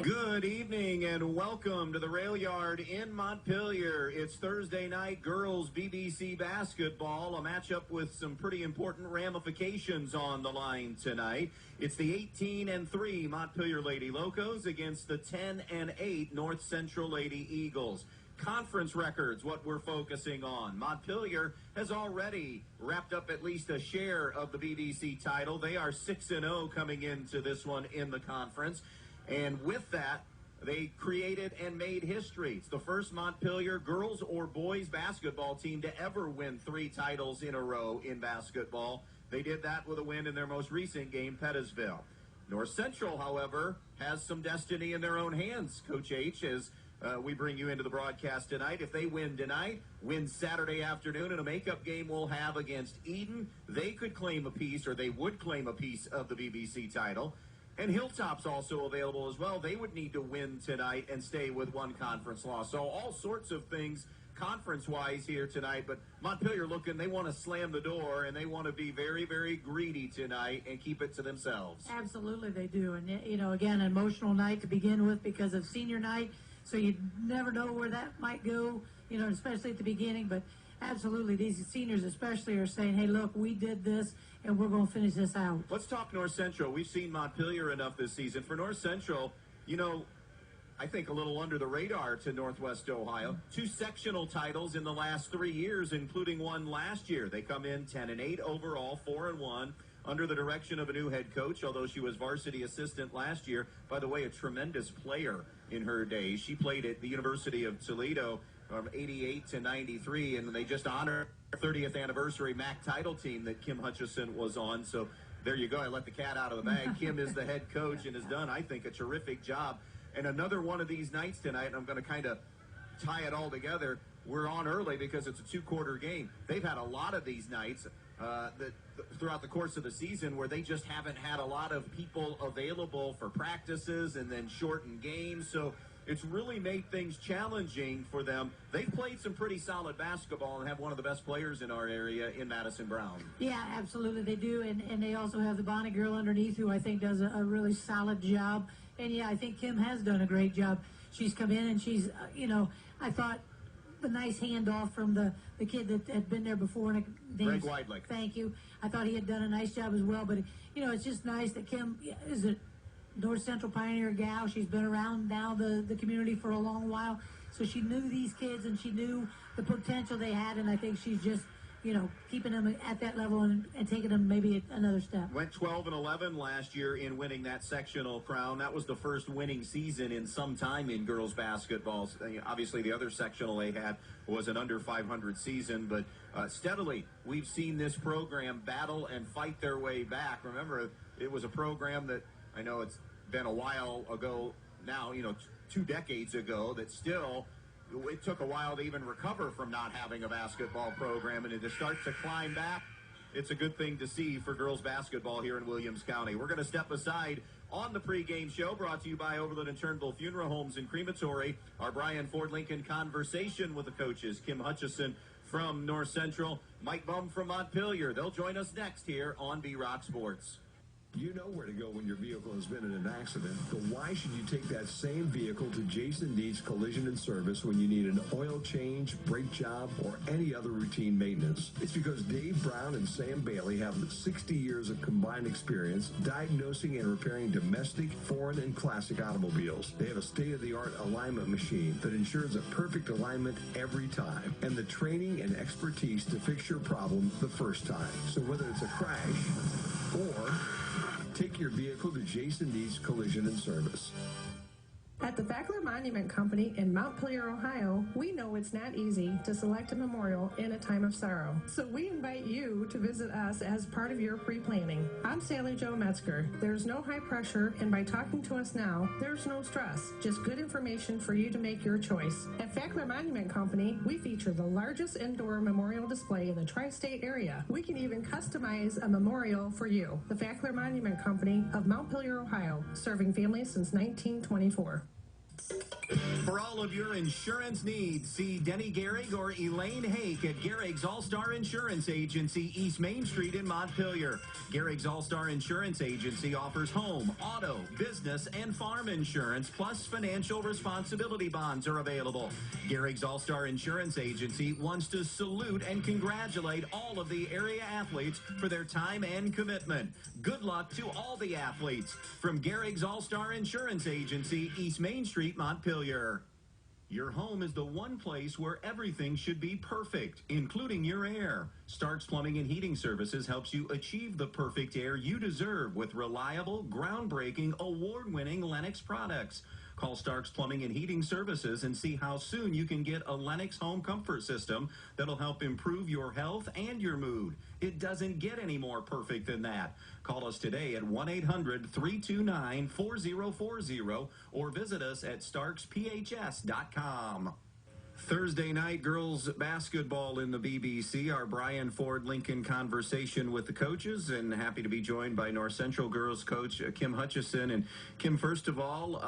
Good evening and welcome to the Rail Yard in Montpelier. It's Thursday night girls BBC basketball, a matchup with some pretty important ramifications on the line tonight. It's the 18-3 Montpelier Lady Locos against the 10-8 North Central Lady Eagles. Conference records, what we're focusing on. Montpelier has already wrapped up at least a share of the BBC title. They are 6-0 coming into this one in the conference. And with that, they created and made history. It's the first Montpelier girls or boys basketball team to ever win 3 titles in a row in basketball. They did that with a win in their most recent game, Pettisville. North Central, however, has some destiny in their own hands, Coach H, as we bring you into the broadcast tonight. If they win tonight, win Saturday afternoon in a makeup game we'll have against Eden, they could claim a piece, or they would claim a piece of the BBC title. And Hilltop's also available as well. They would need to win tonight and stay with 1 conference loss. So all sorts of things conference-wise here tonight. But Montpelier they want to slam the door, and they want to be very, very greedy tonight and keep it to themselves. Absolutely they do. And, again, an emotional night to begin with because of senior night. So you never know where that might go, especially at the beginning. But absolutely, these seniors especially are saying, hey, look, we did this, and we're going to finish this out. Let's talk North Central. We've seen Montpelier enough this season. For North Central, I think a little under the radar to Northwest Ohio. 2 sectional titles in the last 3 years, including one last year. They come in 10-8 overall, 4-1, under the direction of a new head coach, although she was varsity assistant last year. By the way, a tremendous player in her days. She played at the University of Toledo from 88 to 93, and they just honored their 30th anniversary MAC title team that Kim Hutchison was on. So there you go. I let the cat out of the bag. Kim is the head coach and has done, I think, a terrific job. And another one of these nights tonight, and I'm going to kind of tie it all together. We're on early because it's a 2-quarter game. They've had a lot of these nights throughout the course of the season where they just haven't had a lot of people available for practices and then shortened games. So it's really made things challenging for them. They've played some pretty solid basketball and have one of the best players in our area in Madison Brown. Yeah, absolutely they do. And they also have the Bonnie girl underneath who I think does a really solid job. And, yeah, I think Kim has done a great job. She's come in and she's, I thought the nice handoff from the kid that had been there before. Greg Weidlich. Thank you. I thought he had done a nice job as well. But, it's just nice that Kim is a North Central Pioneer gal. She's been around now the community for a long while. So she knew these kids and she knew the potential they had. And I think she's just, keeping them at that level and taking them maybe another step. Went 12-11 last year in winning that sectional crown. That was the first winning season in some time in girls basketball. Obviously, the other sectional they had was an under 500 season, but steadily we've seen this program battle and fight their way back. Remember, it was a program that I know it's been a while ago now, 2 decades ago, that still it took a while to even recover from not having a basketball program, and to start to climb back, it's a good thing to see for girls basketball here in Williams County. We're going to step aside on the pregame show, brought to you by Overland and Turnbull Funeral Homes and Crematory. Our Brian Ford Lincoln conversation with the coaches, Kim Hutchison from North Central, Mike Bum from Montpelier. They'll join us next here on B-Rock Sports. You know where to go when your vehicle has been in an accident, but why should you take that same vehicle to Jason Deeds Collision and Service when you need an oil change, brake job, or any other routine maintenance? It's because Dave Brown and Sam Bailey have 60 years of combined experience diagnosing and repairing domestic, foreign, and classic automobiles. They have a state-of-the-art alignment machine that ensures a perfect alignment every time, and the training and expertise to fix your problem the first time. So whether it's a crash or take your vehicle to Jason Deeds Collision and Service. At the Fackler Monument Company in Montpelier, Ohio, we know it's not easy to select a memorial in a time of sorrow. So we invite you to visit us as part of your pre-planning. I'm Sally Jo Metzger. There's no high pressure, and by talking to us now, there's no stress. Just good information for you to make your choice. At Fackler Monument Company, we feature the largest indoor memorial display in the tri-state area. We can even customize a memorial for you. The Fackler Monument Company of Montpelier, Ohio, serving families since 1924. For all of your insurance needs, see Denny Gehrig or Elaine Hake at Gehrig's All-Star Insurance Agency, East Main Street in Montpelier. Gehrig's All-Star Insurance Agency offers home, auto, business, and farm insurance, plus financial responsibility bonds are available. Gehrig's All-Star Insurance Agency wants to salute and congratulate all of the area athletes for their time and commitment. Good luck to all the athletes. From Gehrig's All-Star Insurance Agency, East Main Street, Montpelier. Your home is the one place where everything should be perfect, including your air. Starks Plumbing and Heating Services helps you achieve the perfect air you deserve with reliable, groundbreaking, award-winning Lennox products. Call Starks Plumbing and Heating Services and see how soon you can get a Lennox home comfort system that'll help improve your health and your mood. It doesn't get any more perfect than that. Call us today at 1-800-329-4040 or visit us at starksphs.com. Thursday night girls basketball in the BBC. Our Brian Ford Lincoln conversation with the coaches, and happy to be joined by North Central girls coach Kim Hutchison. And Kim, first of all,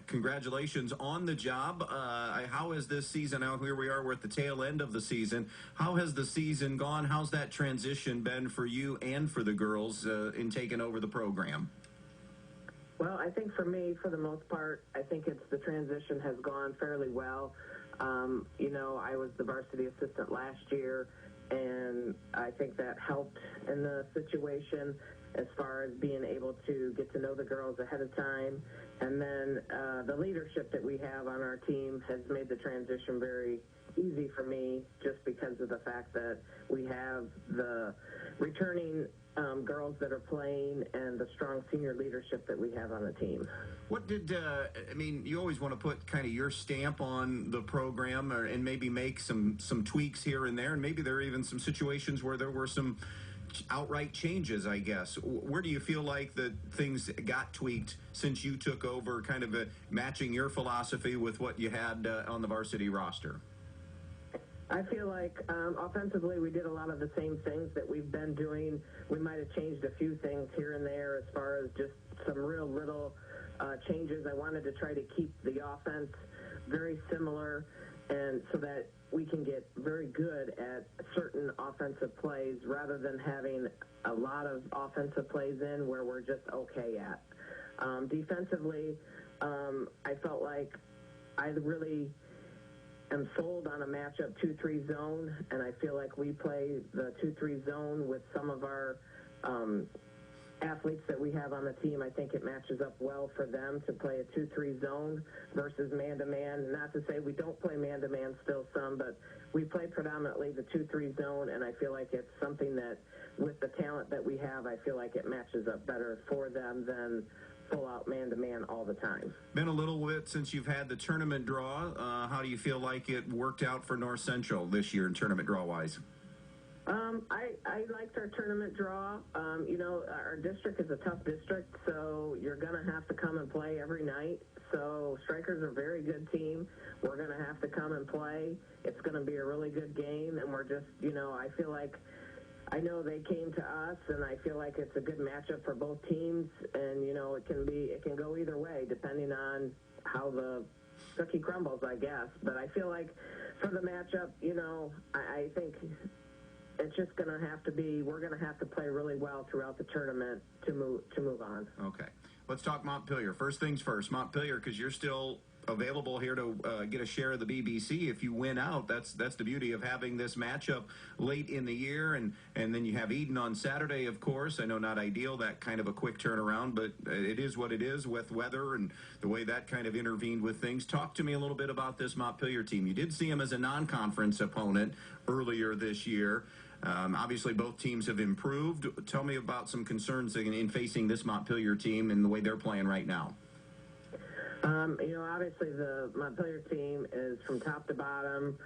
congratulations on the job. How has this season, out here we are, we're at the tail end of the season. How has the season gone? How's that transition been for you and for the girls in taking over the program? Well, I think for me, for the most part, I think the transition has gone fairly well. I was the varsity assistant last year, and I think that helped in the situation as far as being able to get to know the girls ahead of time. And then the leadership that we have on our team has made the transition very easy for me, just because of the fact that we have the returning girls that are playing and the strong senior leadership that we have on the team. What did, you always want to put kind of your stamp on the program and maybe make some tweaks here and there, and maybe there are even some situations where there were some outright changes, I guess. Where do you feel like that things got tweaked since you took over, kind of matching your philosophy with what you had on the varsity roster? I feel like offensively we did a lot of the same things that we've been doing. We might have changed a few things here and there as far as just some real little changes. I wanted to try to keep the offense very similar, and so that we can get very good at certain offensive plays rather than having a lot of offensive plays in where we're just okay at. Defensively, I felt like I really am sold on a matchup 2-3 zone, and I feel like we play the 2-3 zone with some of our athletes that we have on the team. I think it matches up well for them to play a 2-3 zone versus man-to-man. Not to say we don't play man-to-man still some, but we play predominantly the 2-3 zone, and I feel like it's something that, with the talent that we have, I feel like it matches up better for them than full-out man-to-man all the time. Been a little bit since you've had the tournament draw. How do you feel like it worked out for North Central this year in tournament draw-wise? I liked our tournament draw. Our district is a tough district, so you're going to have to come and play every night. So Strikers are a very good team. We're going to have to come and play. It's going to be a really good game, and we're just, I feel like I know they came to us, and I feel like it's a good matchup for both teams, and, it can go either way depending on how the cookie crumbles, I guess. But I feel like for the matchup, I think it's just going to have to be, we're going to have to play really well throughout the tournament to move on. Okay. Let's talk Montpelier. First things first, Montpelier, because you're still available here to get a share of the BBC. If you win out, that's the beauty of having this matchup late in the year, and then you have Eden on Saturday, of course. I know not ideal, that kind of a quick turnaround, but it is what it is with weather and the way that kind of intervened with things. Talk to me a little bit about this Montpelier team. You did see them as a non-conference opponent earlier this year. Obviously, both teams have improved. Tell me about some concerns in facing this Montpelier team and the way they're playing right now. Obviously the Montpelier team is from top to bottom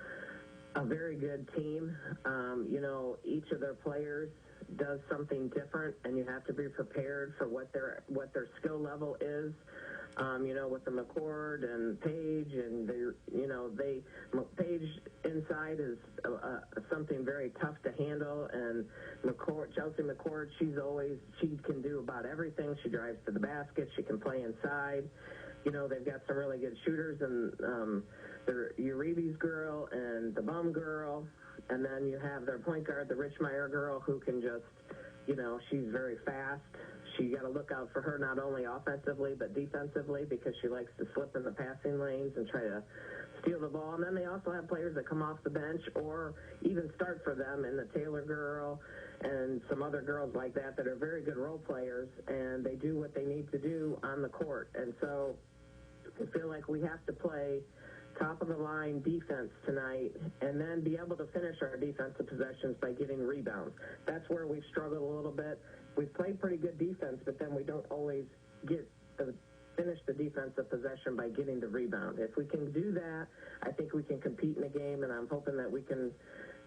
a very good team. Each of their players does something different, and you have to be prepared for what their skill level is. With the McCord and Paige, and Paige inside is something very tough to handle, and Chelsea McCord, she can do about everything. She drives to the basket, she can play inside, they've got some really good shooters, and their Uribe's girl and the Bum girl, and then you have their point guard, the Richmeyer girl, who can just, she's very fast. You got to look out for her not only offensively but defensively, because she likes to slip in the passing lanes and try to steal the ball. And then they also have players that come off the bench or even start for them, in the Taylor girl and some other girls like that are very good role players, and they do what they need to do on the court. And so I feel like we have to play top-of-the-line defense tonight and then be able to finish our defensive possessions by getting rebounds. That's where we've struggled a little bit. We've played pretty good defense, but then we don't always finish the defensive possession by getting the rebound. If we can do that, I think we can compete in the game, and I'm hoping that we can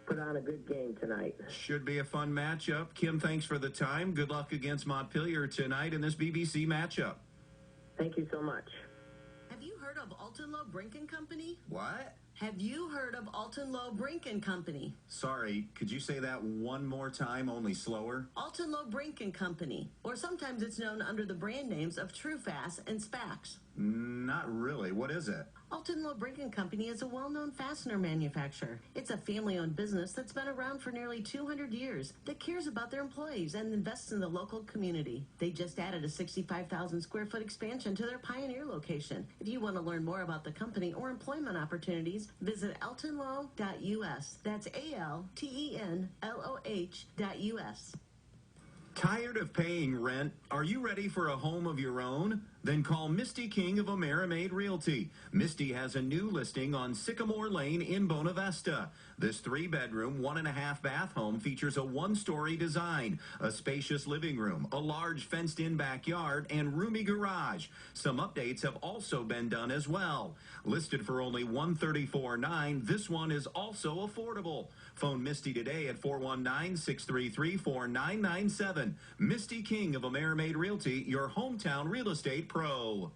put on a good game tonight. Should be a fun matchup. Kim, thanks for the time. Good luck against Montpelier tonight in this BBC matchup. Thank you so much. Have you heard of Alton Lowe Brink & Company? What? Have you heard of Alton Lowe Brink & Company? Sorry, could you say that one more time, only slower? Alton Lowe Brink & Company, or sometimes it's known under the brand names of TrueFast and Spax. Not really. What is it? Alton Lowe Brink & Company is a well-known fastener manufacturer. It's a family-owned business that's been around for nearly 200 years, that cares about their employees and invests in the local community. They just added a 65,000 square foot expansion to their Pioneer location. If you want to learn more about the company or employment opportunities, visit altonlow.us. That's ALTENLOH.us. Tired of paying rent? Are you ready for a home of your own? Then call Misty King of Amerimaid Realty. Misty has a new listing on Sycamore Lane in Bona Vesta. This 3-bedroom, 1.5-bath home features a 1-story design, a spacious living room, a large fenced-in backyard, and roomy garage. Some updates have also been done as well. Listed for only $134,900, this one is also affordable. Phone Misty today at 419-633-4997. Misty King of Amerimaid Realty, your hometown real estate pro.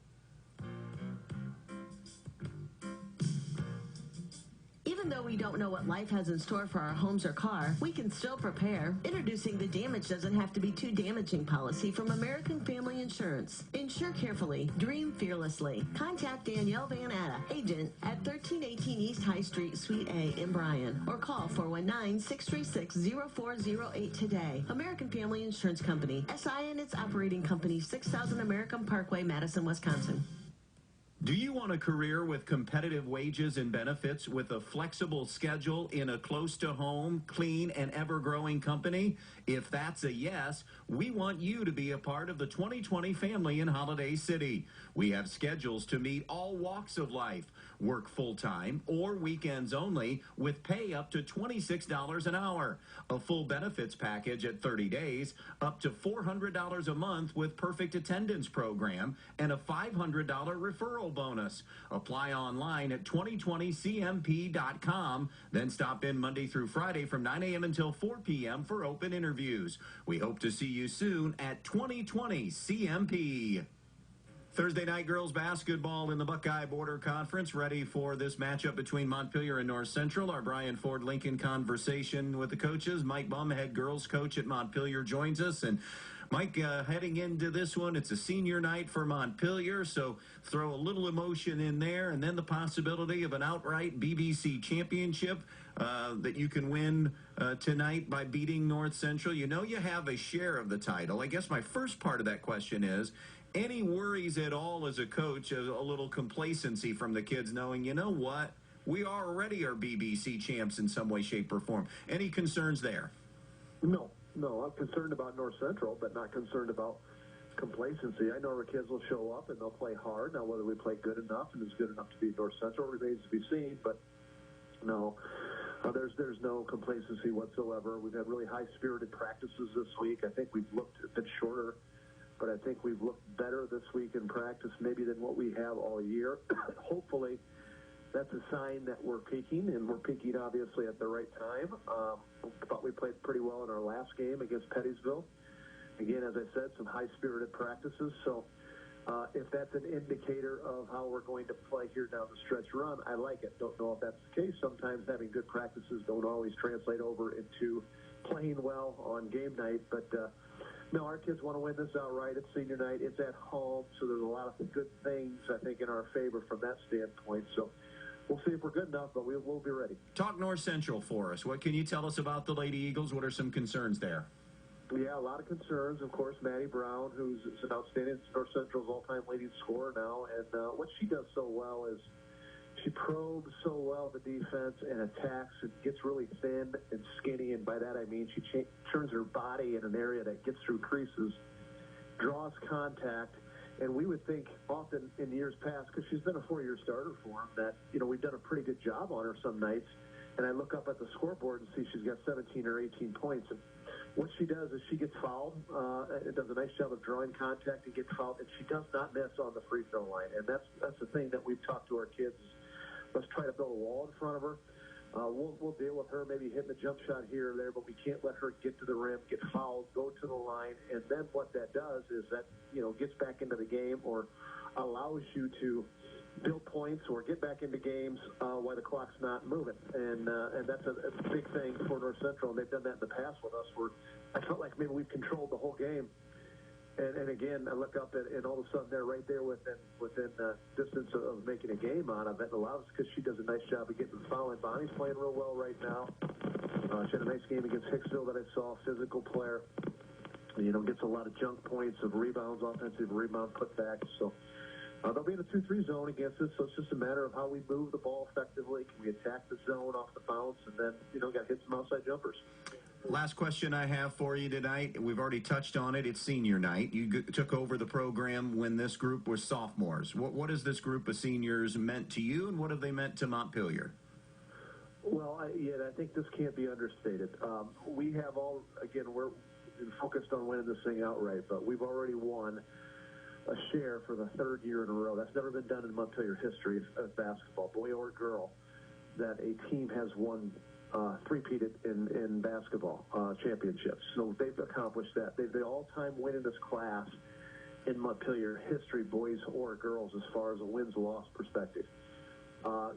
Even though we don't know what life has in store for our homes or car, we can still prepare. Introducing the Damage Doesn't Have to Be Too Damaging policy from American Family Insurance. Insure carefully. Dream fearlessly. Contact Danielle Van Atta, agent at 1318 East High Street, Suite A in Bryan, or call 419-636-0408 today. American Family Insurance Company. SI and its operating company, 6000 American Parkway, Madison, Wisconsin. Do you want a career with competitive wages and benefits with a flexible schedule in a close-to-home, clean, and ever-growing company? If that's a yes, we want you to be a part of the 2020 family in Holiday City. We have schedules to meet all walks of life. Work full-time or weekends only with pay up to $26 an hour. A full benefits package at 30 days, up to $400 a month with perfect attendance program, and a $500 referral bonus. Apply online at 2020cmp.com. Then stop in Monday through Friday from 9 a.m. until 4 p.m. for open interviews. We hope to see you soon at 2020 CMP. Thursday night girls basketball in the Buckeye Border Conference, ready for this matchup between Montpelier and North Central. Our Brian Ford Lincoln conversation with the coaches. Mike Bum, head girls coach at Montpelier, joins us. And Mike, heading into this one, it's a senior night for Montpelier, so throw a little emotion in there, and then the possibility of an outright BBC championship that you can win tonight by beating North Central. You know you have a share of the title. I guess my first part of that question is, any worries at all as a coach, a little complacency from the kids knowing, you know what, we already are BBC champs in some way, shape, or form? Any concerns there? No, I'm concerned about North Central, but not concerned about complacency. I know our kids will show up and they'll play hard. Now, whether we play good enough and is good enough to beat North Central remains to be seen, but no. There's no complacency whatsoever. We've had really high-spirited practices this week. I think we've looked a bit shorter, but I think we've looked better this week in practice maybe than what we have all year. Hopefully that's a sign that we're peaking, and we're peaking obviously at the right time. Thought we played pretty well in our last game against Pettysville. Again, as I said, some high-spirited practices. So if that's an indicator of how we're going to play here down the stretch run, I like it. Don't know if that's the case. Sometimes having good practices don't always translate over into playing well on game night, but No, our kids want to win this outright. It's senior night. It's at home, so there's a lot of good things, I think, in our favor from that standpoint. So we'll see if we're good enough, but we'll be ready. Talk North Central for us. What can you tell us about the Lady Eagles? What are some concerns there? Yeah, a lot of concerns. Of course, Maddie Brown, who's an outstanding North Central's all-time leading scorer now, and what she does so well is she probes so well the defense and attacks and gets really thin and skinny, and by that I mean she turns her body in an area that gets through creases, draws contact, and we would think often in years past, because she's been a 4-year starter for them, that, we've done a pretty good job on her some nights, and I look up at the scoreboard and see she's got 17 or 18 points, and what she does is she gets fouled, and does a nice job of drawing contact and gets fouled, and she does not miss on the free throw line, and that's the thing that we've talked to our kids. Let's try to build a wall in front of her. We'll deal with her maybe hitting a jump shot here or there, but we can't let her get to the rim, get fouled, go to the line, and then what that does is that, gets back into the game or allows you to build points or get back into games while the clock's not moving. And that's a big thing for North Central, and they've done that in the past with us where I felt like maybe we've controlled the whole game. And again, I look up and all of a sudden they're right there within distance of making a game out of it. It allows because she does a nice job of getting the foul. And Bonnie's playing real well right now. She had a nice game against Hicksville that I saw. Physical player. Gets a lot of junk points of rebounds, offensive rebound putbacks. So they'll be in a 2-3 zone against us. So it's just a matter of how we move the ball effectively. Can we attack the zone off the bounce and then got to hit some outside jumpers. Last question I have for you tonight. We've already touched on it. It's senior night. You took over the program when this group was sophomores. What has this group of seniors meant to you, and what have they meant to Montpelier? Well, I think this can't be understated. We have we're focused on winning this thing outright, but we've already won a share for the 3rd year in a row. That's never been done in Montpelier history of basketball, boy or girl, that a team has won three-peated in basketball championships. So they've accomplished that. They're the all-time winningest class in Montpelier history, boys or girls, as far as a wins-loss perspective.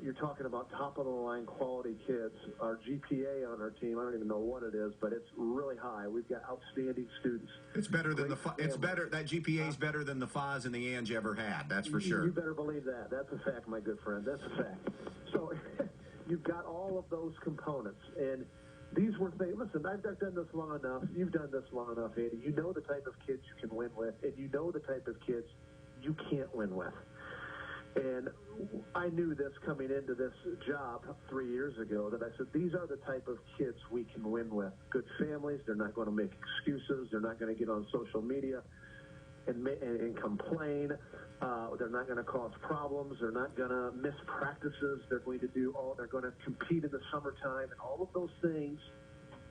You're talking about top-of-the-line quality kids. Our GPA on our team, I don't even know what it is, but it's really high. We've got outstanding students. It's better than that GPA is better than the FAS and the Ange ever had. That's for sure. You better believe that. That's a fact, my good friend. That's a fact. So you've got all of those components, and these were things. Listen, I've done this long enough. You've done this long enough, Andy. You know the type of kids you can win with, and you know the type of kids you can't win with. And I knew this coming into this job 3 years ago, that I said, these are the type of kids we can win with. Good families. They're not going to make excuses. They're not going to get on social media and complain. They're not going to cause problems. They're not going to miss practices. They're going to they're going to compete in the summertime, and all of those things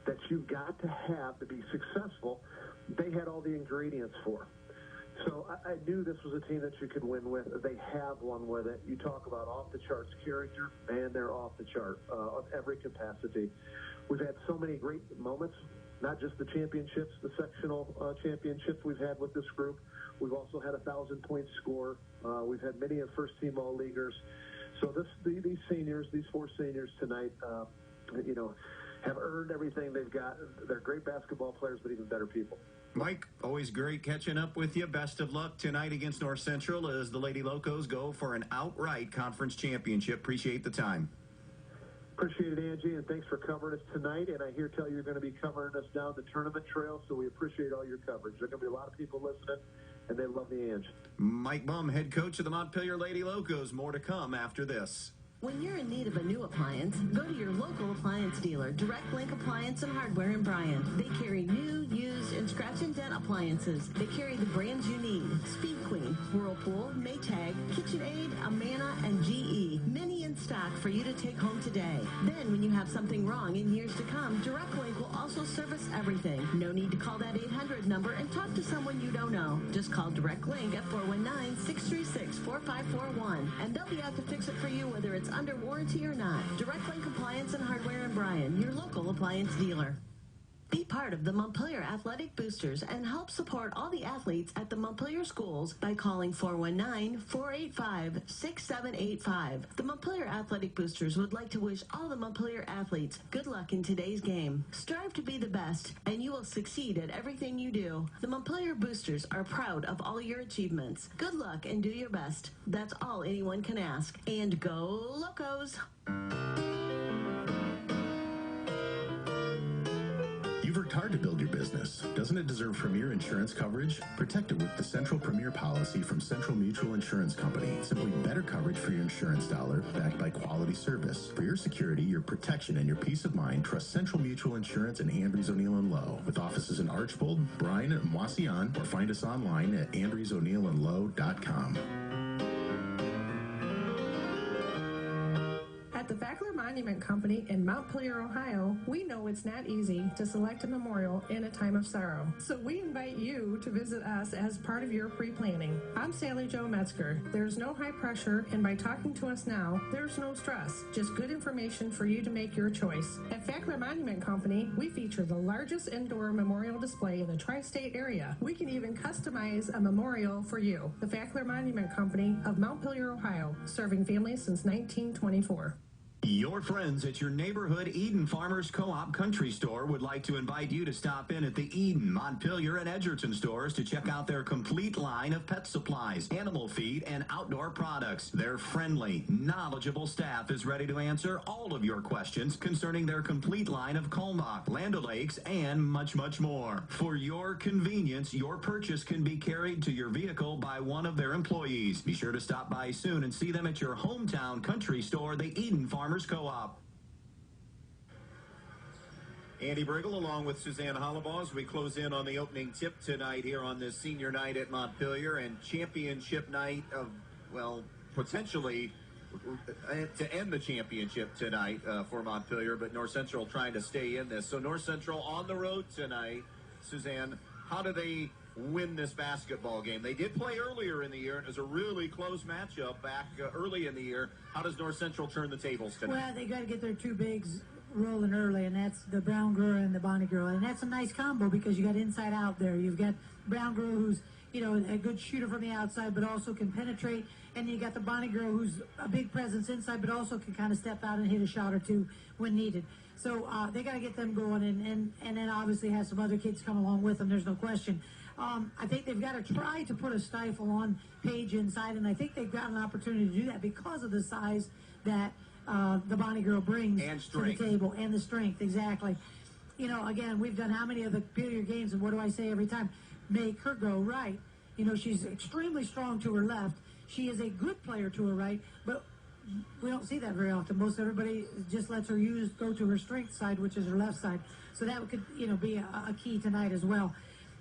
that you've got to have to be successful, they had all the ingredients for. So I knew this was a team that you could win with. They have won with it. You talk about off-the-charts character, and they're off the chart of every capacity. We've had so many great moments, not just the championships, the sectional championships we've had with this group. We've also had a 1,000-point score. We've had many of first-team all-leaguers. So these seniors, these 4 seniors tonight, have earned everything they've got. They're great basketball players, but even better people. Mike, always great catching up with you. Best of luck tonight against North Central as the Lady Locos go for an outright conference championship. Appreciate the time. Appreciate it, Angie, and thanks for covering us tonight. And I hear tell you're going to be covering us down the tournament trail, so we appreciate all your coverage. There are going to be a lot of people listening, and they love the Ange. Mike Bum, head coach of the Montpelier Lady Locos. More to come after this. When you're in need of a new appliance, go to your local appliance dealer, Direct Link Appliance and Hardware in Bryan. They carry new, used, and scratch and dent appliances. They carry the brands you need: Speed Queen, Whirlpool, Maytag, KitchenAid, Amana, and GE. Many in stock for you to take home today. Then, when you have something wrong in years to come, Direct Link will also service everything. No need to call that 800 number and talk to someone you don't know. Just call Direct Link at 419-636-4541, and they'll be out to fix it for you, whether it's under warranty or not. Direct Link Appliance and Hardware in Bryan, your local appliance dealer. Be part of the Montpelier Athletic Boosters and help support all the athletes at the Montpelier schools by calling 419-485-6785. The Montpelier Athletic Boosters would like to wish all the Montpelier athletes good luck in today's game. Strive to be the best, and you will succeed at everything you do. The Montpelier Boosters are proud of all your achievements. Good luck and do your best. That's all anyone can ask. And go Locos! You've worked hard to build your business. Doesn't it deserve premier insurance coverage? Protect it with the Central Premier policy from Central Mutual Insurance Company. Simply better coverage for your insurance dollar, backed by quality service. For your security, your protection, and your peace of mind, trust Central Mutual Insurance in Andrews, O'Neill, and Lowe. With offices in Archbold, Bryan, and Moisillon, or find us online at andrewsoneillandlowe.com. At the Fackler Monument Company in Montpelier, Ohio, we know it's not easy to select a memorial in a time of sorrow. So we invite you to visit us as part of your pre-planning. I'm Sally Jo Metzger. There's no high pressure, and by talking to us now, there's no stress. Just good information for you to make your choice. At Fackler Monument Company, we feature the largest indoor memorial display in the tri-state area. We can even customize a memorial for you. The Fackler Monument Company of Montpelier, Ohio, serving families since 1924. Your friends at your neighborhood Eden Farmers Co-op Country Store would like to invite you to stop in at the Eden, Montpelier, and Edgerton stores to check out their complete line of pet supplies, animal feed, and outdoor products. Their friendly, knowledgeable staff is ready to answer all of your questions concerning their complete line of Colmac, Land O'Lakes, and much, much more. For your convenience, your purchase can be carried to your vehicle by one of their employees. Be sure to stop by soon and see them at your hometown country store, the Eden Farmers Co-op. Andy Brigle along with Suzanne Hollabaugh as we close in on the opening tip tonight here on this senior night at Montpelier and championship night of, well, potentially to end the championship tonight for Montpelier, but North Central trying to stay in this. So North Central on the road tonight. Suzanne, how do they win this basketball game? They did play earlier in the year, and it was a really close matchup back early in the year. How does North Central turn the tables tonight? Well, they got to get their two bigs rolling early, and that's the Brown girl and the Bonnie girl, and that's a nice combo because you got inside out there. You've got Brown girl who's a good shooter from the outside, but also can penetrate, and you got the Bonnie girl who's a big presence inside, but also can kind of step out and hit a shot or two when needed. So they got to get them going, and then obviously have some other kids come along with them. There's no question. I think they've got to try to put a stifle on Paige inside, and I think they've got an opportunity to do that because of the size that the Bonnie girl brings to the table, and the strength, exactly. Again, we've done how many of the Montpelier games, and what do I say every time? Make her go right. She's extremely strong to her left. She is a good player to her right, but we don't see that very often. Most everybody just lets her go to her strength side, which is her left side. So that could, be a key tonight as well.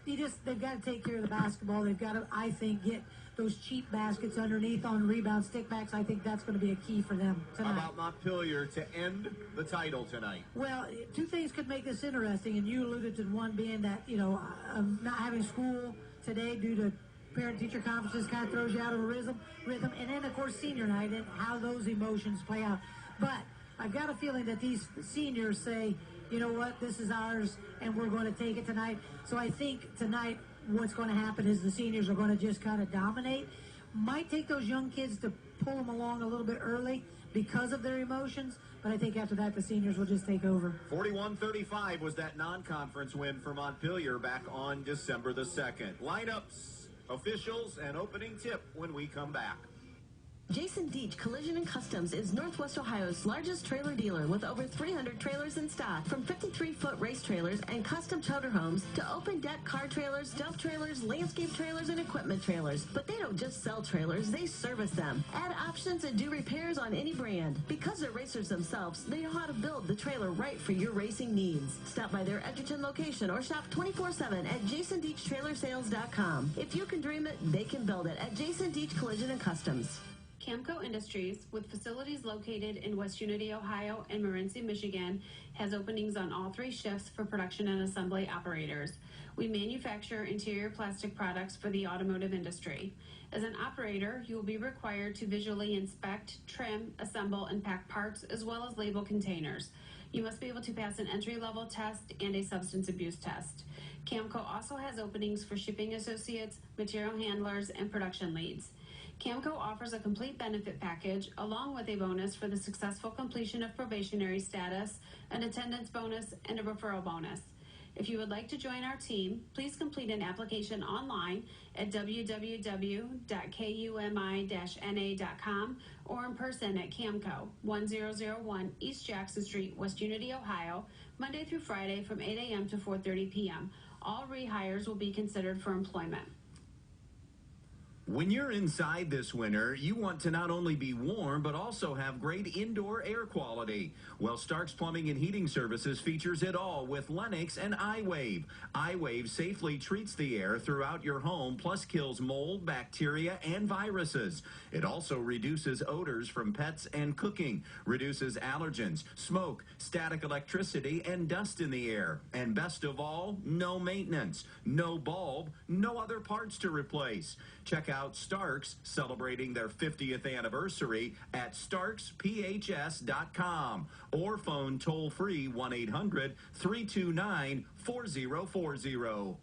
They've got to take care of the basketball. They've got to, I think, get those cheap baskets underneath on rebound stickbacks. I think that's going to be a key for them tonight. How about Montpelier to end the title tonight? Well, two things could make this interesting, and you alluded to one being that, not having school today due to parent-teacher conferences kind of throws you out of a rhythm. And then, of course, senior night and how those emotions play out. But I've got a feeling that these seniors say, you know what, this is ours, and we're going to take it tonight. So I think tonight what's going to happen is the seniors are going to just kind of dominate. Might take those young kids to pull them along a little bit early because of their emotions, but I think after that the seniors will just take over. 41-35 was that non-conference win for Montpelier back on December the 2nd. Lineups, officials, and opening tip when we come back. Jason Deach Collision and Customs is Northwest Ohio's largest trailer dealer with over 300 trailers in stock, from 53-foot race trailers and custom toter homes to open-deck car trailers, dump trailers, landscape trailers, and equipment trailers. But they don't just sell trailers, they service them, add options, and do repairs on any brand. Because they're racers themselves, they know how to build the trailer right for your racing needs. Stop by their Edgerton location or shop 24/7 at jasondeachtrailersales.com. If you can dream it, they can build it at Jason Deach Collision and Customs. Camco Industries, with facilities located in West Unity, Ohio and Morenci, Michigan, has openings on all 3 shifts for production and assembly operators. We manufacture interior plastic products for the automotive industry. As an operator, you will be required to visually inspect, trim, assemble, and pack parts, as well as label containers. You must be able to pass an entry-level test and a substance abuse test. Camco also has openings for shipping associates, material handlers, and production leads. Camco offers a complete benefit package along with a bonus for the successful completion of probationary status, an attendance bonus, and a referral bonus. If you would like to join our team, please complete an application online at www.kumi-na.com or in person at Camco, 1001 East Jackson Street, West Unity, Ohio, Monday through Friday from 8 a.m. to 4:30 p.m. All rehires will be considered for employment. When you're inside this winter, you want to not only be warm, but also have great indoor air quality. Well, Stark's Plumbing and Heating Services features it all with Lennox and iWave. iWave safely treats the air throughout your home, plus kills mold, bacteria, and viruses. It also reduces odors from pets and cooking, reduces allergens, smoke, static electricity, and dust in the air. And best of all, no maintenance, no bulb, no other parts to replace. Check out Stark's, celebrating their 50th anniversary at starksphs.com or phone toll-free 1-800-329-4040.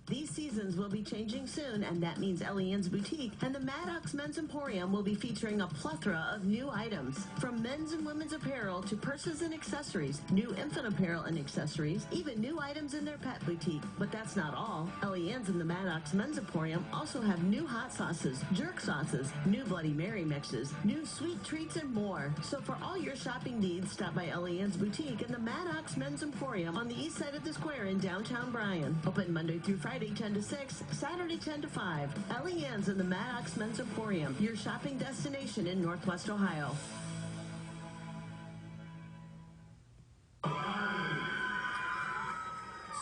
These seasons will be changing soon, and that means Eliane's Boutique and the Maddox Men's Emporium will be featuring a plethora of new items. From men's and women's apparel to purses and accessories, new infant apparel and accessories, even new items in their pet boutique. But that's not all. Eliane's and the Maddox Men's Emporium also have new hot sauces, jerk sauces, new Bloody Mary mixes, new sweet treats, and more. So for all your shopping needs, stop by Eliane's Boutique and the Maddox Men's Emporium on the east side of the square in downtown Bryan. Open Monday through Friday 10 to 6, Saturday 10 to 5. Eliane's and the Maddox Men's Emporium, your shopping destination in Northwest Ohio.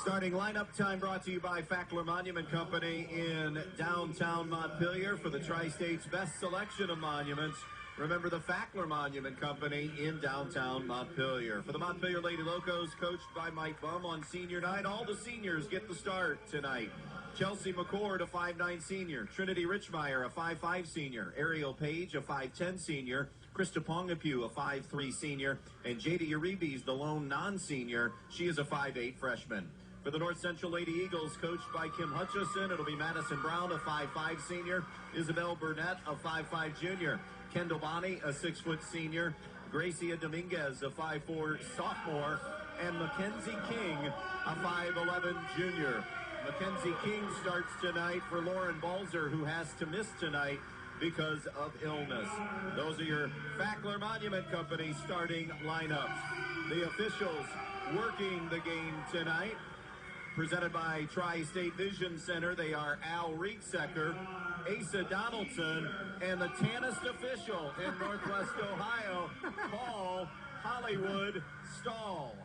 Starting lineup time brought to you by Fackler Monument Company in downtown Montpelier for the Tri-State's best selection of monuments. Remember the Fackler Monument Company in downtown Montpelier. For the Montpelier Lady Locos, coached by Mike Bum on senior night, all the seniors get the start tonight. Chelsea McCord, a 5'9 senior. Trinity Richmeyer, a 5'5 senior. Ariel Page, a 5'10 senior. Krista Pongapew, a 5'3 senior. And Jada Uribe's the lone non-senior. She is a 5'8 freshman. For the North Central Lady Eagles, coached by Kim Hutchison, it'll be Madison Brown, a 5'5 senior. Isabel Burnett, a 5'5 junior. Kendall Bonney, a 6' senior. Gracia Dominguez, a 5'4 sophomore. And Mackenzie King, a 5'11 junior. Mackenzie King starts tonight for Lauren Balzer, who has to miss tonight because of illness. Those are your Fackler Monument Company starting lineups. The officials working the game tonight, presented by Tri-State Vision Center. They are Al Rieksecker, Asa Donaldson, and the tannest official in Northwest Ohio, Paul Hollywood Stahl.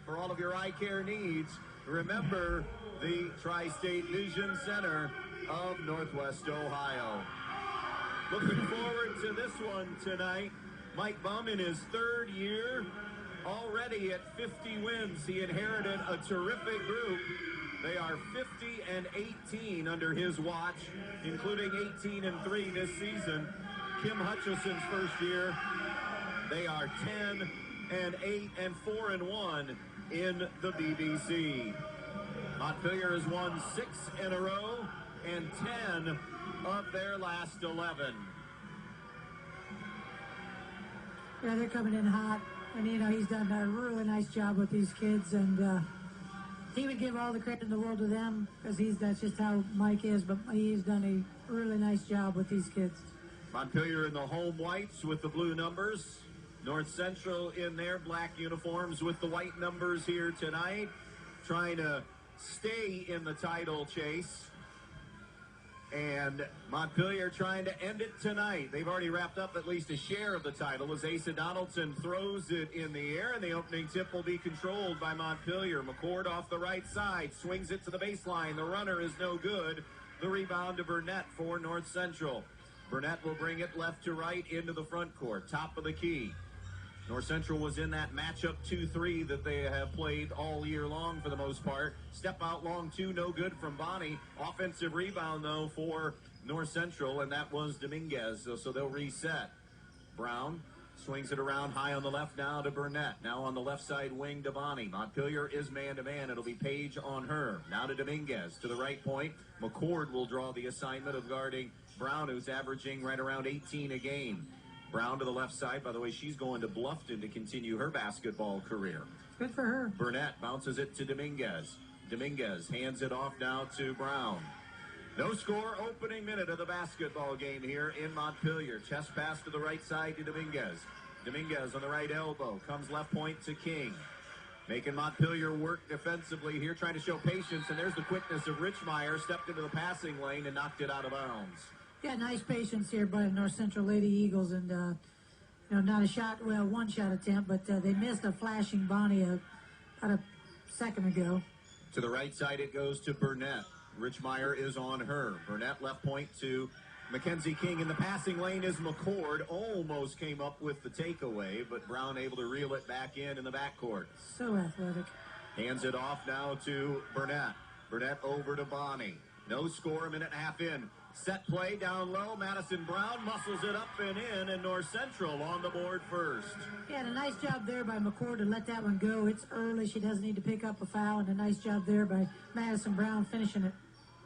For all of your eye care needs, remember the Tri-State Vision Center of Northwest Ohio. Looking forward to this one tonight. Mike Bum in his 3rd year, already at 50 wins. He inherited a terrific group. They are 50-18 under his watch, including 18-3 this season. Kim Hutchison's first year, they are 10-8 and 4-1 in the BBC. Montpelier has won 6 in a row and 10 of their last 11. Yeah, they're coming in hot. And, you know, he's done a really nice job with these kids. And he would give all the credit in the world to them because that's just how Mike is. But he's done a really nice job with these kids. Montpelier in the home whites with the blue numbers. North Central in their black uniforms with the white numbers here tonight. Trying to stay in the title chase. And Montpelier trying to end it tonight. They've already wrapped up at least a share of the title as Asa Donaldson throws it in the air, and the opening tip will be controlled by Montpelier. McCord off the right side, swings it to the baseline. The runner is no good. The rebound to Burnett for North Central. Burnett will bring it left to right into the front court, top of the key. North Central was in that matchup 2-3 that they have played all year long for the most part. Step out long two, no good from Bonnie. Offensive rebound, though, for North Central, and that was Dominguez, so they'll reset. Brown swings it around high on the left now to Burnett. Now on the left side wing to Bonnie. Montpelier is man-to-man. It'll be Page on her. Now to Dominguez. To the right point, McCord will draw the assignment of guarding Brown, who's averaging right around 18 a game. Brown to the left side. By the way, she's going to Bluffton to continue her basketball career. Good for her. Burnett bounces it to Dominguez. Dominguez hands it off now to Brown. No score, opening minute of the basketball game here in Montpelier. Chest pass to the right side to Dominguez. Dominguez on the right elbow. Comes left point to King. Making Montpelier work defensively here, trying to show patience. And there's the quickness of Richmeyer. Stepped into the passing lane and knocked it out of bounds. Yeah, nice patience here by North Central Lady Eagles, and not a shot, well, one shot attempt, but they missed a flashing Bonnie about a second ago. To the right side it goes to Burnett. Richmeyer is on her. Burnett left point to Mackenzie King. In the passing lane is McCord. Almost came up with the takeaway, but Brown able to reel it back in the backcourt. So athletic. Hands it off now to Burnett. Burnett over to Bonnie. No score, a minute and a half in. Set play down low. Madison Brown muscles it up and in, and North Central on the board first. Yeah, and a nice job there by McCord to let that one go. It's early. She doesn't need to pick up a foul, and a nice job there by Madison Brown finishing it.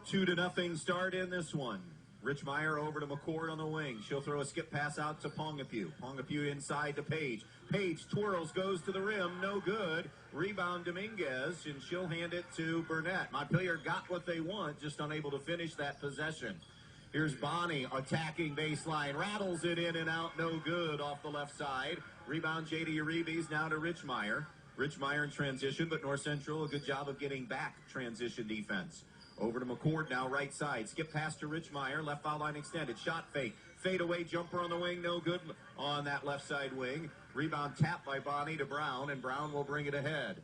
2-0 start in this one. Richmeyer over to McCord on the wing. She'll throw a skip pass out to Pongapew. Pongapew inside to Page. Page twirls, goes to the rim, no good. Rebound Dominguez, and she'll hand it to Burnett. Montpelier got what they want, just unable to finish that possession. Here's Bonnie attacking baseline, rattles it in and out, no good off the left side. Rebound J.D. Uribe's now to Richmeyer. Richmeyer in transition, but North Central a good job of getting back transition defense. Over to McCord now, right side. Skip pass to Richmeyer, left foul line extended. Shot fake. Fade away jumper on the wing, no good on that left side wing. Rebound tap by Bonnie to Brown, and Brown will bring it ahead.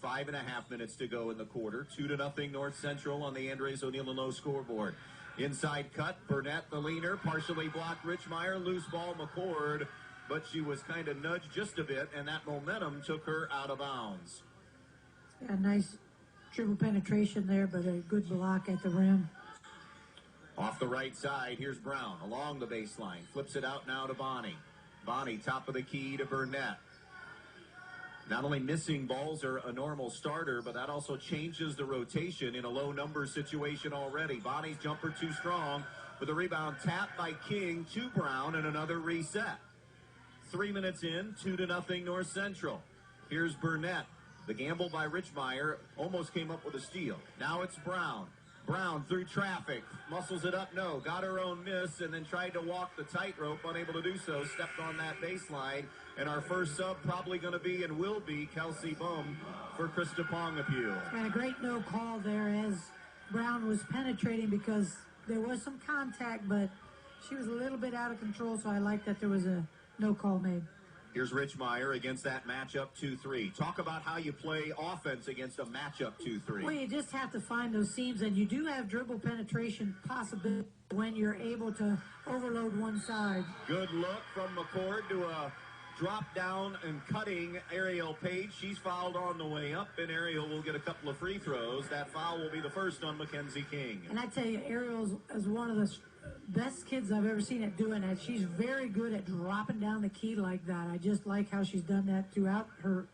5.5 minutes to go in the quarter. 2-0 North Central on the Andres O'Neill Low scoreboard. Inside cut, Burnett the leaner, partially blocked Richmeyer, loose ball McCord, but she was kind of nudged just a bit, and that momentum took her out of bounds. Yeah, nice dribble penetration there, but a good block at the rim. Off the right side, here's Brown along the baseline. Flips it out now to Bonnie. Bonnie, top of the key to Burnett. Not only missing balls are a normal starter, but that also changes the rotation in a low number situation already. Bonnie's jumper too strong, with a rebound tapped by King to Brown and another reset. 3 minutes in, 2-0 North Central. Here's Burnett. The gamble by Richmeyer almost came up with a steal. Now it's Brown. Brown through traffic, muscles it up, no, got her own miss, and then tried to walk the tightrope, unable to do so, stepped on that baseline, and our first sub probably going to be and will be Kelsey Bum for Krista Pongapew. And a great no call there as Brown was penetrating because there was some contact, but she was a little bit out of control, so I like that there was a no call made. Here's Richmeyer against that matchup 2-3. Talk about how you play offense against a matchup 2-3. Well, you just have to find those seams, and you do have dribble penetration possibility when you're able to overload one side. Good look from McCord to a drop down and cutting Ariel Page. She's fouled on the way up, and Ariel will get a couple of free throws. That foul will be the first on Mackenzie King. And I tell you, Ariel is one of the best kids I've ever seen at doing that. She's very good at dropping down the key like that. I just like how she's done that throughout her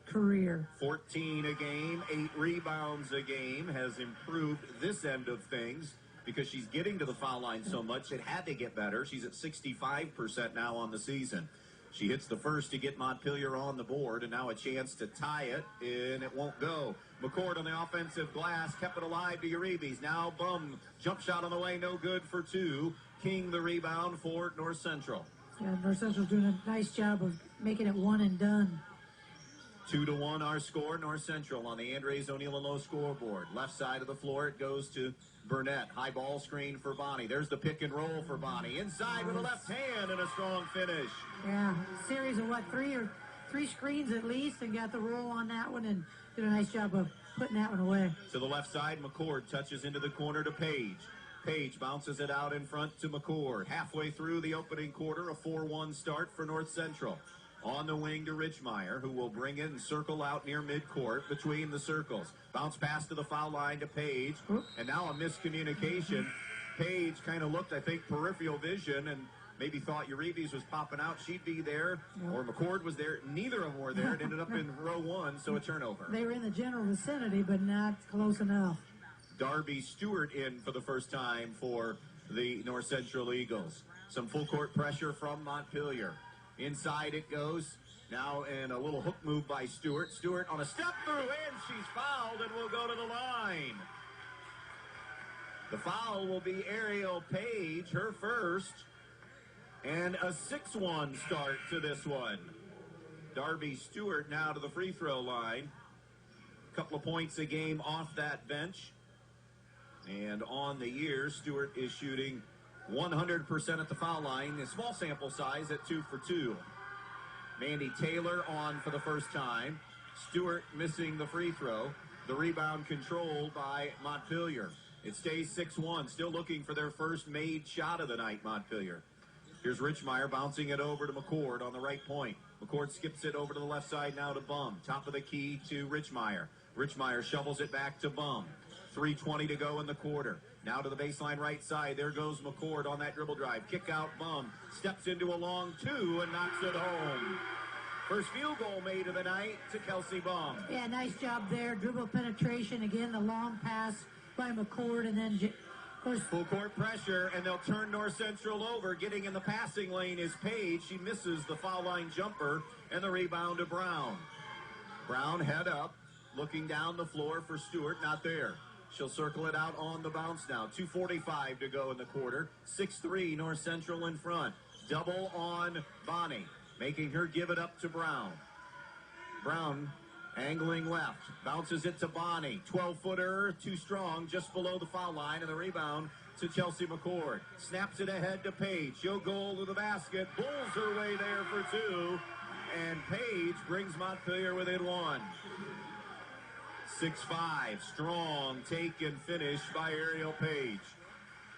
career. 14 a game, 8 rebounds a game, has improved this end of things because she's getting to the foul line so much. It had to get better. She's at 65% now on the season. She hits the first to get Montpelier on the board, and now a chance to tie it, and it won't go. McCord on the offensive glass, kept it alive to Uribe's. Now Bum, jump shot on the way, no good for 2. King the rebound for North Central. Yeah, North Central's doing a nice job of making it one and done. 2-1 our score, North Central on the Andres O'Neill Low scoreboard. Left side of the floor, it goes to Burnett. High ball screen for Bonnie. There's the pick and roll for Bonnie. Inside with a left hand and a strong finish. Yeah, series of three screens at least, and got the roll on that one and did a nice job of putting that one away. To the left side, McCord touches into the corner to Page. Page bounces it out in front to McCord. Halfway through the opening quarter, a 4-1 start for North Central. On the wing to Richmeyer, who will bring it and circle out near midcourt between the circles. Bounce pass to the foul line to Page, and now a miscommunication. Page kind of looked, I think, peripheral vision, and maybe thought Uribe's was popping out. She'd be there, or McCord was there. Neither of them were there. It ended up in row 1, so a turnover. They were in the general vicinity, but not close enough. Darby Stewart in for the first time for the North Central Eagles. Some full court pressure from Montpelier. Inside it goes. Now in a little hook move by Stewart. Stewart on a step through, and she's fouled and will go to the line. The foul will be Ariel Page, her first, and a 6-1 start to this one. Darby Stewart now to the free throw line. A couple of points a game off that bench. And on the year, Stewart is shooting 100% at the foul line. A small sample size at 2 for 2. Mandy Taylor on for the first time. Stewart missing the free throw. The rebound controlled by Montpelier. It stays 6-1. Still looking for their first made shot of the night, Montpelier. Here's Richmeyer bouncing it over to McCord on the right point. McCord skips it over to the left side now to Bum. Top of the key to Richmeyer. Richmeyer shovels it back to Bum. 3:20 to go in the quarter. Now to the baseline right side. There goes McCord on that dribble drive. Kick out Bum. Steps into a long 2 and knocks it home. First field goal made of the night to Kelsey Bum. Yeah, nice job there. Dribble penetration. Again, the long pass by McCord, and then, of course, full court pressure, and they'll turn North Central over. Getting in the passing lane is Page. She misses the foul line jumper, and the rebound to Brown. Brown head up, looking down the floor for Stewart. Not there. She'll circle it out on the bounce now. 2:45 to go in the quarter. 6-3 North Central in front. Double on Bonnie, making her give it up to Brown. Brown angling left. Bounces it to Bonnie. 12-footer, too strong, just below the foul line, and the rebound to Chelsea McCord. Snaps it ahead to Page. She'll go to the basket. Bulls her way there for 2. And Page brings Montpelier within 1. 6-5, strong take and finish by Ariel Page.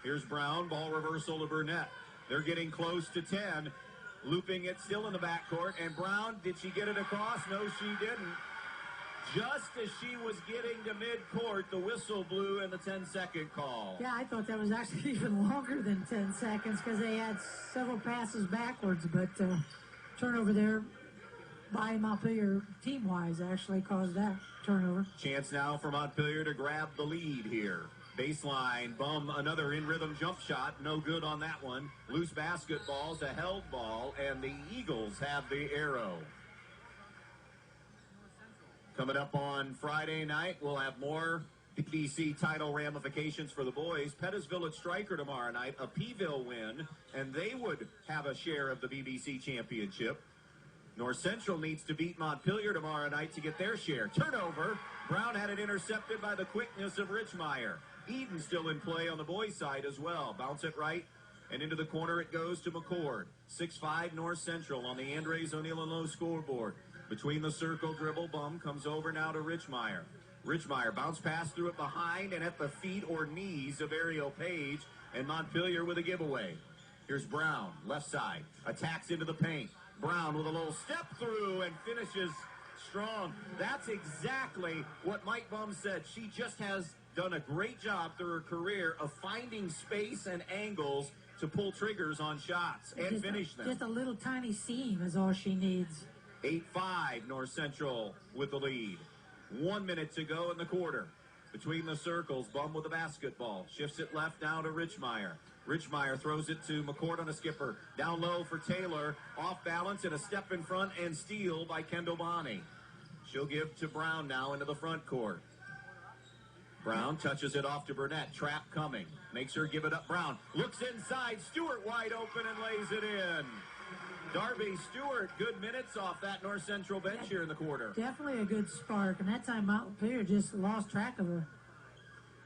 Here's Brown, ball reversal to Burnett. They're getting close to 10, looping it still in the backcourt. And Brown, did she get it across? No, she didn't. Just as she was getting to midcourt, the whistle blew and the 10-second call. Yeah, I thought that was actually even longer than 10 seconds because they had several passes backwards, but turnover there by Montpelier, team-wise, actually caused that turnover. Chance now for Montpelier to grab the lead here. Baseline, Bum, another in-rhythm jump shot. No good on that one. Loose basketball's a held ball, and the Eagles have the arrow. Coming up on Friday night, we'll have more BBC title ramifications for the boys. Pettisville at Stryker tomorrow night, a Peeville win, and they would have a share of the BBC championship. North Central needs to beat Montpelier tomorrow night to get their share. Turnover. Brown had it intercepted by the quickness of Richmeyer. Eden still in play on the boys' side as well. Bounce it right, and into the corner it goes to McCord. 6-5 North Central on the Andres O'Neill and Lowe scoreboard. Between the circle, dribble, Bum comes over now to Richmeyer. Richmeyer bounce pass through it behind and at the feet or knees of Ariel Page, and Montpelier with a giveaway. Here's Brown, left side, attacks into the paint. Brown with a little step through and finishes strong. That's exactly what Mike Bum said. She just has done a great job through her career of finding space and angles to pull triggers on shots and finish them. Just a little tiny seam is all she needs. 8-5 North Central with the lead. 1 minute to go in the quarter. Between the circles, Bum with the basketball. Shifts it left now to Richmeyer. Richmeyer throws it to McCord on a skipper. Down low for Taylor. Off balance and a step in front and steal by Kendall Bonnie. She'll give to Brown now into the front court. Brown touches it off to Burnett. Trap coming. Makes her give it up. Brown looks inside. Stewart wide open and lays it in. Darby Stewart, good minutes off that North Central bench here in the quarter. Definitely a good spark, and that time Montpelier just lost track of her.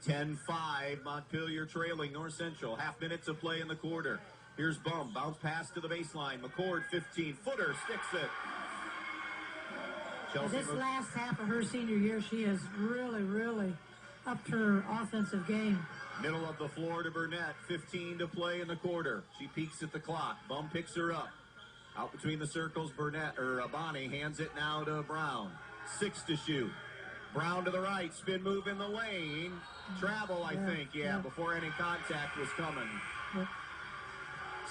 10-5, Montpelier trailing North Central. Half minute to play in the quarter. Here's Bum, bounce pass to the baseline. McCord, 15-footer, sticks it. This last half of her senior year, she has really upped her offensive game. Middle of the floor to Burnett. 15 to play in the quarter. She peeks at the clock. Bum picks her up. Out between the circles, Bonnie hands it now to Brown. 6 to shoot. Brown to the right. Spin move in the lane. Travel, I think. Yeah, before any contact was coming. Yep.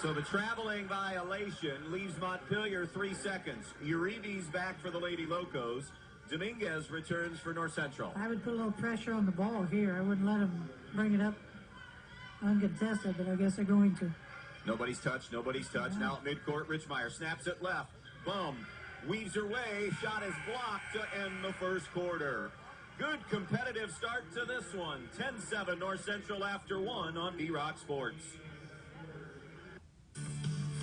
So the traveling violation leaves Montpelier 3 seconds. Uribe's back for the Lady Locos. Dominguez returns for North Central. I would put a little pressure on the ball here. I wouldn't let them bring it up uncontested, but I guess they're going to. Nobody's touched. Now at midcourt, Richmeyer snaps it left. Bum weaves her way. Shot is blocked to end the first quarter. Good competitive start to this one. 10-7 North Central after 1 on B-Rock Sports.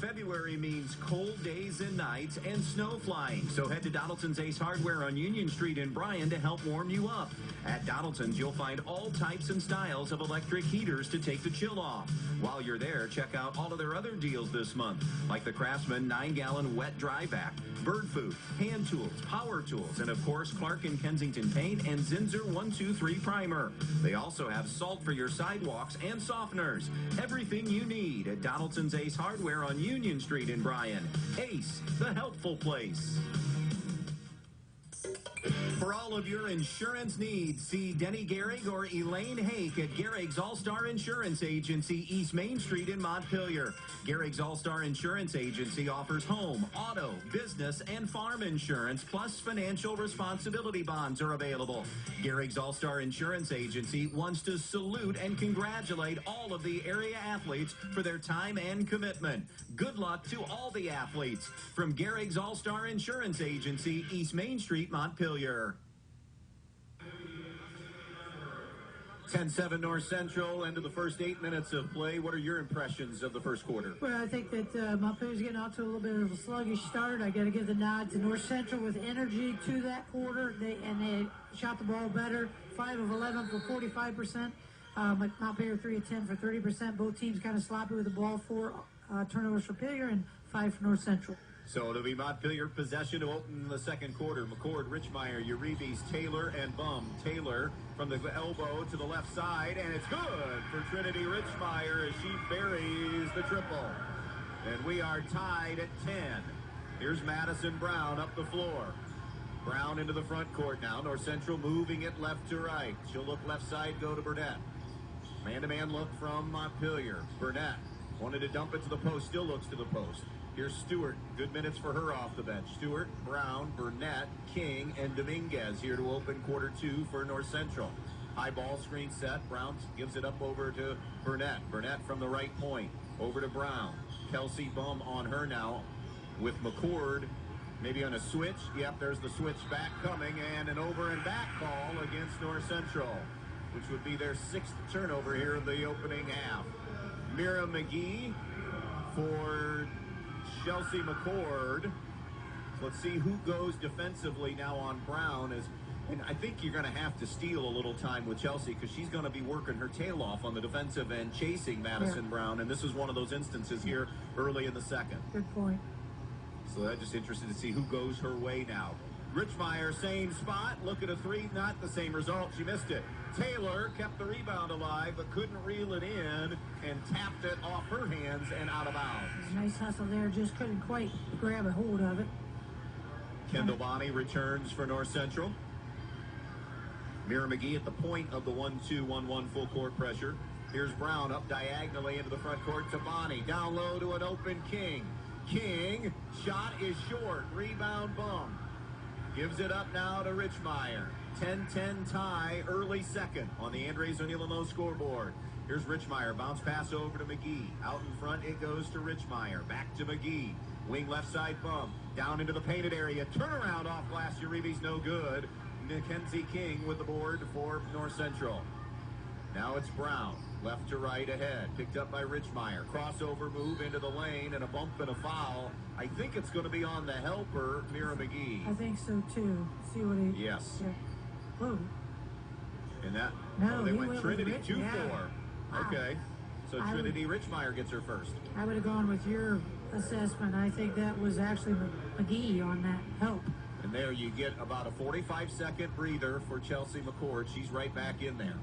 February means cold days and nights and snow flying. So head to Donaldson's Ace Hardware on Union Street in Bryan to help warm you up. At Donaldson's, you'll find all types and styles of electric heaters to take the chill off. While you're there, check out all of their other deals this month, like the Craftsman 9-gallon wet dry vac, Bird Food, hand tools, power tools, and of course Clark & Kensington paint and Zinsser 123 primer. They also have salt for your sidewalks and softeners. Everything you need at Donaldson's Ace Hardware on Union Street in Bryan. Ace, the helpful place. For all of your insurance needs, see Denny Gehrig or Elaine Hake at Gehrig's All-Star Insurance Agency, East Main Street in Montpelier. Gehrig's All-Star Insurance Agency offers home, auto, business, and farm insurance, plus financial responsibility bonds are available. Gehrig's All-Star Insurance Agency wants to salute and congratulate all of the area athletes for their time and commitment. Good luck to all the athletes. From Gehrig's All-Star Insurance Agency, East Main Street, Montpelier. 10-7 North Central, into the first 8 minutes of play. What are your impressions of the first quarter? Well, I think that Montpelier's getting out to a little bit of a sluggish start. I got to give the nod to North Central with energy to that quarter. They shot the ball better, 5 of 11 for 45%. Montpelier 3 of 10 for 30%. Both teams kind of sloppy with the ball. 4 turnovers for Montpelier and 5 for North Central. So it'll be Montpelier possession to open the second quarter. McCord, Richmeyer, Uribe's, Taylor, and Bum. Taylor from the elbow to the left side, and it's good for Trinity Richmeyer as she buries the triple. And we are tied at 10. Here's Madison Brown up the floor. Brown into the front court now. North Central moving it left to right. She'll look left side, go to Burnett. Man-to-man look from Montpelier. Burnett wanted to dump it to the post, still looks to the post. Here's Stewart. Good minutes for her off the bench. Stewart, Brown, Burnett, King, and Dominguez here to open quarter 2 for North Central. High ball screen set. Brown gives it up over to Burnett. Burnett from the right point. Over to Brown. Kelsey Bum on her now with McCord. Maybe on a switch. Yep, there's the switch back coming, and an over and back call against North Central, which would be their 6th turnover here in the opening half. Mira McGee for Chelsea McCord. So let's see who goes defensively now on Brown. And I think you're going to have to steal a little time with Chelsea because she's going to be working her tail off on the defensive end, chasing Madison Brown. And this is one of those instances here early in the second. Good point. So I'm just interested to see who goes her way now. Richmeyer, same spot. Look at a 3, not the same result. She missed it. Taylor kept the rebound alive, but couldn't reel it in and tapped it off her hands and out of bounds. Nice hustle there, just couldn't quite grab a hold of it. Kendall Bonney returns for North Central. Mira McGee at the point of the 1-2-1-1 full court pressure. Here's Brown up diagonally into the front court to Bonney. Down low to an open King. King, shot is short. Rebound Bum. Gives it up now to Richmeyer. 10-10 tie, early second on the Andres O'Neill scoreboard. Here's Richmeyer. Bounce pass over to McGee. Out in front, it goes to Richmeyer. Back to McGee. Wing left side Bum. Down into the painted area. Turnaround off glass. Uribe's no good. Mackenzie King with the board for North Central. Now it's Brown. Left to right ahead. Picked up by Richmeyer. Crossover move into the lane and a bump and a foul. I think it's going to be on the helper, Mira McGee. I think so too. See what he... Yes. Yeah. Whoa. And that... No, they he went Trinity 2-4. Wow. Okay. So Trinity Richmeyer gets her first. I would have gone with your assessment. I think that was actually McGee on that help. And there you get about a 45-second breather for Chelsea McCord. She's right back in there.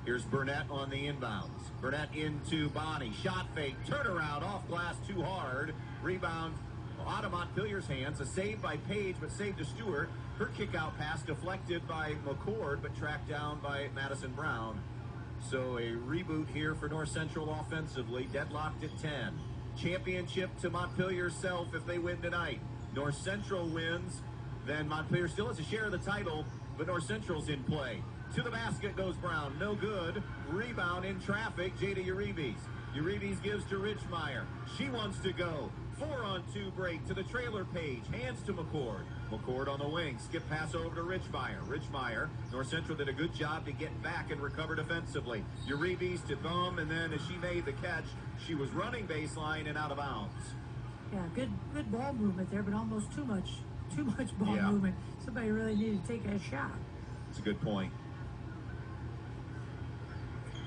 Here's Burnett on the inbounds. Burnett into Bonnie. Shot fake. Turnaround. Off glass too hard. Rebound out of Montpelier's hands. A save by Page, but saved to Stewart. Her kick-out pass deflected by McCord, but tracked down by Madison Brown. So a reboot here for North Central offensively. Deadlocked at 10. Championship to Montpelier self if they win tonight. North Central wins, then Montpelier still has a share of the title, but North Central's in play. To the basket goes Brown. No good. Rebound in traffic. Jada Uribe. Uribe gives to Richmeyer. She wants to go. 4-on-2 break to the trailer Page. Hands to McCord. McCord on the wing. Skip pass over to Richmeyer. Richmeyer. North Central did a good job to get back and recover defensively. Uribe to Thumb, and then as she made the catch, she was running baseline and out of bounds. Yeah, good ball movement there, but almost too much ball movement. Somebody really needed to take a shot. That's a good point.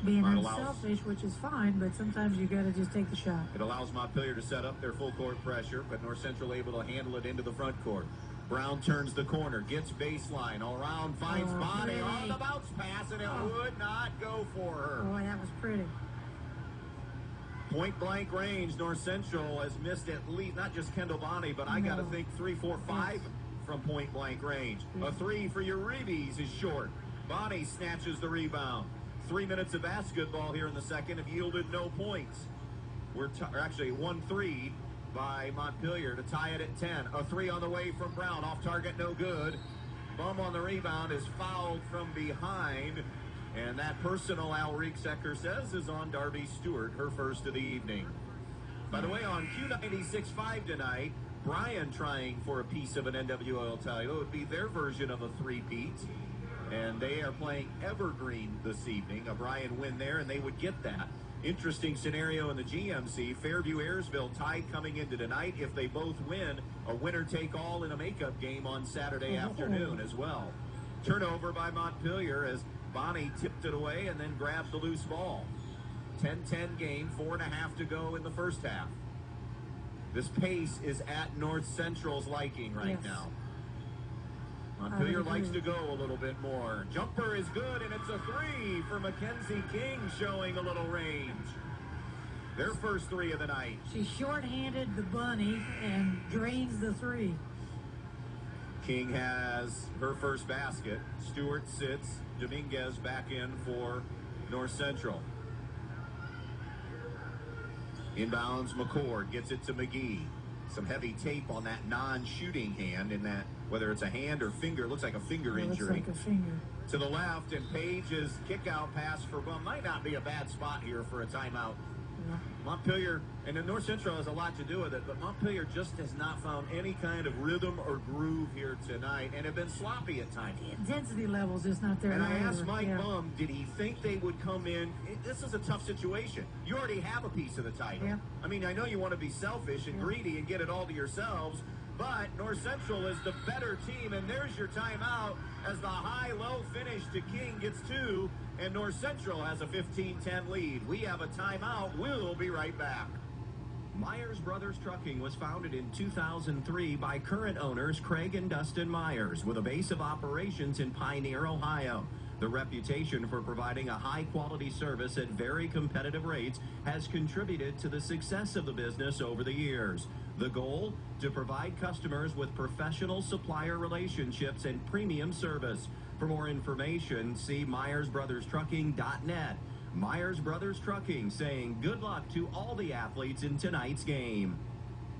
Being unselfish, which is fine, but sometimes you got to just take the shot. It allows Montpelier to set up their full court pressure, but North Central able to handle it into the front court. Brown turns the corner, gets baseline, all around, finds Bonnie on the bounce pass, and it would not go for her. Boy, that was pretty. Point blank range, North Central has missed at least, not just Kendall Bonnie, but I got to think 3, 4, 5 from point blank range. A 3 for Uribe is short. Bonnie snatches the rebound. 3 minutes of basketball here in the second have yielded no points. We're actually 1-3 by Montpelier to tie it at 10. A 3 on the way from Brown. Off target, no good. Bum on the rebound is fouled from behind. And that personal, Al Rieksecker says, is on Darby Stewart, her first of the evening. By the way, on Q96.5 tonight, Bryan trying for a piece of an NWL title. It would be their version of a three-peat. And they are playing Evergreen this evening. A Bryan win there, and they would get that. Interesting scenario in the GMC. Fairview-Ayersville tied coming into tonight. If they both win, a winner-take-all in a makeup game on Saturday afternoon as well. Turnover by Montpelier as Bonnie tipped it away and then grabbed the loose ball. 10-10 game, 4.5 to go in the first half. This pace is at North Central's liking right now. Montpelier likes to go a little bit more. Jumper is good, and it's a 3 for Mackenzie King, showing a little range. Their first 3 of the night. She short-handed the bunny and drains the 3. King has her first basket. Stewart sits. Dominguez back in for North Central. Inbounds McCord, gets it to McGee. Some heavy tape on that non-shooting hand, in that whether it's a hand or finger, looks like a finger injury. Looks like a finger. To the left, and Page's kick-out pass for Bum might not be a bad spot here for a timeout. Yeah. Montpelier, and then North Central has a lot to do with it, but Montpelier just has not found any kind of rhythm or groove here tonight, and have been sloppy at times. The intensity level is just not there. And I asked Mike Bum, did he think they would come in? This is a tough situation. You already have a piece of the title. Yeah. I mean, I know you want to be selfish and greedy and get it all to yourselves, but North Central is the better team, and there's your timeout as the high-low finish to King gets 2, and North Central has a 15-10 lead. We have a timeout. We'll be right back. Myers Brothers Trucking was founded in 2003 by current owners Craig and Dustin Myers, with a base of operations in Pioneer, Ohio. The reputation for providing a high-quality service at very competitive rates has contributed to the success of the business over the years. The goal? To provide customers with professional supplier relationships and premium service. For more information, see MyersBrothersTrucking.net. Myers Brothers Trucking saying good luck to all the athletes in tonight's game.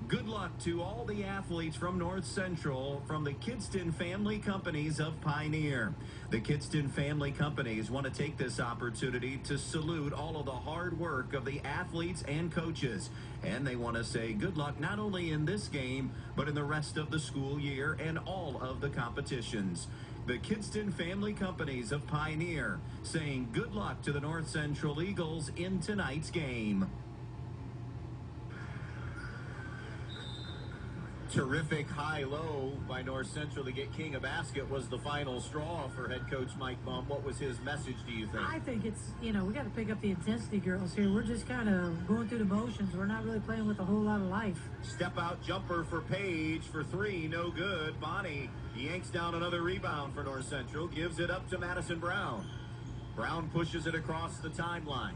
Good luck to all the athletes from North Central from the Kidston Family Companies of Pioneer. The Kidston Family Companies want to take this opportunity to salute all of the hard work of the athletes and coaches. And they want to say good luck not only in this game, but in the rest of the school year and all of the competitions. The Kidston Family Companies of Pioneer saying good luck to the North Central Eagles in tonight's game. terrific high-low by North Central to get King a basket was the final straw for head coach Mike Bum. What was his message, do you think? I think it's, we got to pick up the intensity, girls, here. We're just kind of going through the motions. We're not really playing with a whole lot of life. Step-out jumper for Page for three, no good. Bonnie yanks down another rebound for North Central, gives it up to Madison Brown. Brown pushes it across the timeline.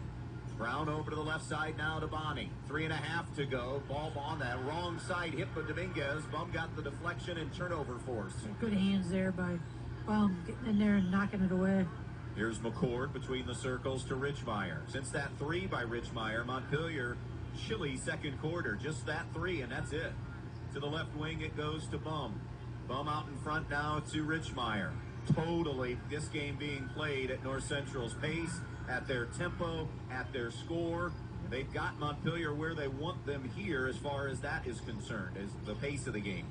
Brown over to the left side now to Bonnie. 3.5 to go. Ball on that wrong side hip of Dominguez. Bum got the deflection and turnover force. Good hands there by Bum getting in there and knocking it away. Here's McCord between the circles to Richmeyer. Since that three by Richmeyer, Montpelier, chilly second quarter. Just that three, and that's it. To the left wing it goes to Bum. Bum out in front now to Richmeyer. Totally this game being played at North Central's pace, at their tempo, at their score. They've got Montpelier where they want them here as far as that is concerned, as the pace of the game.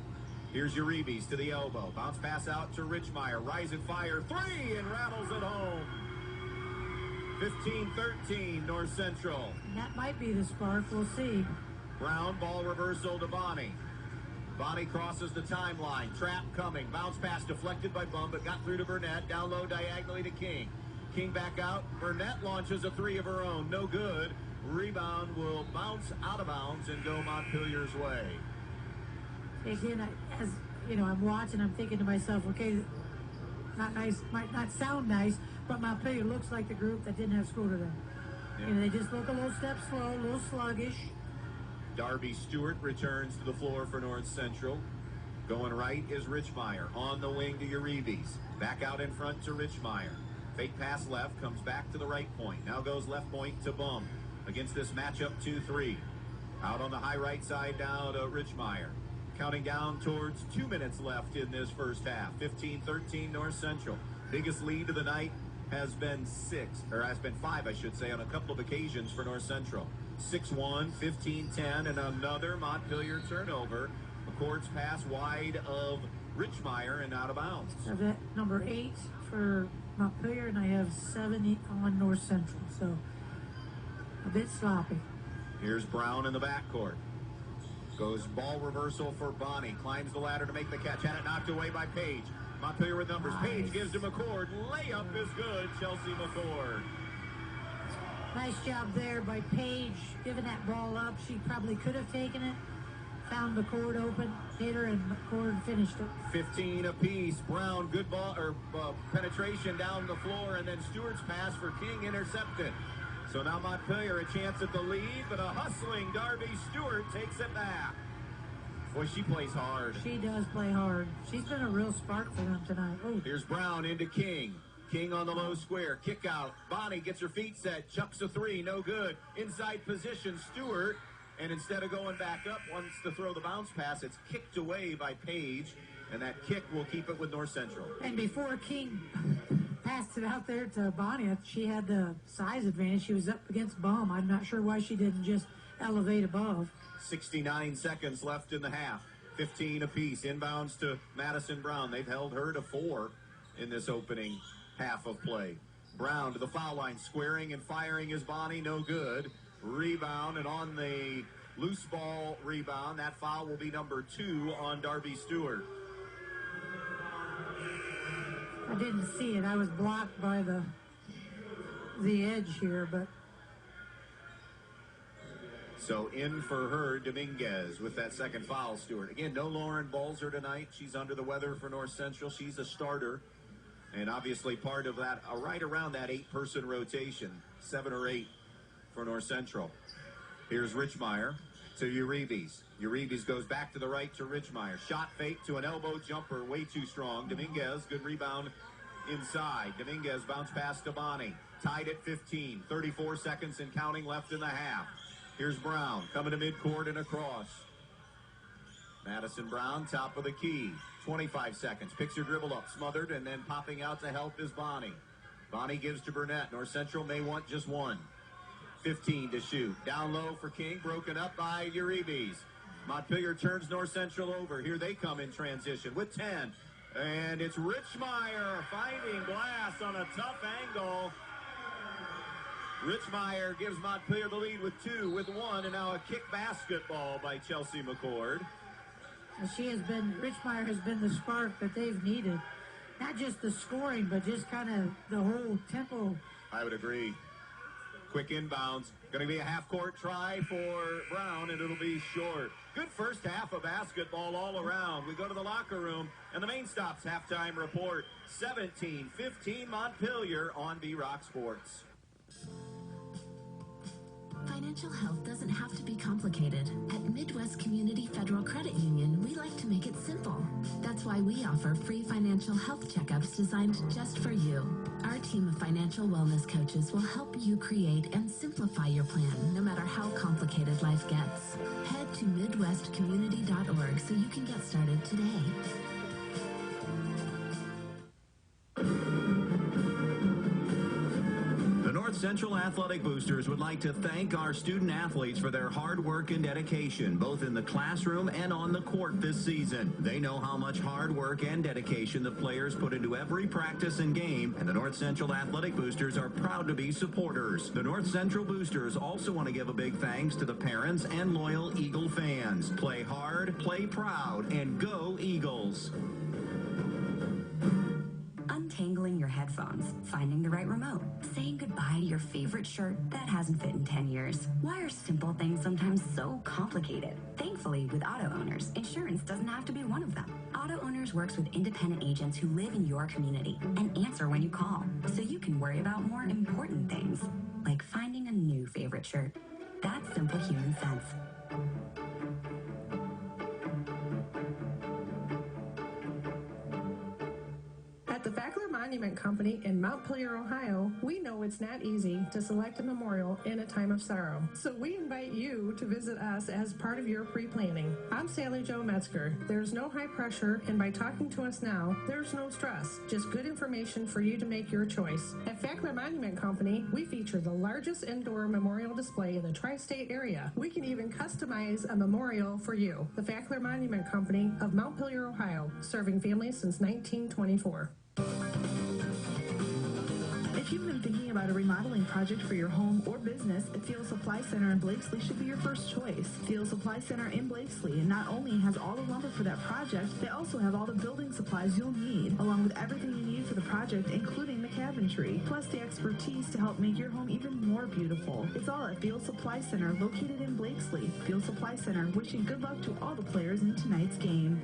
Here's Uribe's to the elbow. Bounce pass out to Richmeyer. Rise and fire. Three, and rattles it home. 15-13, North Central. And that might be the spark. We'll see. Brown, ball reversal to Bonnie. Bonnie crosses the timeline. Trap coming. Bounce pass deflected by Bum, but got through to Burnett. Down low diagonally to King. King back out. Burnett launches a three of her own. No good. Rebound will bounce out of bounds and go Montpelier's way. Again, as I'm watching, I'm thinking to myself, okay, not nice, might not sound nice, but Montpelier looks like the group that didn't have school today. Yeah. They just look a little step slow, a little sluggish. Darby Stewart returns to the floor for North Central. Going right is Richmeyer. On the wing to Uribe's. Back out in front to Richmeyer. Fake pass left, comes back to the right point. Now goes left point to Bum. Against this matchup, 2-3. Out on the high right side now to Richmeyer. Counting down towards 2 minutes left in this first half. 15-13 North Central. Biggest lead of the night has been 5, I should say, on a couple of occasions for North Central. 6-1, 15-10, and another Montpelier turnover. McCord's pass wide of Richmeyer and out of bounds. I have that number 8 for Montpelier, and I have 7 on North Central, so a bit sloppy. Here's Brown in the backcourt. Goes ball reversal for Bonnie. Climbs the ladder to make the catch. Had it knocked away by Page. Montpelier with numbers. Nice. Page gives to McCord. Layup is good. Chelsea McCord. Nice job there by Page, giving that ball up. She probably could have taken it. Found McCord open, hit her, and McCord finished it. 15 apiece. Brown, good ball or penetration down the floor, and then Stewart's pass for King intercepted. So now Montpelier a chance at the lead, but a hustling Darby Stewart takes it back. Boy, she plays hard. She does play hard. She's been a real spark for them tonight. Oh. Here's Brown into King. King on the low square. Kick out. Bonnie gets her feet set. Chucks a three. No good. Inside position. Stewart. And instead of going back up, wants to throw the bounce pass. It's kicked away by Page. And that kick will keep it with North Central. And before King passed it out there to Bonnie, she had the size advantage. She was up against Bum. I'm not sure why she didn't just elevate above. 69 seconds left in the half. 15 apiece. Inbounds to Madison Brown. They've held her to 4 in this opening half of play. Brown to the foul line. Squaring and firing is Bonnie. No good. Rebound, and on the loose ball rebound, that foul will be number 2 on Darby Stewart. I didn't see it. I was blocked by the edge here, but... So in for her, Dominguez, with that second foul, Stewart. Again, no Lauren Balzer tonight. She's under the weather for North Central. She's a starter, and obviously part of that, right around that 8-person rotation, 7 or 8 for North Central. Here's Richmeyer to Uribe's. Uribe's goes back to the right to Richmeyer. Shot fake to an elbow jumper, way too strong. Dominguez, good rebound inside. Dominguez bounce pass to Bonnie. Tied at 15. 34 seconds and counting left in the half. Here's Brown coming to midcourt and across. Madison Brown, top of the key. 25 seconds. Picks her dribble up, smothered, and then popping out to help is Bonnie. Bonnie gives to Burnett. North Central may want just one. 15 to shoot. Down low for King, broken up by Uribe's. Montpelier turns North Central over. Here they come in transition with 10. And it's Richmeyer finding glass on a tough angle. Richmeyer gives Montpelier the lead with 2, with 1, and now a kick basketball by Chelsea McCord. Richmeyer has been the spark that they've needed. Not just the scoring, but just kind of the whole tempo. I would agree. Quick inbounds. Going to be a half-court try for Brown, and it'll be short. Good first half of basketball all around. We go to the locker room, and the Main Stop's halftime report. 17-15 Montpelier on B-Rock Sports. Financial health doesn't have to be complicated. At Midwest Community Federal Credit Union, we like to make it simple. That's why we offer free financial health checkups designed just for you. Our team of financial wellness coaches will help you create and simplify your plan, no matter how complicated life gets. Head to MidwestCommunity.org so you can get started today. Central Athletic Boosters would like to thank our student athletes for their hard work and dedication, both in the classroom and on the court this season. They know how much hard work and dedication the players put into every practice and game, and the North Central Athletic Boosters are proud to be supporters. The North Central Boosters also want to give a big thanks to the parents and loyal Eagle fans. Play hard, play proud, and go Eagles. Untangling your headphones, finding the right remote, saying goodbye to your favorite shirt that hasn't fit in 10 years. Why are simple things sometimes so complicated? Thankfully, with auto owners, insurance doesn't have to be one of them. Auto Owners works with independent agents who live in your community and answer when you call, so you can worry about more important things, like finding a new favorite shirt. That's simple human sense. At the Fackler Monument Company in Montpelier, Ohio, we know it's not easy to select a memorial in a time of sorrow. So we invite you to visit us as part of your pre-planning. I'm Sally Jo Metzger. There's no high pressure, and by talking to us now, there's no stress. Just good information for you to make your choice. At Fackler Monument Company, we feature the largest indoor memorial display in the tri-state area. We can even customize a memorial for you. The Fackler Monument Company of Montpelier, Ohio, serving families since 1924. If you've been thinking about a remodeling project for your home or business, Field Supply Center in Blakesley should be your first choice. Field Supply Center in Blakesley not only has all the lumber for that project, they also have all the building supplies you'll need, along with everything you need for the project, including the cabinetry, plus the expertise to help make your home even more beautiful. It's all at Field Supply Center, located in Blakesley. Field Supply Center, wishing good luck to all the players in tonight's game.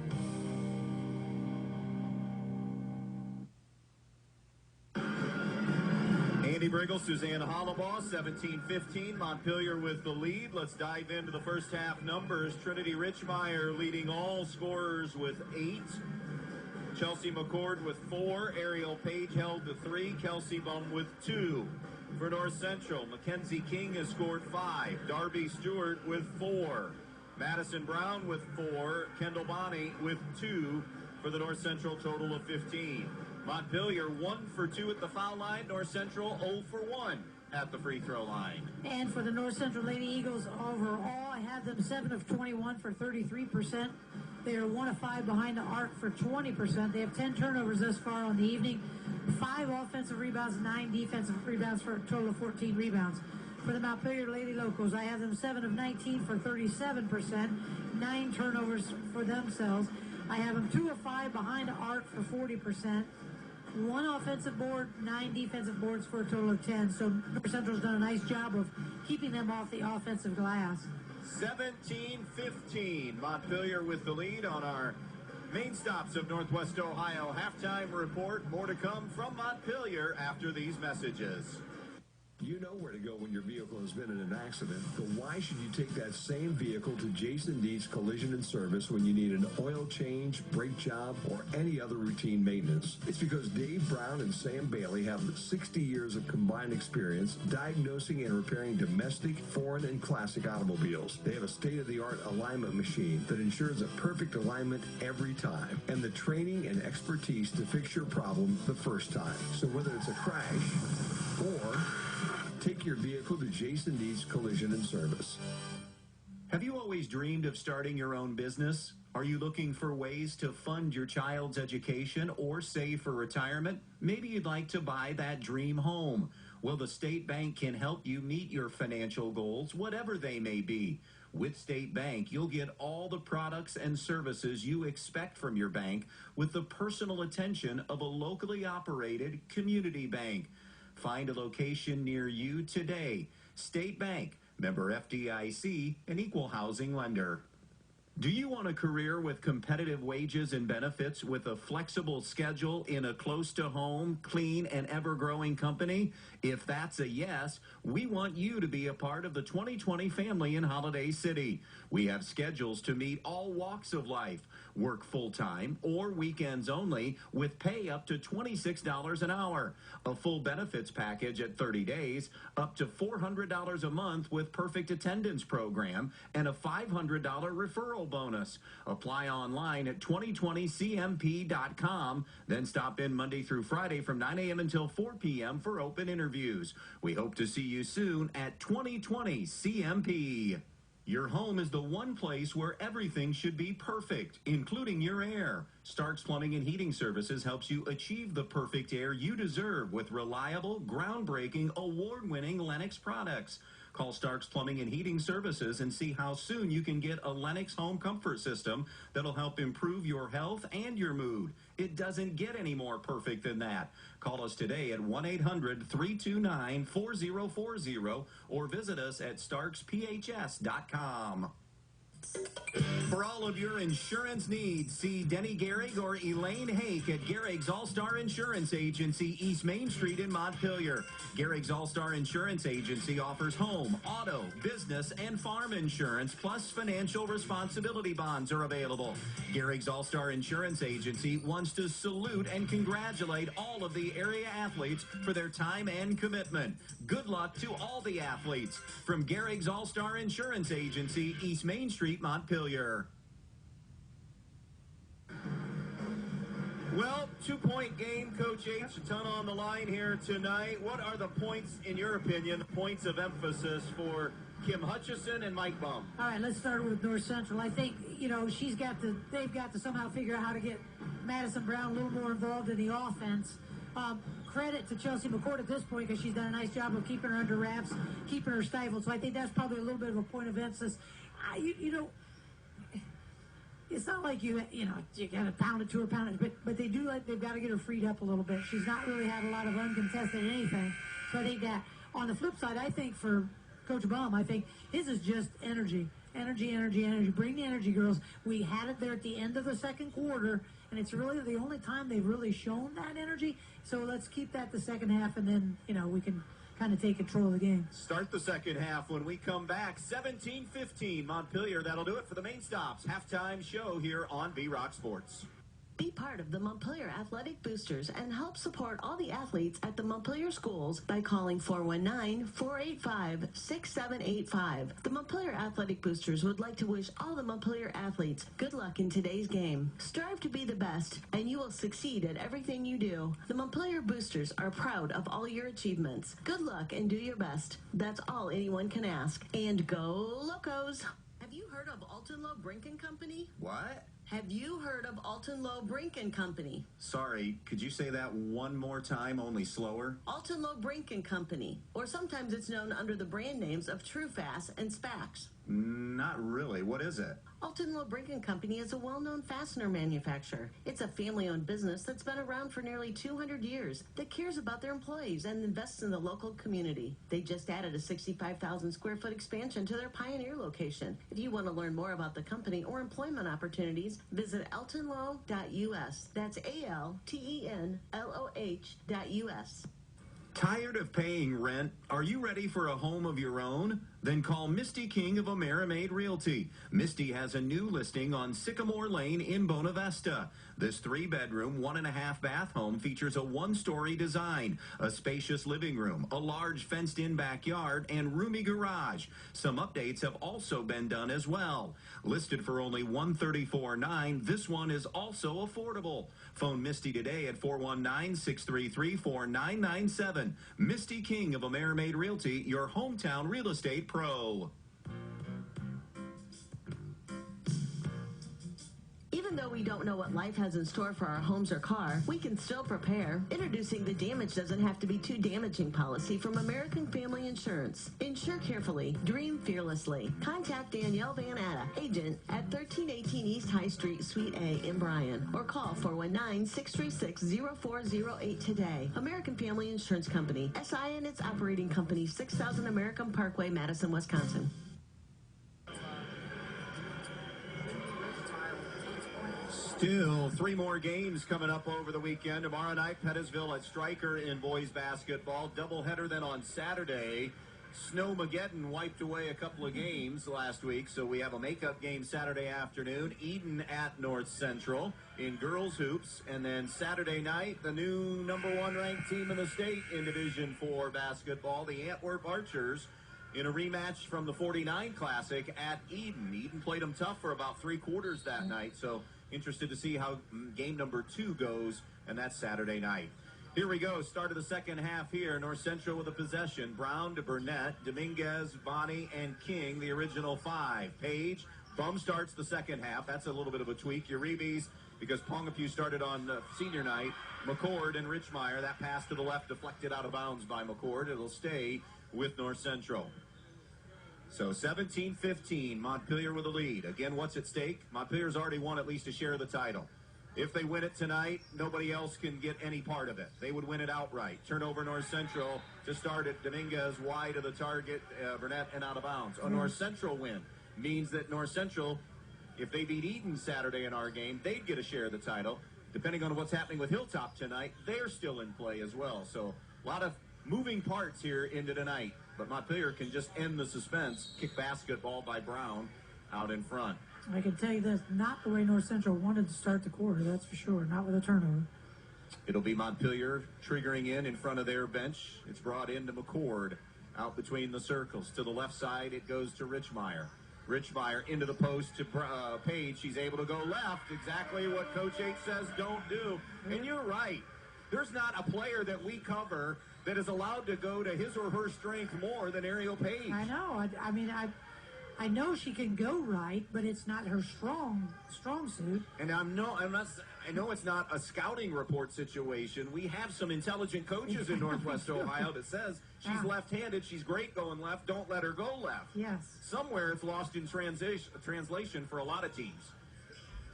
Brigle, Suzanne, Hollabaugh, 17-15. Montpelier with the lead. Let's dive into the first half numbers. Trinity Richmeyer leading all scorers with 8. Chelsea McCord with 4. Ariel Page held to 3. Kelsey Bum with 2. For North Central, Mackenzie King has scored 5. Darby Stewart with 4. Madison Brown with 4. Kendall Bonney with 2 for the North Central total of 15. Montpelier 1 for 2 at the foul line. North Central 0 for 1 at the free throw line. And for the North Central Lady Eagles overall, I have them 7 of 21 for 33%. They are 1 of 5 behind the arc for 20%. They have 10 turnovers thus far on the evening, 5 offensive rebounds, 9 defensive rebounds for a total of 14 rebounds. For the Montpelier Lady Locals, I have them 7 of 19 for 37%, 9 turnovers for themselves. I have them 2 of 5 behind the arc for 40%. 1 offensive board, 9 defensive boards for a total of 10. So North Central's done a nice job of keeping them off the offensive glass. 17-15. Montpelier with the lead on our Main Stops of Northwest Ohio halftime report. More to come from Montpelier after these messages. You know where to go when your vehicle has been in an accident, but why should you take that same vehicle to Jason Deeds Collision and Service when you need an oil change, brake job, or any other routine maintenance? It's because Dave Brown and Sam Bailey have 60 years of combined experience diagnosing and repairing domestic, foreign, and classic automobiles. They have a state-of-the-art alignment machine that ensures a perfect alignment every time, and the training and expertise to fix your problem the first time. So whether it's a crash or take your vehicle to Jason Deeds Collision and Service. Have you always dreamed of starting your own business? Are you looking for ways to fund your child's education or save for retirement? Maybe you'd like to buy that dream home. Well, the State Bank can help you meet your financial goals, whatever they may be. With State Bank, you'll get all the products and services you expect from your bank with the personal attention of a locally operated community bank. Find a location near you today. State Bank, member FDIC, an equal housing lender. Do you want a career with competitive wages and benefits with a flexible schedule in a close-to-home, clean, and ever-growing company? If that's a yes, we want you to be a part of the 2020 family in Holiday City. We have schedules to meet all walks of life. Work full-time or weekends only with pay up to $26 an hour. A full benefits package at 30 days, up to $400 a month with perfect attendance program, and a $500 referral bonus. Apply online at 2020cmp.com, then stop in Monday through Friday from 9 a.m. until 4 p.m. for open interviews. We hope to see you soon at 2020 CMP. Your home is the one place where everything should be perfect, including your air. Starks Plumbing and Heating Services helps you achieve the perfect air you deserve with reliable, groundbreaking, award-winning Lennox products. Call Starks Plumbing and Heating Services and see how soon you can get a Lennox home comfort system that'll help improve your health and your mood. It doesn't get any more perfect than that. Call us today at 1-800-329-4040 or visit us at starksphs.com. For all of your insurance needs, see Denny Gehrig or Elaine Hake at Gehrig's All-Star Insurance Agency, East Main Street in Montpelier. Gehrig's All-Star Insurance Agency offers home, auto, business, and farm insurance, plus financial responsibility bonds are available. Gehrig's All-Star Insurance Agency wants to salute and congratulate all of the area athletes for their time and commitment. Good luck to all the athletes. From Gehrig's All-Star Insurance Agency, East Main Street, Montpelier. Well, 2-point game, Coach H. A ton on the line here tonight. What are the points, in your opinion, points of emphasis for Kim Hutchison and Mike Baum? All right, let's start with North Central. I think, they've got to somehow figure out how to get Madison Brown a little more involved in the offense. Credit to Chelsea McCord at this point because she's done a nice job of keeping her under wraps, keeping her stifled. So I think that's probably a little bit of a point of emphasis. It's not like you got to pound it to her, but they've got to get her freed up a little bit. She's not really had a lot of uncontested anything. So I think that on the flip side, I think for Coach Baum, I think his is just energy. Bring the energy, girls. We had it there at the end of the second quarter, and it's really the only time they've really shown that energy. So let's keep that the second half, and then, we can kind of take control of the game. Start the second half when we come back. 17-15 Montpelier. That'll do it for the main stops. Halftime show here on V-Rock Sports. Be part of the Montpelier Athletic Boosters and help support all the athletes at the Montpelier schools by calling 419-485-6785. The Montpelier Athletic Boosters would like to wish all the Montpelier athletes good luck in today's game. Strive to be the best, and you will succeed at everything you do. The Montpelier Boosters are proud of all your achievements. Good luck and do your best. That's all anyone can ask. And go Locos! Have you heard of Alton Lowe Brink & Company? What? Have you heard of Alton Lowe Brink & Company? Sorry, could you say that one more time, only slower? Alton Lowe Brink & Company, or sometimes it's known under the brand names of TrueFast and Spax. Not really. What is it? Alton Lowe Brink & Company is a well-known fastener manufacturer. It's a family-owned business that's been around for nearly 200 years that cares about their employees and invests in the local community. They just added a 65,000 square foot expansion to their Pioneer location. If you want to learn more about the company or employment opportunities, visit altonlow.us. That's ALTENLOH.us. Tired of paying rent? Are you ready for a home of your own? Then call Misty King of Amerimaid Realty. Misty has a new listing on Sycamore Lane in Bona Vesta. This 3-bedroom, 1.5-bath home features a 1-story design, a spacious living room, a large fenced-in backyard, and roomy garage. Some updates have also been done as well. Listed for only $134,900, this one is also affordable. Phone Misty today at 419-633-4997. Misty King of Amerimaid Realty, your hometown real estate pro. Even Even though we don't know what life has in store for our homes or car, we can still prepare. Introducing the damage doesn't have to be too damaging policy from American Family Insurance. Insure carefully, dream fearlessly. Contact Danielle Van Atta, agent at 1318 East High Street, Suite A in Bryan, or call 419-636-0408 today. American Family Insurance Company, SI and its operating company, 6000 American Parkway, Madison, Wisconsin. Still 3 more games coming up over the weekend. Tomorrow night, Pettisville at Stryker in boys basketball. Doubleheader then on Saturday. Snowmageddon wiped away a couple of games last week, so we have a makeup game Saturday afternoon. Eden at North Central in girls hoops. And then Saturday night, the new #1 ranked team in the state in Division IV basketball, the Antwerp Archers, in a rematch from the 49 Classic at Eden. Eden played them tough for about 3 quarters that night, so interested to see how game #2 goes, and that's Saturday night. Here we go. Start of the second half here. North Central with a possession. Brown to Burnett, Dominguez, Bonnie, and King, the original 5. Page, Bum starts the second half. That's a little bit of a tweak. Uribes, because Pongapew started on senior night. McCord and Richmeyer. That pass to the left deflected out of bounds by McCord. It'll stay with North Central. So 17-15, Montpelier with a lead. Again, what's at stake? Montpelier's already won at least a share of the title. If they win it tonight, nobody else can get any part of it. They would win it outright. Turnover North Central to start it. Dominguez wide of the target, Burnett and out of bounds. A North Central win means that North Central, if they beat Eden Saturday in our game, they'd get a share of the title. Depending on what's happening with Hilltop tonight, they're still in play as well. So a lot of moving parts here into tonight. But Montpelier can just end the suspense. Kick basketball by Brown out in front. I can tell you that's not the way North Central wanted to start the quarter, that's for sure. Not with a turnover. It'll be Montpelier triggering in front of their bench. It's brought into McCord out between the circles. To the left side, it goes to Richmeyer. Richmeyer into the post to Page. She's able to go left. Exactly what Coach H says don't do. And you're right. There's not a player that we cover that is allowed to go to his or her strength more than Ariel Page. I know. I know she can go right, but it's not her strong suit. And I know it's not a scouting report situation. We have some intelligent coaches in Northwest Ohio that says she's left-handed, she's great going left, don't let her go left. Yes. Somewhere it's lost in translation for a lot of teams.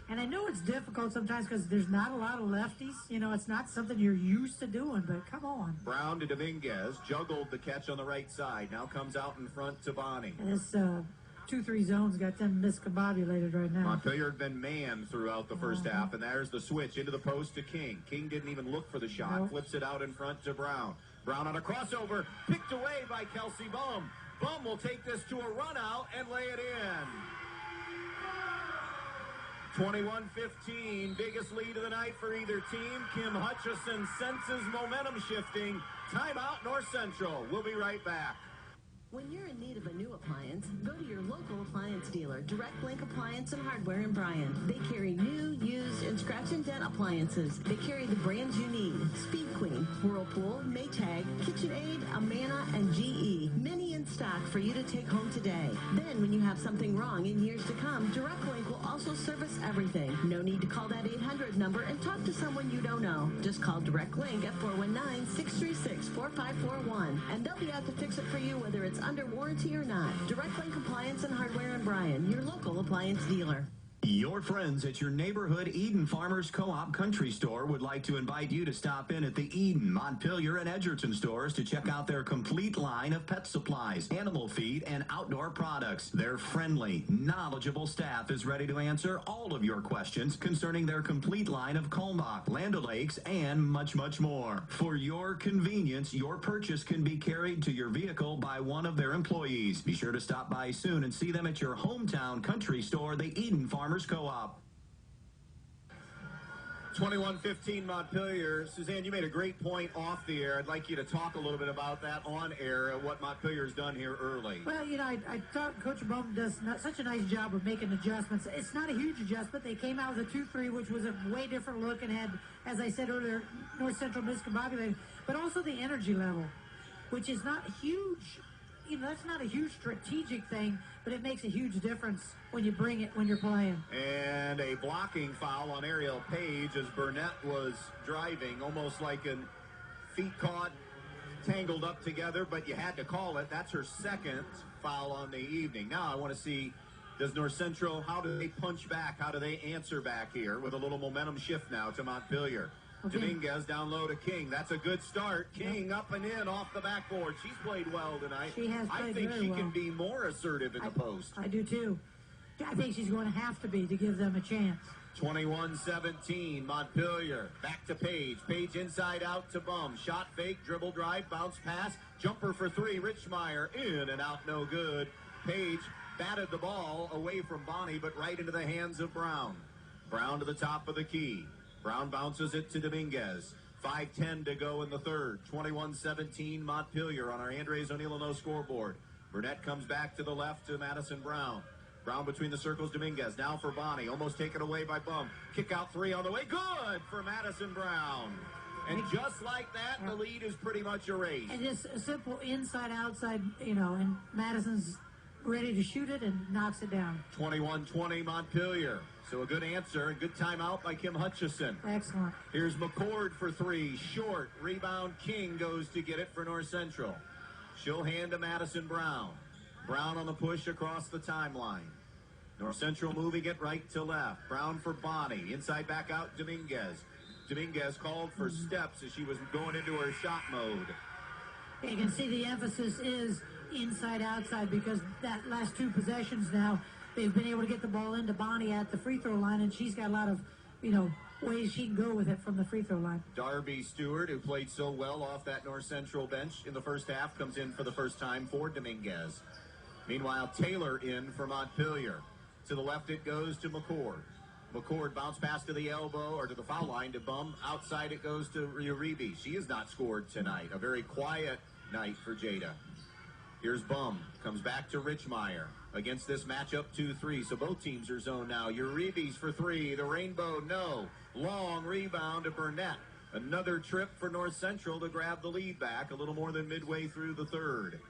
And I know it's difficult sometimes because there's not a lot of lefties. You know, it's not something you're used to doing, but come on. Brown to Dominguez, juggled the catch on the right side. Now comes out in front to Bonnie. And this 2-3 zone's got them miscombobulated right now. Montpelier had been manned throughout the first half, and there's the switch into the post to King. King didn't even look for the shot. Nope. Flips it out in front to Brown. Brown on a crossover, picked away by Kelsey Bum. Bum will take this to a run out and lay it in. 21-15, biggest lead of the night for either team. Kim Hutchison senses momentum shifting. Timeout, North Central. We'll be right back. When you're in need of a new appliance, go to your local appliance dealer, Direct Link Appliance and Hardware in Bryan. They carry new, used, and scratch and dent appliances. They carry the brands you need: Speed Queen, Whirlpool, Maytag, KitchenAid, Amana, and GE. Many in stock for you to take home today. Then, when you have something wrong in years to come, Direct Link will also service everything. No need to call that 800 number and talk to someone you don't know. Just call Direct Link at 419-636-4541, and they'll be out to fix it for you, whether it's under warranty or not. Direct Link Appliance and Hardware in Bryan, your local appliance dealer. Your friends at your neighborhood Eden Farmers Co-op Country Store would like to invite you to stop in at the Eden, Montpelier, and Edgerton stores to check out their complete line of pet supplies, animal feed, and outdoor products. Their friendly, knowledgeable staff is ready to answer all of your questions concerning their complete line of Colmbach, Land O'Lakes, and much, much more. For your convenience, your purchase can be carried to your vehicle by one of their employees. Be sure to stop by soon and see them at your hometown country store, the Eden Farmers Co-op. 21-15 Montpelier. Suzanne, you made a great point off the air. I'd like you to talk a little bit about that on air, what Montpelier's done here early. Well, you know, I thought Coach Bowman does such a nice job of making adjustments. It's not a huge adjustment. They came out with a 2-3, which was a way different look and had, as I said earlier, North Central miscombobulated, but also the energy level, which is not huge that's not a huge strategic thing, but it makes a huge difference when you bring it when you're playing. And a blocking foul on Ariel Page as Burnett was driving, almost like an feet caught, tangled up together, but you had to call it. That's her second foul on the evening. Now I want to see, does North Central, how do they punch back? How do they answer back here with a little momentum shift now to Montpelier? Okay. Dominguez down low to King. That's a good start. King up and in off the backboard. She's played well tonight. She has played I think very she well. can be more assertive in the post. I do too. I think she's going to have to be to give them a chance. 21-17, Montpelier. Back to Page. Page inside out to Bum. Shot fake, dribble drive, bounce pass. Jumper for three. Richmeyer in and out, no good. Page batted the ball away from Bonnie, but right into the hands of Brown. Brown to the top of the key. Brown bounces it to Dominguez. 5:10 to go in the third. 21-17 Montpelier on our Andres O'Neill scoreboard. Burnett comes back to the left to Madison Brown. Brown between the circles, Dominguez. Now for Bonnie. Almost taken away by Bum. Kick out three on the way. Good for Madison Brown. And just like that, the lead is pretty much erased. And just a simple inside-outside, and Madison's ready to shoot it and knocks it down. 21-20 Montpelier. So a good answer, a good timeout by Kim Hutchison. Excellent. Here's McCord for three. Short. Rebound. King goes to get it for North Central. She'll hand to Madison Brown. Brown on the push across the timeline. North Central moving it right to left. Brown for Bonnie. Inside back out Dominguez. Dominguez called for steps as she was going into her shot mode. You can see the emphasis is inside-outside because that last two possessions now, they've been able to get the ball into Bonnie at the free throw line, and she's got a lot of, ways she can go with it from the free throw line. Darby Stewart, who played so well off that North Central bench in the first half, comes in for the first time for Dominguez. Meanwhile, Taylor in for Montpelier. To the left it goes to McCord. McCord bounce pass to the elbow or to the foul line to Bum. Outside it goes to Uribe. She has not scored tonight. A very quiet night for Jada. Here's Bum. Comes back to Richmeyer. Against this matchup 2-3. So both teams are zoned now. Uribe's for three. The Rainbow, no. Long rebound to Burnett. Another trip for North Central to grab the lead back a little more than midway through the third.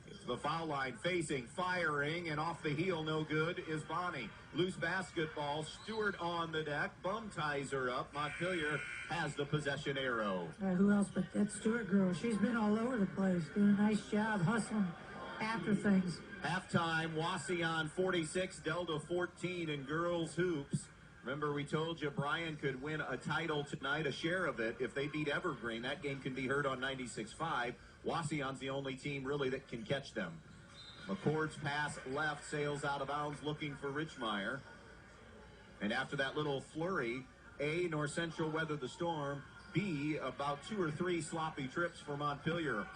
It's the foul line facing, firing, and off the heel, no good, is Bonnie. Loose basketball. Stewart on the deck. Bum ties her up. Montpelier has the possession arrow. Who else but that Stewart girl? She's been all over the place, doing a nice job hustling after things. Halftime, Wasion 46, Delta 14 in girls hoops. Remember, we told you Bryan could win a title tonight, a share of it, if they beat Evergreen. That game can be heard on 96.5. Wasion's the only team really that can catch them. McCord's pass left, sails out of bounds looking for Richmeyer. And after that little flurry, A, North Central weathered the storm. B, about 2 or 3 sloppy trips for Montpelier.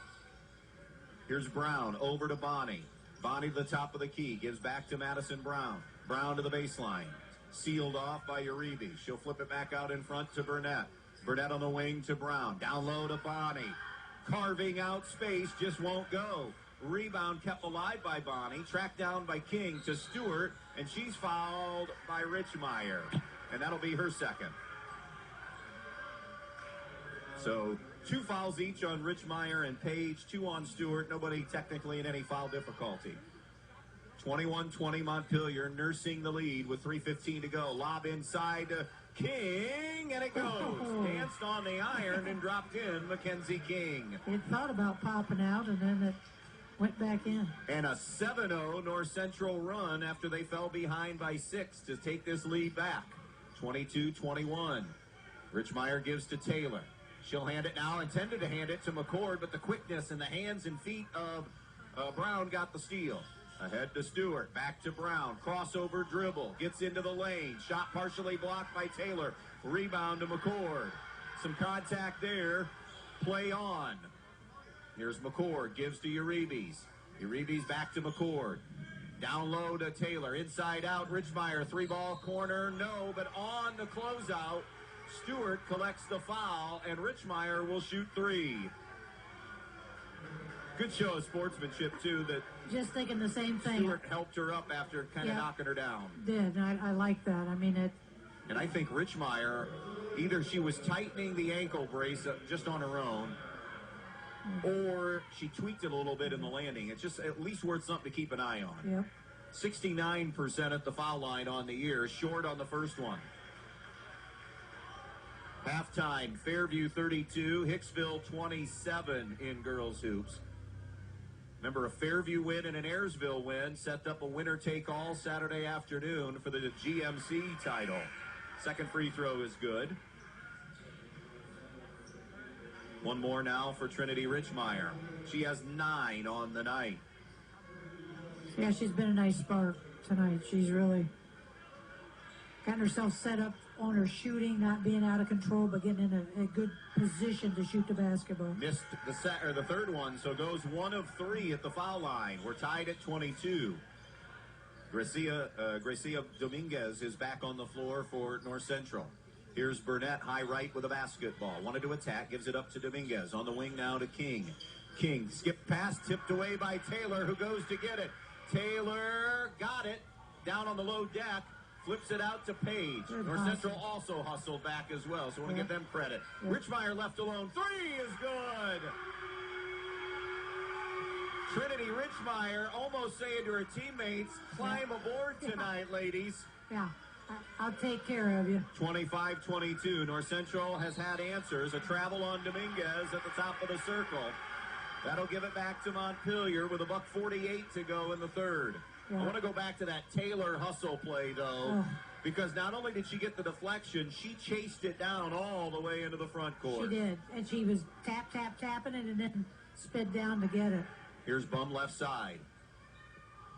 Here's Brown over to Bonnie. Bonnie to the top of the key. Gives back to Madison Brown. Brown to the baseline. Sealed off by Uribe. She'll flip it back out in front to Burnett. Burnett on the wing to Brown. Down low to Bonnie. Carving out space, just won't go. Rebound kept alive by Bonnie. Tracked down by King to Stewart. And she's fouled by Richmeyer. And that'll be her second. So 2 fouls each on Richmeyer and Page, 2 on Stewart. Nobody technically in any foul difficulty. 21-20 Montpelier nursing the lead with 3:15 to go. Lob inside to King, and it goes. Danced on the iron and dropped in Mackenzie King. It thought about popping out, and then it went back in. And a 7-0 North Central run after they fell behind by 6 to take this lead back. 22-21. Richmeyer gives to Taylor. She'll hand it now, intended to hand it to McCord, but the quickness and the hands and feet of Brown got the steal. Ahead to Stewart, back to Brown, crossover dribble, gets into the lane, shot partially blocked by Taylor, rebound to McCord. Some contact there, play on. Here's McCord, gives to Uribe's. Uribe's back to McCord. Down low to Taylor, inside out, Richmeyer, 3-ball corner, no, but on the closeout, Stewart collects the foul, and Richmeyer will shoot 3. Good show of sportsmanship, too, that just thinking the same thing. Stewart helped her up after kind of knocking her down. Did. I like that. I mean, it. And I think Richmeyer, either she was tightening the ankle brace just on her own, or she tweaked it a little bit in the landing. It's just at least worth something to keep an eye on. Yep. 69% at the foul line on the year, short on the first one. Halftime, Fairview 32, Hicksville 27 in girls hoops. Remember, a Fairview win and an Ayersville win set up a winner-take-all Saturday afternoon for the GMC title. Second free throw is good. One more now for Trinity Richmeyer. She has 9 on the night. Yeah, she's been a nice spark tonight. She's really gotten herself set up on her shooting, not being out of control, but getting in a good position to shoot the basketball. Missed the third one, so goes 1 of 3 at the foul line. We're tied at 22. Gracia Dominguez is back on the floor for North Central. Here's Burnett, high right with a basketball. Wanted to attack, gives it up to Dominguez. On the wing now to King. King skipped past, tipped away by Taylor, who goes to get it. Taylor got it down on the low deck. Flips it out to Page. North Central also hustled back as well, so I want to give them credit. Richmeyer left alone. 3 is good. Trinity Richmeyer almost saying to her teammates, climb aboard tonight, ladies. Yeah, I'll take care of you. 25-22. North Central has had answers. A travel on Dominguez at the top of the circle. That'll give it back to Montpelier with $1:48 to go in the third. Yeah. I want to go back to that Taylor hustle play, though, because not only did she get the deflection, she chased it down all the way into the front court. She did, and she was tapping it and then sped down to get it. Here's Bum left side.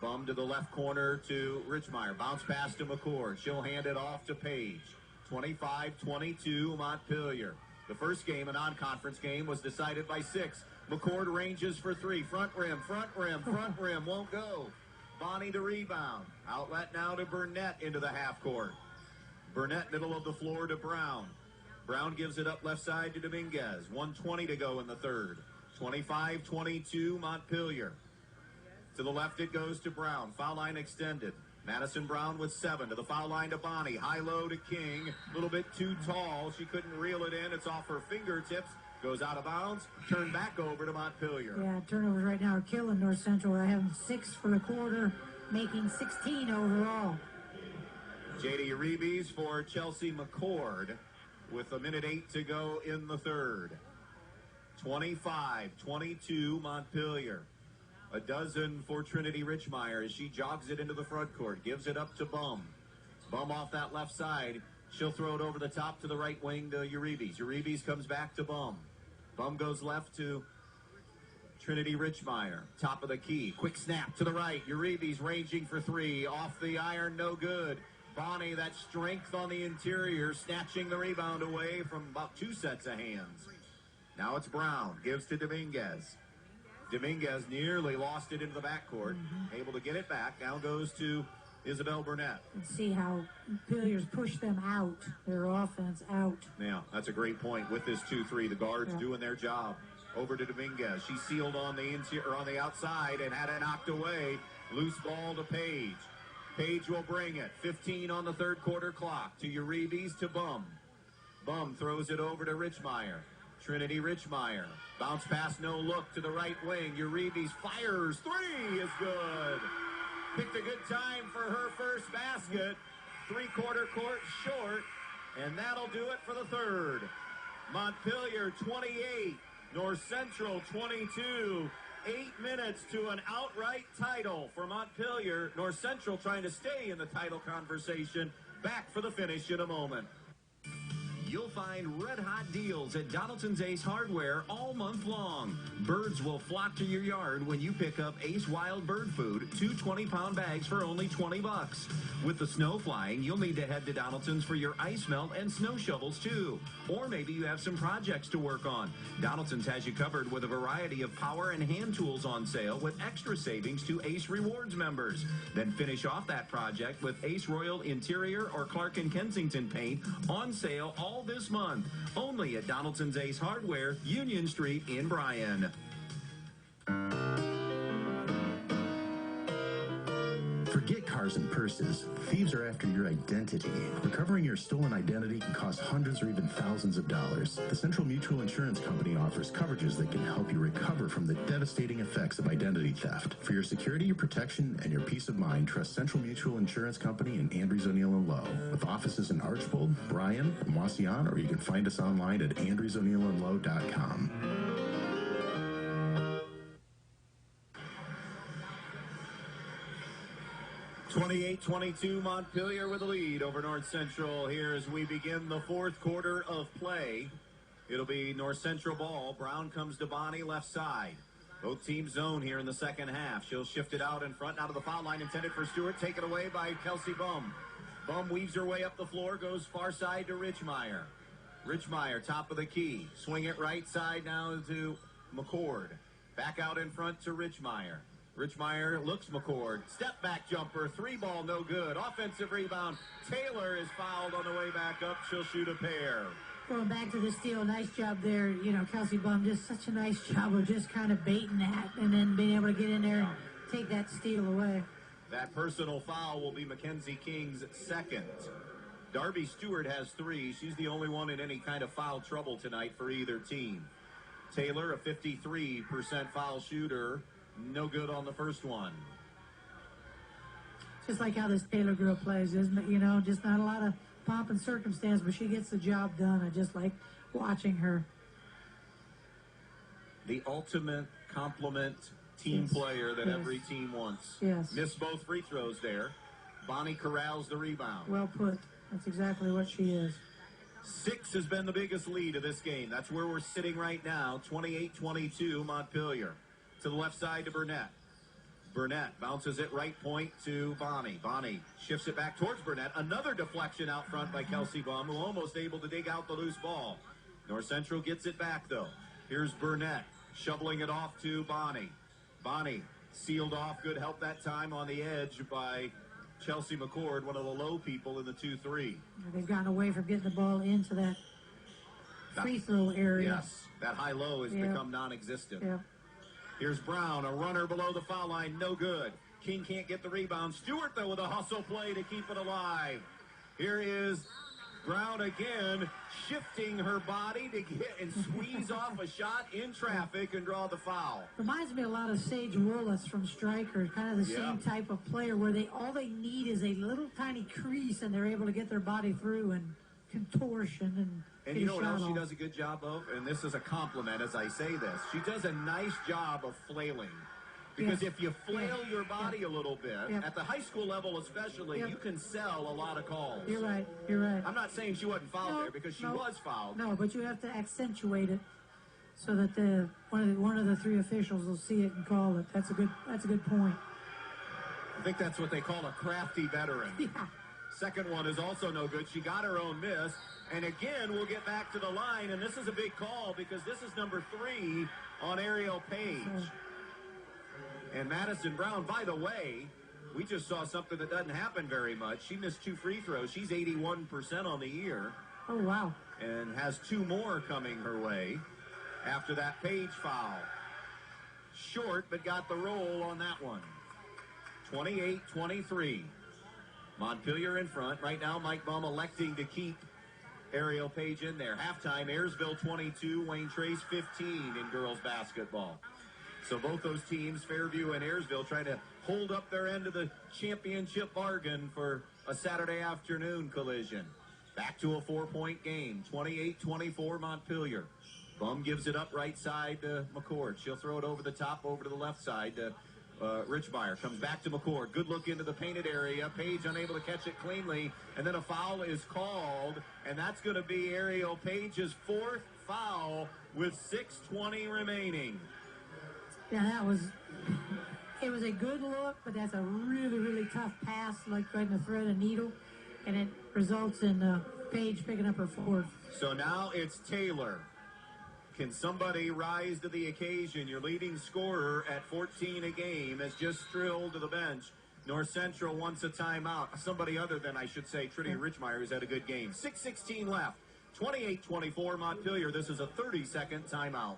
Bum to the left corner to Richmeyer. Bounce pass to McCord. She'll hand it off to Page. 25-22 Montpelier. The first game, a non-conference game, was decided by 6. McCord ranges for 3. Front rim, won't go. Bonnie to rebound. Outlet now to Burnett into the half court. Burnett middle of the floor to Brown. Brown gives it up left side to Dominguez. 1:20 to go in the third. 25-22 Montpelier. To the left it goes to Brown. Foul line extended. Madison Brown with 7 to the foul line to Bonnie. High low to King. A little bit too tall. She couldn't reel it in. It's off her fingertips. Goes out of bounds. Turned back over to Montpelier. Yeah, turnovers right now are killing North Central. I have 6 for the quarter, making 16 overall. J.D. Uribe's for Chelsea McCord with 1:08 to go in the third. 25-22 Montpelier. A dozen for Trinity Richmeyer as she jogs it into the front court. Gives it up to Bum. Bum off that left side. She'll throw it over the top to the right wing to Uribe's. Uribe's comes back to Bum. Bum goes left to Trinity Richmeyer. Top of the key. Quick snap to the right. Uribe's ranging for 3. Off the iron, no good. Bonnie, that strength on the interior, snatching the rebound away from about 2 sets of hands. Now it's Brown. Gives to Dominguez. Dominguez nearly lost it into the backcourt. Able to get it back. Now goes to Isabel Burnett. Let's see how Montpelier's pushed them out, their offense out. Yeah, that's a great point. With this 2-3, the guards doing their job. Over to Dominguez. She sealed on the interior, on the outside and had it knocked away. Loose ball to Page. Page will bring it. 15 on the third quarter clock. To Uribe's to Bum. Bum throws it over to Richmeyer. Trinity Richmeyer. Bounce pass, no look to the right wing. Uribe's fires. 3 is good. Picked a good time for her first basket. 3/4 court short. And that'll do it for the third. Montpelier 28. North Central 22. 8 minutes to an outright title for Montpelier. North Central trying to stay in the title conversation. Back for the finish in a moment. You'll find red-hot deals at Donaldson's Ace Hardware all month long. Birds will flock to your yard when you pick up Ace Wild Bird Food, 2 20-pound bags for only $20. With the snow flying, you'll need to head to Donaldson's for your ice melt and snow shovels, too. Or maybe you have some projects to work on. Donaldson's has you covered with a variety of power and hand tools on sale with extra savings to Ace Rewards members. Then finish off that project with Ace Royal Interior or Clark & Kensington paint on sale all this month. Only at Donaldson's Ace Hardware, Union Street in Bryan. Forget car cars and purses. Thieves are after your identity. Recovering your stolen identity can cost hundreds or even thousands of dollars. The Central Mutual Insurance Company offers coverages that can help you recover from the devastating effects of identity theft. For your security, your protection, and your peace of mind, trust Central Mutual Insurance Company in Andrews, O'Neill & Lowe. With offices in Archbold, Bryan, and Wasion, or you can find us online at andrewsoneillandlowe.com. 28-22 Montpelier with a lead over North Central here as we begin the fourth quarter of play. It'll be North Central ball. Brown comes to Bonnie, left side. Both teams zone here in the second half. She'll shift it out in front, out of the foul line, intended for Stewart. Taken away by Kelsey Bum. Bum weaves her way up the floor, goes far side to Richmeyer. Richmeyer, top of the key. Swing it right side now to McCord. Back out in front to Richmeyer. Richmeyer looks McCord. Step back jumper. 3-ball, no good. Offensive rebound. Taylor is fouled on the way back up. She'll shoot a pair. Going back to the steal, nice job there. You know, Kelsey Bum, just such a nice job of just kind of baiting that and then being able to get in there and take that steal away. That personal foul will be Mackenzie King's second. Darby Stewart has 3. She's the only one in any kind of foul trouble tonight for either team. Taylor, a 53% foul shooter. No good on the first one. Just like how this Taylor girl plays, isn't it? You know, just not a lot of pomp and circumstance, but she gets the job done. I just like watching her. The ultimate complement team player that every team wants. Yes. Missed both free throws there. Bonnie corrals the rebound. Well put. That's exactly what she is. 6 has been the biggest lead of this game. That's where we're sitting right now. 28-22 Montpelier. To the left side to Burnett. Burnett bounces it right point to Bonnie. Bonnie shifts it back towards Burnett. Another deflection out front by Kelsey Bum, who almost able to dig out the loose ball. North Central gets it back, though. Here's Burnett shoveling it off to Bonnie. Bonnie sealed off. Good help that time on the edge by Chelsea McCord, one of the low people in the 2-3. They've gotten away from getting the ball into that free throw area. Yes, that high-low has become non-existent. Yeah. Here's Brown, a runner below the foul line, no good. King can't get the rebound. Stewart, though, with a hustle play to keep it alive. Here is Brown again, shifting her body to get and squeeze off a shot in traffic and draw the foul. Reminds me a lot of Sage Willis from Stryker, kind of the same type of player where all they need is a little tiny crease and they're able to get their body through and contortion and you know what else she does a good job of? And this is a compliment as I say this. She does a nice job of flailing. Because if you flail your body a little bit, at the high school level especially, you can sell a lot of calls. You're right. You're right. I'm not saying she wasn't fouled there because she was fouled. No, but you have to accentuate it so that one of the 3 officials will see it and call it. That's a good point. I think that's what they call a crafty veteran. Yeah. Second one is also no good. She got her own miss. And again, we'll get back to the line. And this is a big call because this is number 3 on Ariel Page. And Madison Brown, by the way, we just saw something that doesn't happen very much. She missed 2 free throws. She's 81% on the year. Oh, wow. And has 2 more coming her way after that Page foul. Short, but got the roll on that one. 28-23. Montpelier in front. Right now, Mike Baum electing to keep Ariel Page in there. Halftime, Ayersville 22, Wayne Trace 15 in girls basketball. So both those teams, Fairview and Ayersville, trying to hold up their end of the championship bargain for a Saturday afternoon collision. Back to a 4-point game, 28-24 Montpelier. Bum gives it up right side to McCord. She'll throw it over the top, over to the left side to Richmeyer. Comes back to McCord. Good look into the painted area. Page unable to catch it cleanly. And then a foul is called. And that's going to be Ariel Page's 4th foul with 6:20 remaining. Yeah, it was a good look, but that's a really, really tough pass, like trying to thread a needle. And it results in Page picking up her 4th. So now it's Taylor. Can somebody rise to the occasion? Your leading scorer at 14 a game has just strilled to the bench. North Central wants a timeout. Somebody other than, I should say, Trinity Richmeyer, who's had a good game. 6:16 left. 28-24 Montpelier. This is a 30-second timeout.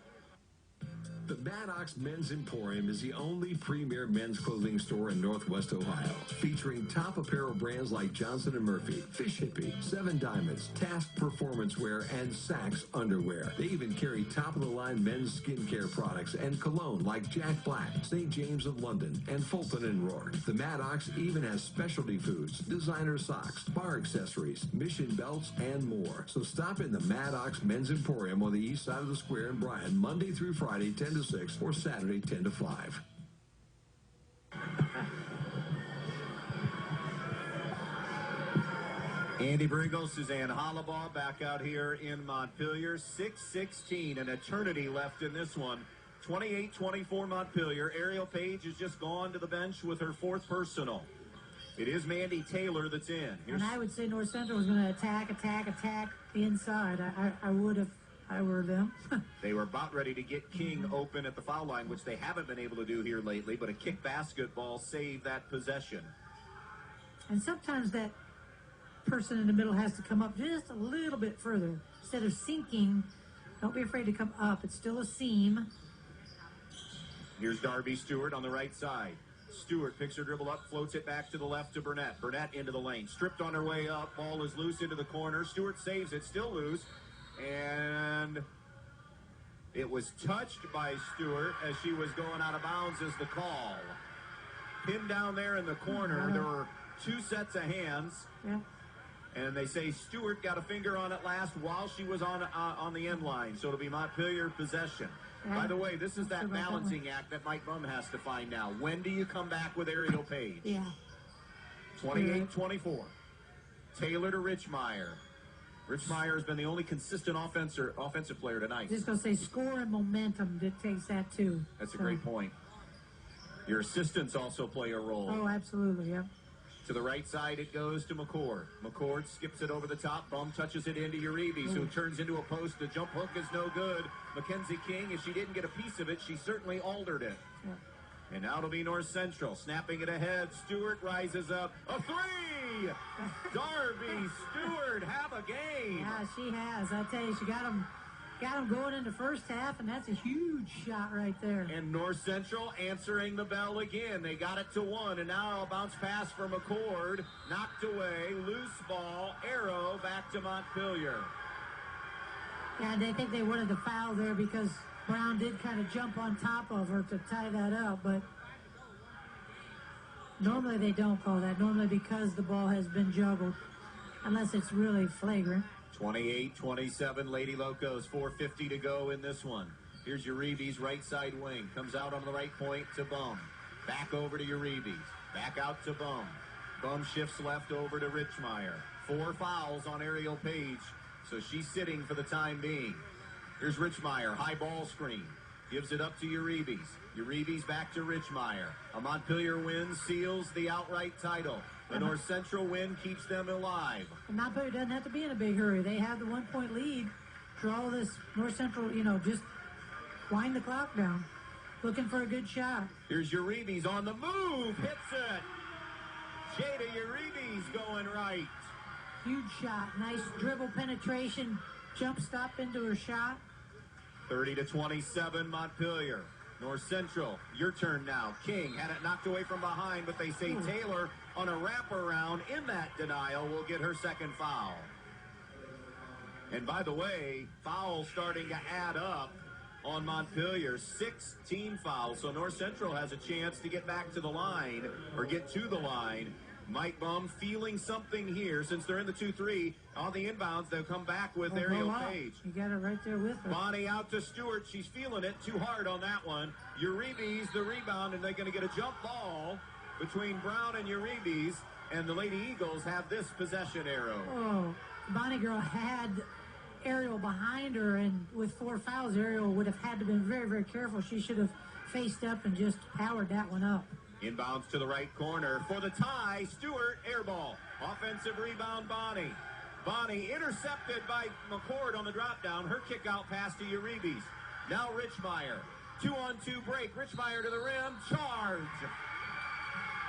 The Maddox Men's Emporium is the only premier men's clothing store in Northwest Ohio, featuring top apparel brands like Johnson & Murphy, Fish Hippie, Seven Diamonds, Task Performance Wear, and Saks Underwear. They even carry top-of-the-line men's skincare products and cologne like Jack Black, St. James of London, and Fulton & Rourke. The Maddox even has specialty foods, designer socks, bar accessories, mission belts, and more. So stop in the Maddox Men's Emporium on the east side of the square in Bryan, Monday through Friday, 10 to 6, or Saturday, 10 to 5. Andy Brigle, Suzanne Hollabaugh back out here in Montpelier. 6:16, an eternity left in this one. 28-24 Montpelier. Ariel Page has just gone to the bench with her fourth personal. It is Mandy Taylor that's in. And I would say North Central was going to attack the inside. I would if I were them. They were about ready to get King open at the foul line, which they haven't been able to do here lately, but a kick basketball saved that possession. And sometimes that person in the middle has to come up just a little bit further. Instead of sinking, don't be afraid to come up. It's still a seam. Here's Darby Stewart on the right side. Stewart picks her dribble up, floats it back to the left to Burnett. Burnett into the lane. Stripped on her way up. Ball is loose into the corner. Stewart saves it. Still loose. And it was touched by Stewart as she was going out of bounds is the call. Pinned down there in the corner. There were two sets of hands. Yeah. And they say Stewart got a finger on it last while she was on the end line. So it'll be Montpelier possession. Yeah. By the way, this is that balancing act that Mike Bum has to find now. When do you come back with Ariel Page? Yeah. 28-24. Taylor to Richmeyer. Richmeyer has been the only consistent offensive player tonight. Just going to say score and momentum dictates that too. That's a great point. Your assistants also play a role. Oh, absolutely, yeah. To the right side, it goes to McCord. McCord skips it over the top. Bum touches it into Uribe, who turns into a post. The jump hook is no good. Mackenzie King, if she didn't get a piece of it, she certainly altered it. Yeah. And now it'll be North Central. Snapping it ahead. Stewart rises up. A three! Darby Stewart have a game. Yeah, she has. I tell you, she got him going in the first half, and that's a huge shot right there. And North Central answering the bell again. They got it to one, and now a bounce pass for McCord. Knocked away. Loose ball. Arrow back to Montpelier. Yeah, they think they wanted the foul there because Brown did kind of jump on top of her to tie that up, but normally they don't call that. Normally because the ball has been juggled, unless it's really flagrant. 28-27 Lady Locos, 4:50 to go in this one. Here's Uribe's right side wing. Comes out on the right point to Bum. Back over to Uribe's. Back out to Bum. Bum shifts left over to Richmeyer. 4 fouls on Ariel Page, so she's sitting for the time being. Here's Richmeyer, high ball screen. Gives it up to Uribe's. Uribe's back to Richmeyer. A Montpelier win seals the outright title. The North Central win keeps them alive. And Montpelier doesn't have to be in a big hurry. They have the 1-point lead. Draw this North Central, just wind the clock down. Looking for a good shot. Here's Uribe's on the move. Hits it. Jada Uribe's going right. Huge shot. Nice dribble penetration. Jump stop into her shot. 30-27 Montpelier. North Central, your turn now. King had it knocked away from behind, but they say Taylor on a wraparound in that denial will get her second foul. And by the way, fouls starting to add up on Montpelier. 16 fouls, so North Central has a chance to get back to the line or get to the line. Mike Bum feeling something here since they're in the 2-3. On the inbounds, they'll come back with Ariel Page. You got it right there with her. Bonnie out to Stewart. She's feeling it too hard on that one. Uribe's the rebound, and they're going to get a jump ball between Brown and Uribe's, and the Lady Eagles have this possession arrow. Oh, Bonnie girl had Ariel behind her, and with 4 fouls, Ariel would have had to been very, very careful. She should have faced up and just powered that one up. Inbounds to the right corner for the tie. Stewart, air ball. Offensive rebound, Bonnie. Bonnie intercepted by McCord on the drop down. Her kick out pass to Uribe's. Now Richmeyer. 2-on-2 break. Richmeyer to the rim. Charge.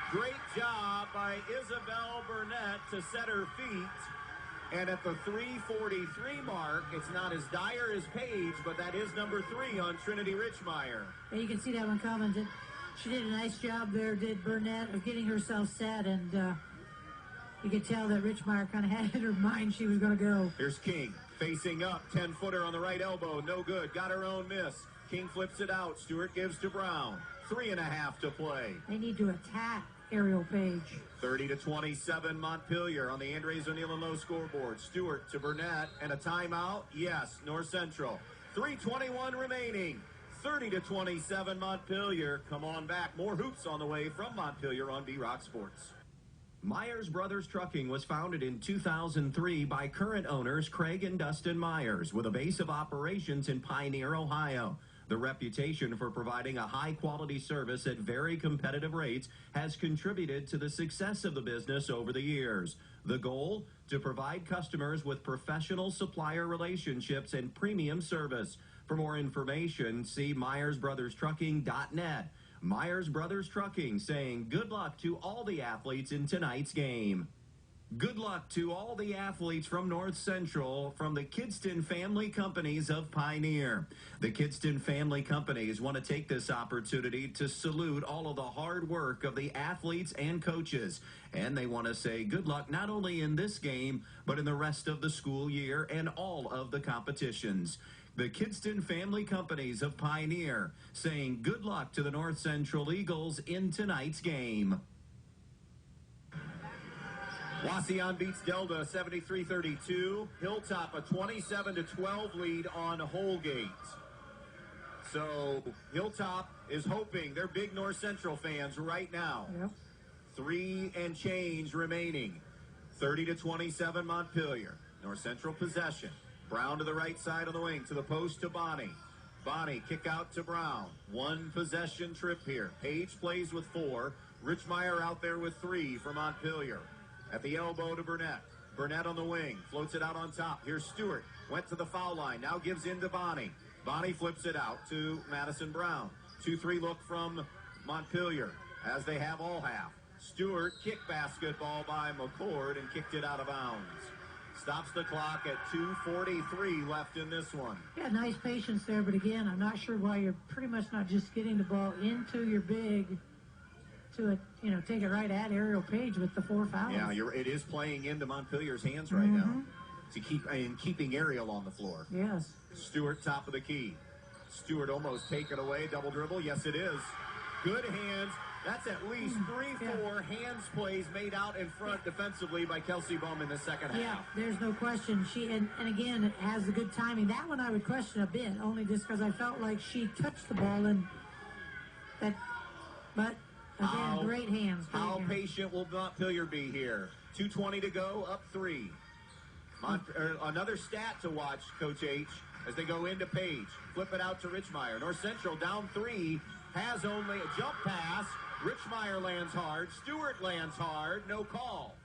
Great job by Isabel Burnett to set her feet. And at the 3:43 mark, it's not as dire as Page, but that is number 3 on Trinity Richmeyer. And you can see that one coming. She did a nice job there, did Burnett, of getting herself set, and you could tell that Richmeyer kind of had in her mind she was going to go. Here's King, facing up, 10-footer on the right elbow, no good, got her own miss. King flips it out, Stewart gives to Brown. 3.5 to play. They need to attack Ariel Page. 30-27 Montpelier on the Andres O'Neill and Low scoreboard. Stewart to Burnett, and a timeout. Yes, North Central. 3:21 remaining. 30-27 Montpelier. Come on back. More hoops on the way from Montpelier on B-Rock Sports. Myers Brothers Trucking was founded in 2003 by current owners Craig and Dustin Myers, with a base of operations in Pioneer, Ohio. The reputation for providing a high-quality service at very competitive rates has contributed to the success of the business over the years. The goal? To provide customers with professional supplier relationships and premium service. For more information, see MyersBrothersTrucking.net. Myers Brothers Trucking saying good luck to all the athletes in tonight's game. Good luck to all the athletes from North Central from the Kidston Family Companies of Pioneer. The Kidston Family Companies want to take this opportunity to salute all of the hard work of the athletes and coaches. And they want to say good luck not only in this game, but in the rest of the school year and all of the competitions. The Kidston Family Companies of Pioneer saying good luck to the North Central Eagles in tonight's game. Wauseon beats Delta 73-32. Hilltop a 27-12 lead on Holgate. So Hilltop is hoping, they're big North Central fans right now. Yep. 3 and change remaining. 30-27 Montpelier. North Central possession. Brown to the right side of the wing, to the post to Bonnie. Bonnie, kick out to Brown. 1 possession trip here. Page plays with 4. Richmeyer out there with 3 for Montpelier. At the elbow to Burnett. Burnett on the wing, floats it out on top. Here's Stewart, went to the foul line, now gives in to Bonnie. Bonnie flips it out to Madison Brown. 2-3 look from Montpelier, as they have all half. Stewart kicked basketball by McCord and kicked it out of bounds. Stops the clock at 2:43 left in this one. Yeah, nice patience there, but again, I'm not sure why you're pretty much not just getting the ball into your big to, take it right at Ariel Page with the 4 fouls. Yeah, it is playing into Montpelier's hands right now to keeping Ariel on the floor. Yes. Stewart, top of the key. Stewart almost taken away, double dribble. Yes, it is. Good hands. That's at least 3-4 hands plays made out in front defensively by Kelsey Bum in the second half. Yeah, there's no question. She and again, it has the good timing. That one I would question a bit, only just because I felt like she touched the ball and that. But again, great hands. How patient will Montpelier be here? 2:20 to go, up 3. Another stat to watch, Coach H, as they go into Page. Flip it out to Richmeyer. North Central down 3, has only a jump pass. Richmeyer lands hard. Stewart lands hard. No call.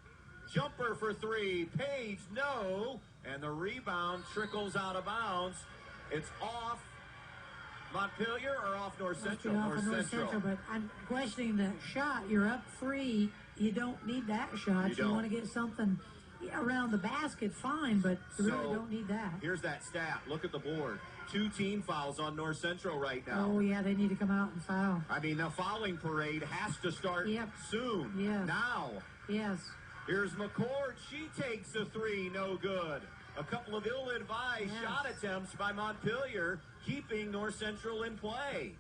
Jumper for 3. Page, no. And the rebound trickles out of bounds. It's off Montpelier or off North Central? North Central. But I'm questioning the shot. You're up 3. You don't need that shot. You want to get something around the basket, fine, but you really don't need that. Here's that stat. Look at the board. 2 team fouls on North Central right now. Oh, yeah, they need to come out and foul. I mean, the fouling parade has to start soon. Yes. Now. Yes. Here's McCord. She takes a 3. No good. A couple of ill-advised shot attempts by Montpelier, keeping North Central in play.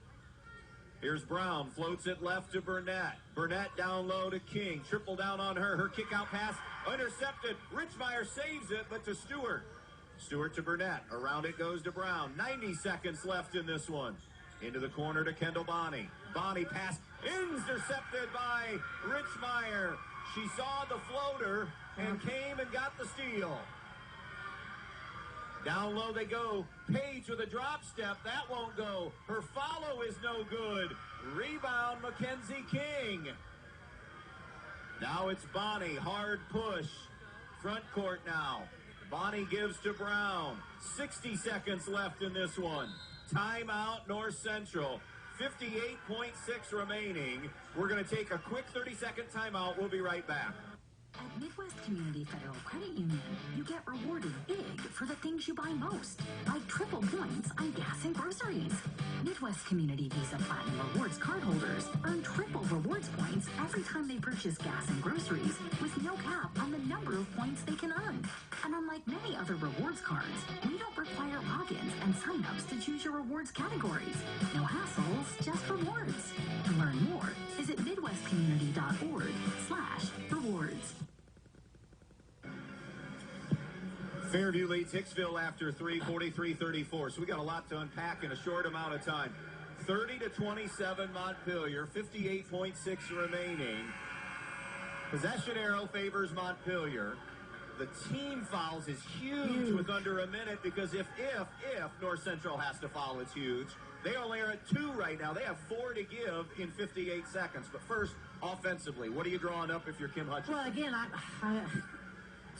Here's Brown. Floats it left to Burnett. Burnett down low to King. Triple down on her. Her kick-out pass intercepted. Richmeyer saves it, but to Stewart. Stewart to Burnett. Around it goes to Brown. 90 seconds left in this one. Into the corner to Kendall Bonnie. Bonnie pass intercepted by Richmeyer. She saw the floater and came and got the steal. Down low they go. Page with a drop step. That won't go. Her follow is no good. Rebound, Mackenzie King. Now it's Bonnie. Hard push. Front court now. Bonnie gives to Brown. 60 seconds left in this one. Timeout, North Central. 58.6 remaining. We're going to take a quick 30-second timeout. We'll be right back. At Midwest Community Federal Credit Union, you get rewarded big for the things you buy most, like triple points on gas and groceries. Midwest Community Visa Platinum Rewards cardholders earn triple rewards points every time they purchase gas and groceries, with no cap on the number of points they can earn. And unlike many other rewards cards, we don't require logins and sign-ups to choose your rewards categories. No hassles, just rewards. To learn more, visit midwestcommunity.org/rewards. Fairview leads Hicksville after 3, 43-34. So we got a lot to unpack in a short amount of time. 30-27 Montpelier, 58.6 remaining. Possession arrow favors Montpelier. The team fouls is huge with under a minute because if North Central has to foul, it's huge. They only are at 2 right now. They have 4 to give in 58 seconds. But first, offensively, what are you drawing up if you're Kim Hutchinson? Well, again, I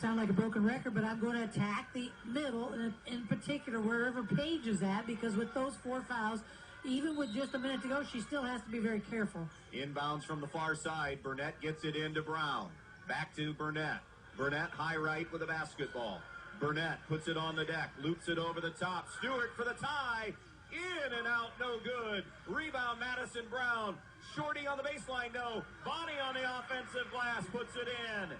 sound like a broken record, but I'm going to attack the middle, and in particular wherever Paige is at, because with those 4 fouls, even with just a minute to go, she still has to be very careful. Inbounds from the far side. Burnett gets it into Brown. Back to Burnett. Burnett high right with a basketball. Burnett puts it on the deck, loops it over the top. Stewart for the tie. In and out, no good. Rebound, Madison Brown. Shorty on the baseline, no. Bonnie on the offensive glass puts it in.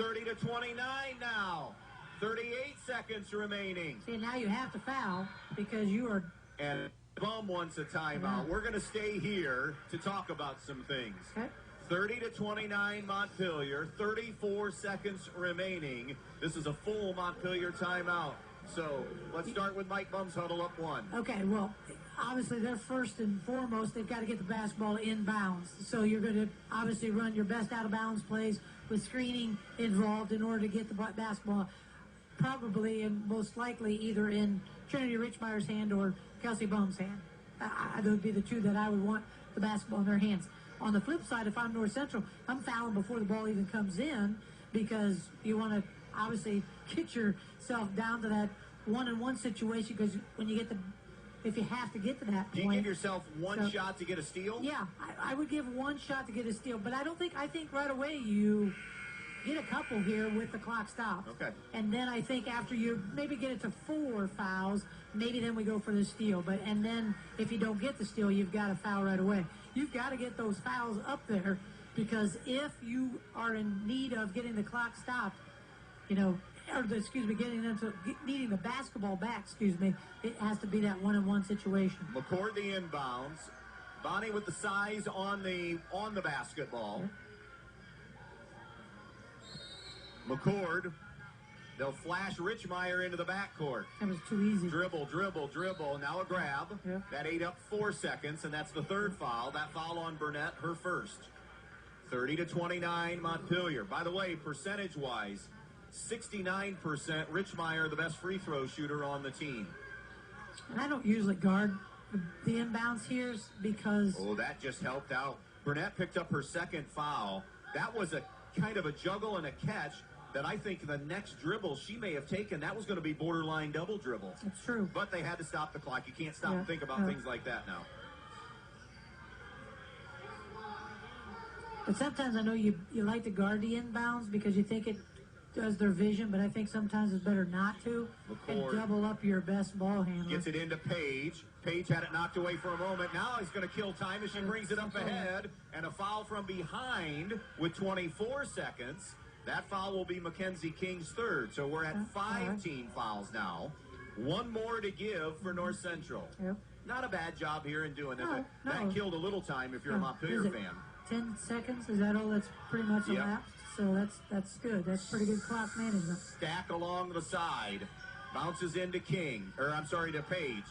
30-29 now. 38 seconds remaining. See, now you have to foul because you are... And Bum wants a timeout. Yeah. We're going to stay here to talk about some things. Okay. 30-29 Montpelier, 34 seconds remaining. This is a full Montpelier timeout. So let's start with Mike Bum's huddle up 1. Okay, well, obviously they're first and foremost, they've got to get the basketball in bounds. So you're going to obviously run your best out of bounds plays with screening involved in order to get the basketball probably and most likely either in Trinity Richmeier's hand or Kelsey Bum's hand. Those would be the 2 that I would want the basketball in their hands. On the flip side, if I'm North Central, I'm fouling before the ball even comes in because you want to obviously get yourself down to that 1-on-1 situation because when you get if you have to get to that point. Do you give yourself one shot to get a steal? Yeah, I would give 1 shot to get a steal, but I think right away you get a couple here with the clock stopped. Okay. And then I think after you maybe get it to 4 fouls, maybe then we go for the steal. And then if you don't get the steal, you've got to foul right away. You've got to get those fouls up there because if you are in need of getting the clock stopped, needing the basketball back, it has to be that 1-on-1 situation. McCord the inbounds. Bonnie with the size on the basketball. McCord. They'll flash Richmeier into the backcourt. That was too easy. Dribble. Now a grab. Yeah. That ate up 4 seconds, and that's the 3rd foul. That foul on Burnett, her first. 30-29 Montpelier. By the way, percentage-wise, 69%. Richmeier, the best free throw shooter on the team. And I don't usually guard the inbounds here because... Oh, that just helped out. Burnett picked up her 2nd foul. That was a kind of a juggle and a catch that I think the next dribble she may have taken, that was going to be borderline double dribble. It's true. But they had to stop the clock. You can't stop and think about things like that now. But sometimes I know you like to guard the inbounds because you think it does their vision, but I think sometimes it's better not to and double up your best ball handler. Gets it into Paige. Paige had it knocked away for a moment. Now he's going to kill time as she brings it up ahead. And a foul from behind with 24 seconds. That foul will be Mackenzie King's 3rd. So we're at 5 team fouls now. 1 more to give for North Central. Yep. Not a bad job here in doing it. No. That killed a little time if you're a Montpelier fan. 10 seconds? Is that all that's pretty much elapsed? So that's good. That's pretty good clock management. Stack along the side. Bounces into King. To Paige.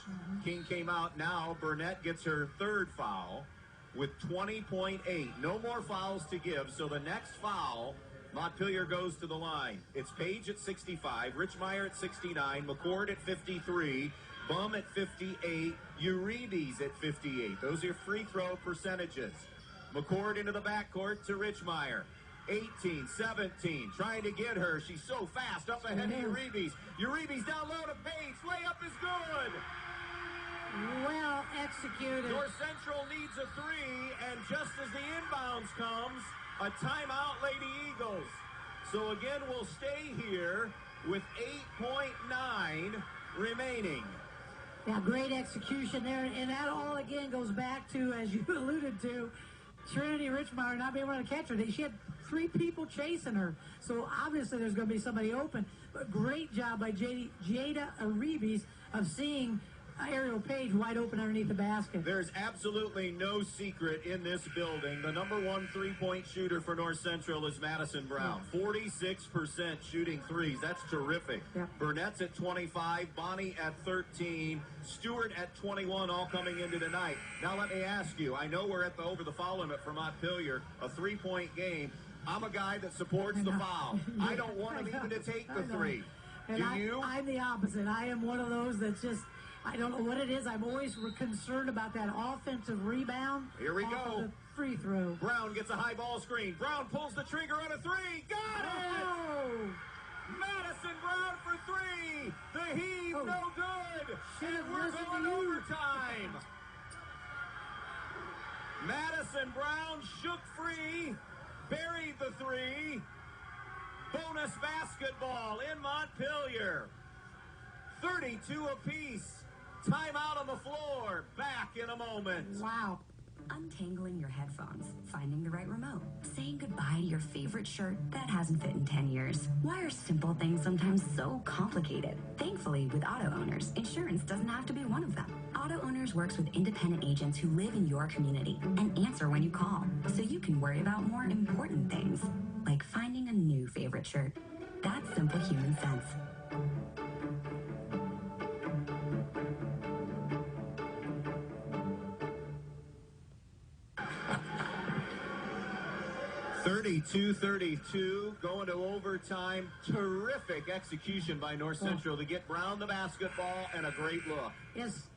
King came out now. Burnett gets her 3rd foul with 20.8. No more fouls to give. So the next foul, Montpelier goes to the line. It's Paige at 65, Richmeier at 69, McCord at 53, Bum at 58, Uribe's at 58. Those are free throw percentages. McCord into the backcourt to Richmeier. 18, 17, trying to get her. She's so fast up ahead of Uribe's. Uribe's down low to Paige. Layup is good. Well executed. North Central needs a 3, and just as the inbounds comes, A timeout, Lady Eagles. So again, we'll stay here with 8.9 remaining. Yeah, great execution there. And that all, again, goes back to, as you alluded to, Trinity Richmeyer not being able to catch her. She had 3 people chasing her. So obviously there's going to be somebody open. But great job by Jada Arribes of seeing Ariel Page wide open underneath the basket. There's absolutely no secret in this building. The number 1 3-point shooter for North Central is Madison Brown. 46% shooting threes. That's terrific. Yeah. Burnett's at 25, Bonnie at 13, Stewart at 21, all coming into tonight. Now let me ask you, I know we're at the over the foul limit for Montpelier, a 3-point game. I'm a guy that supports the foul. I don't want him even to take the 3. And Do you? I'm the opposite. I am one of those that's just, I don't know what it is. I'm always concerned about that offensive rebound. Here we off go. of the free throw. Brown gets a high ball screen. Brown pulls the trigger on a 3. Got it! Oh! Madison Brown for 3. The heave, no good. Should've And we're listened going to you. overtime. Madison Brown shook free, buried the 3. Bonus basketball in Montpelier. 32 apiece. Timeout on the floor. Back in a moment. Wow. Untangling your headphones, finding the right remote, saying goodbye to your favorite shirt that hasn't fit in 10 years. Why are simple things sometimes so complicated? Thankfully, with auto owners, insurance doesn't have to be one of them. Auto Owners works with independent agents who live in your community and answer when you call, so you can worry about more important things, like finding a new favorite shirt. That's simple human sense. (32-32) going to overtime. Terrific execution by North Central to get Brown the basketball and a great look. Yes,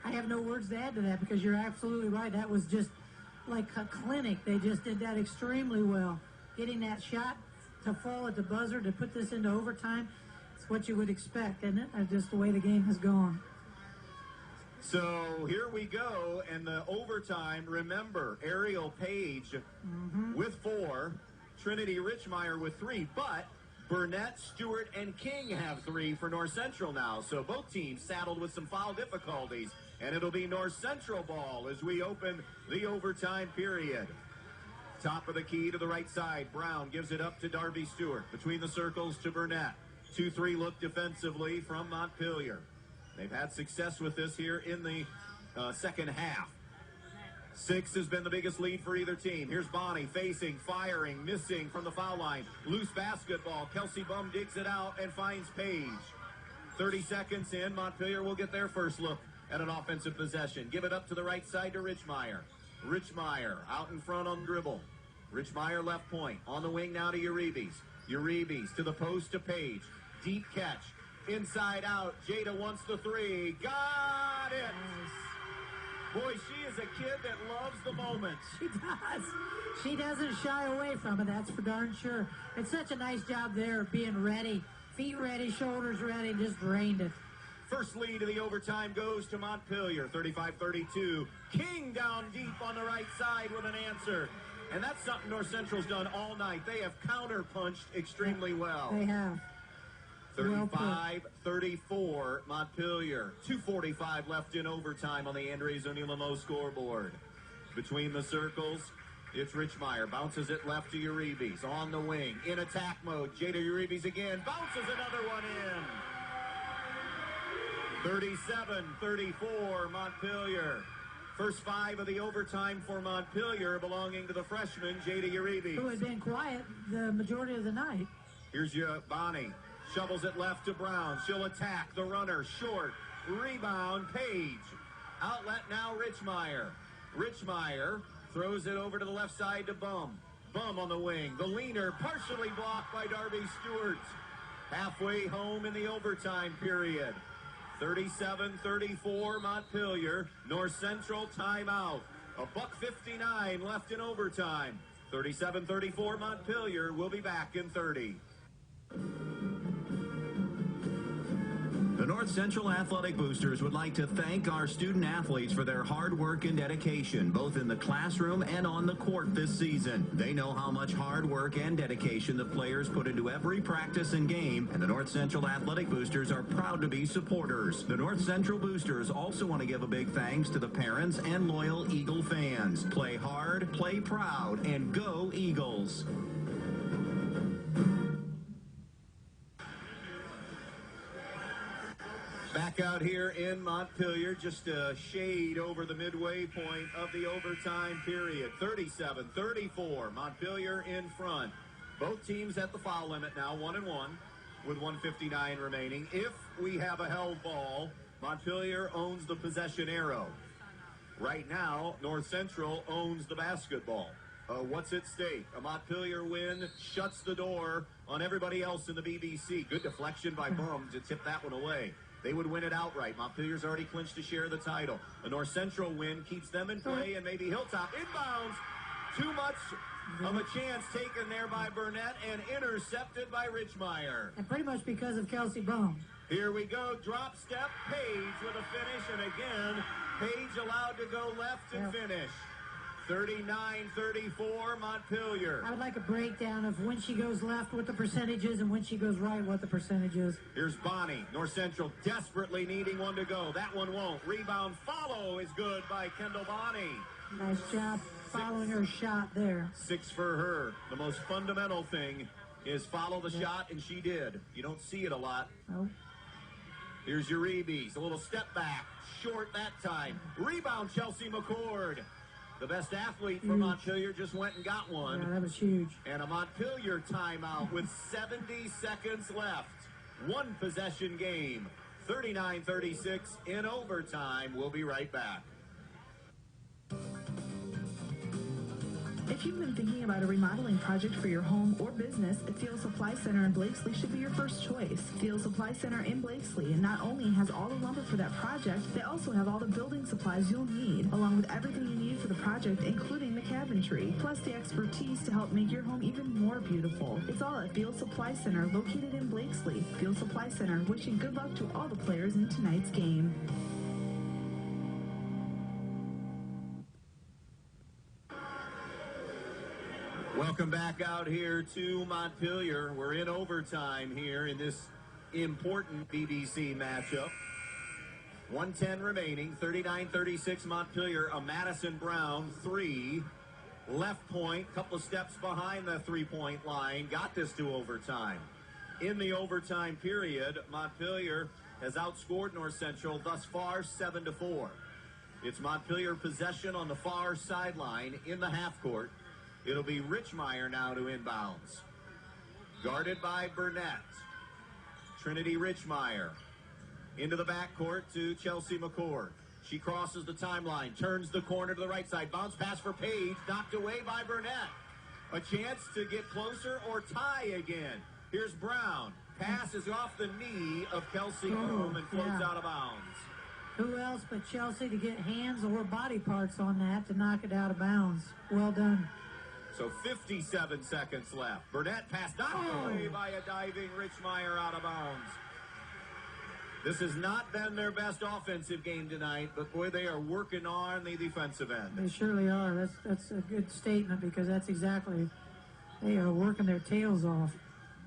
I have no words to add to that because you're absolutely right. That was just like a clinic. They just did that extremely well. Getting that shot to fall at the buzzer to put this into overtime, it's what you would expect, isn't it? Just the way the game has gone. So here we go, and the overtime, remember, Ariel Page with 4, Trinity Richmeyer with 3, but Burnett, Stewart, and King have 3 for North Central now. So both teams saddled with some foul difficulties, and it'll be North Central ball as we open the overtime period. Top of the key to the right side, Brown gives it up to Darby Stewart. Between the circles to Burnett. 2-3 look defensively from Montpelier. They've had success with this here in the second half. 6 has been the biggest lead for either team. Here's Bonnie facing, firing, missing from the foul line. Loose basketball. Kelsey Bum digs it out and finds Page. 30 seconds in, Montpelier will get their first look at an offensive possession. Give it up to the right side to Richmeyer. Richmeyer out in front on dribble. Richmeyer left point. On the wing now to Uribe. Uribe to the post to Page. Deep catch. Inside out. Jada wants the 3. Got it. Boy, she is a kid that loves the moment. She does. She doesn't shy away from it, that's for darn sure. It's such a nice job there of being ready. Feet ready, shoulders ready, just drained it. First lead of the overtime goes to Montpelier, 35-32. King down deep on the right side with an answer. And that's something North Central's done all night. They have counter-punched extremely well. They have. 35-34, Montpelier. 2:45 left in overtime on the Andres O'Neill scoreboard. Between the circles, it's Richmeyer. Bounces it left to Uribe. On the wing, in attack mode. Jada Uribe again. Bounces another one in. 37-34, Montpelier. First 5 of the overtime for Montpelier belonging to the freshman, Jada Uribe. Who had been quiet the majority of the night. Here's your Bonnie. Shovels it left to Brown. She'll attack the runner. Short. Rebound. Page. Outlet now Richmeyer. Richmeyer throws it over to the left side to Bum. Bum on the wing. The leaner partially blocked by Darby Stewart. Halfway home in the overtime period. 37-34 Montpelier. North Central timeout. $1:59 left in overtime. 37-34 Montpelier. We'll be back in 30. The North Central Athletic Boosters would like to thank our student athletes for their hard work and dedication, both in the classroom and on the court this season. They know how much hard work and dedication the players put into every practice and game, and the North Central Athletic Boosters are proud to be supporters. The North Central Boosters also want to give a big thanks to the parents and loyal Eagle fans. Play hard, play proud, and go Eagles. Back out here in Montpelier, just a shade over the midway point of the overtime period. 37-34, Montpelier in front. Both teams at the foul limit now, 1-1, with 1:59 remaining. If we have a held ball, Montpelier owns the possession arrow. Right now, North Central owns the basketball. What's at stake? A Montpelier win shuts the door on everybody else in the BBC. Good deflection by Bum to tip that one away. They would win it outright. Montpelier's already clinched to share the title. A North Central win keeps them in play, and maybe Hilltop inbounds. Too much of a chance taken there by Burnett and intercepted by Richmeyer. And pretty much because of Kelsey Bum. Here we go. Drop step. Page with a finish, and again, Page allowed to go left and finish. 39-34, Montpelier. I would like a breakdown of when she goes left, what the percentage is, and when she goes right, what the percentage is. Here's Bonnie. North Central desperately needing one to go. That one won't. Rebound follow is good by Kendall Bonnie. Nice job following her shot there. 6 for her. The most fundamental thing is follow the shot, and she did. You don't see it a lot. Nope. Here's Uribe's. A little step back. Short that time. Rebound, Chelsea McCord. The best athlete from Montpelier just went and got one. Yeah, that was huge. And a Montpelier timeout with 70 seconds left. One possession game. 39-36 in overtime. We'll be right back. If you've been thinking about a remodeling project for your home or business, Field Supply Center in Blakesley should be your first choice. Field Supply Center in Blakesley not only has all the lumber for that project, they also have all the building supplies you'll need, along with everything you need for the project, including the cabinetry, plus the expertise to help make your home even more beautiful. It's all at Field Supply Center, located in Blakesley. Field Supply Center, wishing good luck to all the players in tonight's game. Welcome back out here to Montpelier. We're in overtime here in this important BBC matchup. 1:10 remaining, 39-36 Montpelier. A Madison Brown 3. Left point, couple of steps behind the three-point line. Got this to overtime. In the overtime period, Montpelier has outscored North Central thus far 7-4. It's Montpelier possession on the far sideline in the half court. It'll be Richmeyer now to inbounds. Guarded by Burnett. Trinity Richmeyer. Into the backcourt to Chelsea McCord. She crosses the timeline, turns the corner to the right side. Bounce pass for Page, knocked away by Burnett. A chance to get closer or tie again. Here's Brown. Pass is off the knee of Kelsey Boom and floats out of bounds. Who else but Chelsea to get hands or body parts on that to knock it out of bounds? Well done. So 57 seconds left. Burnett pass knocked away by a diving Richmeyer out of bounds. This has not been their best offensive game tonight, but boy, they are working on the defensive end. They surely are. That's a good statement because that's exactly, they are working their tails off.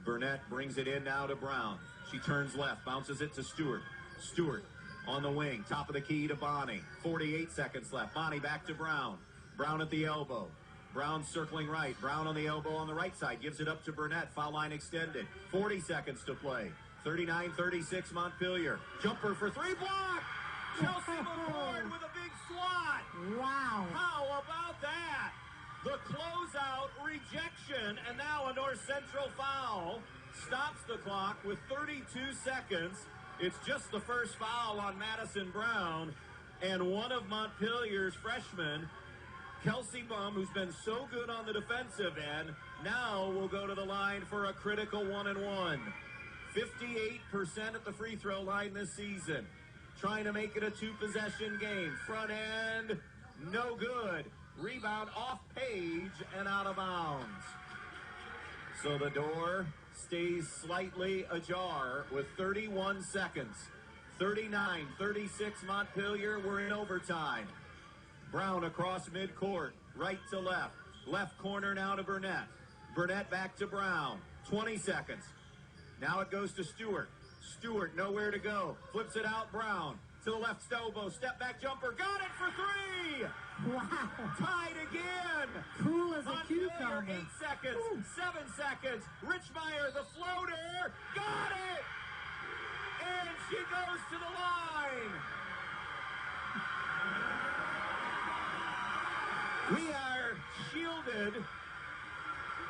Burnett brings it in now to Brown. She turns left, bounces it to Stewart. Stewart on the wing, top of the key to Bonnie. 48 seconds left. Bonnie back to Brown. Brown at the elbow. Brown circling right. Brown on the elbow on the right side. Gives it up to Burnett. Foul line extended. 40 seconds to play. 39-36 Montpelier. Jumper for three. Block! Chelsea McCord with a big swat. Wow. How about that? The closeout rejection. And now a North Central foul. Stops the clock with 32 seconds. It's just the first foul on Madison Brown. And one of Montpelier's freshmen, Kelsey Bum, who's been so good on the defensive end, now will go to the line for a critical 1-and-1. 58% at the free throw line this season. Trying to make it a two-possession game. Front end, no good. Rebound off Page and out of bounds. So the door stays slightly ajar with 31 seconds. 39-36 Montpelier. We're in overtime. Brown across midcourt, right to left. Left corner now to Burnett. Burnett back to Brown. 20 seconds. Now it goes to Stewart. Stewart nowhere to go. Flips it out. Brown to the left. Stobo. Step back jumper. Got it for three. Wow. Tied again. Cool as a Montpelier, cucumber. 8 seconds. Ooh. 7 seconds. Richmeyer, the floater. Got it. And she goes to the line. We are shielded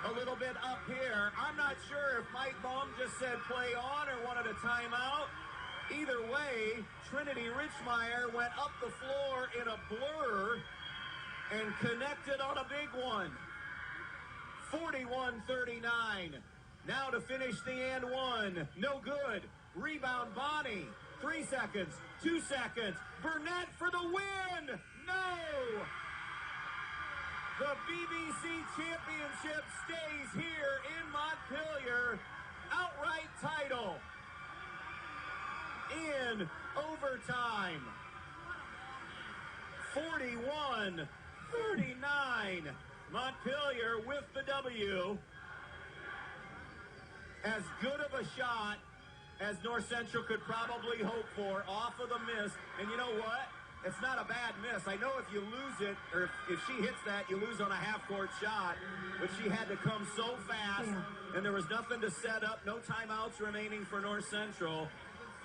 a little bit up here. I'm not sure if Mike Baum just said play on or wanted a timeout. Either way, Trinity Richmeyer went up the floor in a blur and connected on a big one. 41-39. Now to finish the and one. No good. Rebound Bonnie. 3 seconds. 2 seconds. Burnett for the win. No. The BBC Championship stays here in Montpelier. Outright title. In overtime. 41-39. Montpelier with the W. As good of a shot as North Central could probably hope for off of the miss. And you know what? It's not a bad miss. I know if you lose it, or if she hits that, you lose on a half-court shot. But she had to come so fast, and there was nothing to set up, no timeouts remaining for North Central.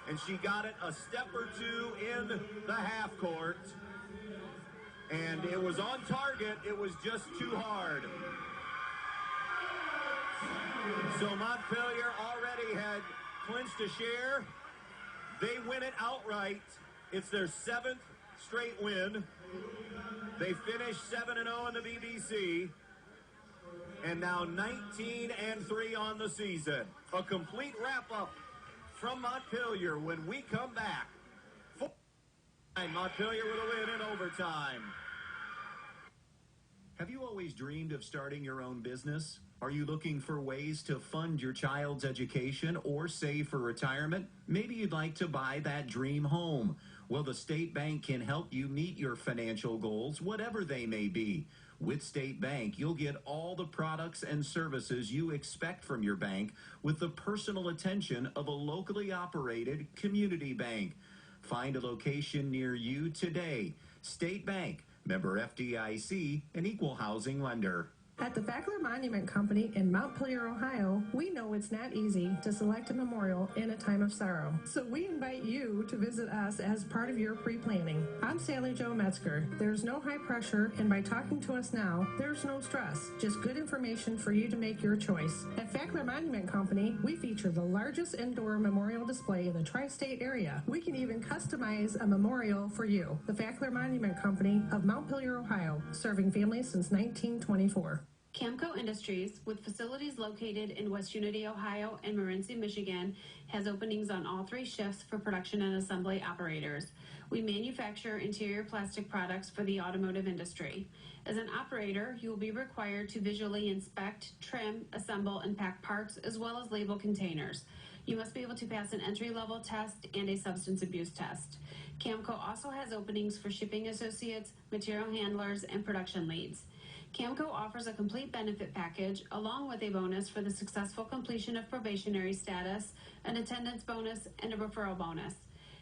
And she got it a step or two in the half-court. And it was on target. It was just too hard. So Montpelier already had clinched a share. They win it outright. It's their 7th straight win. They finished 7-0 in the BBC. And now 19-3 on the season. A complete wrap-up from Montpelier when we come back. Montpelier with a win in overtime. Have you always dreamed of starting your own business? Are you looking for ways to fund your child's education or save for retirement? Maybe you'd like to buy that dream home. Well, the State Bank can help you meet your financial goals, whatever they may be. With State Bank, you'll get all the products and services you expect from your bank with the personal attention of a locally operated community bank. Find a location near you today. State Bank, member FDIC, an equal housing lender. At the Fackler Monument Company in Montpelier, Ohio, we know it's not easy to select a memorial in a time of sorrow. So we invite you to visit us as part of your pre-planning. I'm Sally Jo Metzger. There's no high pressure, and by talking to us now, there's no stress. Just good information for you to make your choice. At Fackler Monument Company, we feature the largest indoor memorial display in the tri-state area. We can even customize a memorial for you. The Fackler Monument Company of Montpelier, Ohio, serving families since 1924. Camco Industries, with facilities located in West Unity, Ohio, and Montpelier, Michigan, has openings on all 3 shifts for production and assembly operators. We manufacture interior plastic products for the automotive industry. As an operator, you will be required to visually inspect, trim, assemble, and pack parts, as well as label containers. You must be able to pass an entry-level test and a substance abuse test. Camco also has openings for shipping associates, material handlers, and production leads. Camco offers a complete benefit package along with a bonus for the successful completion of probationary status, an attendance bonus, and a referral bonus.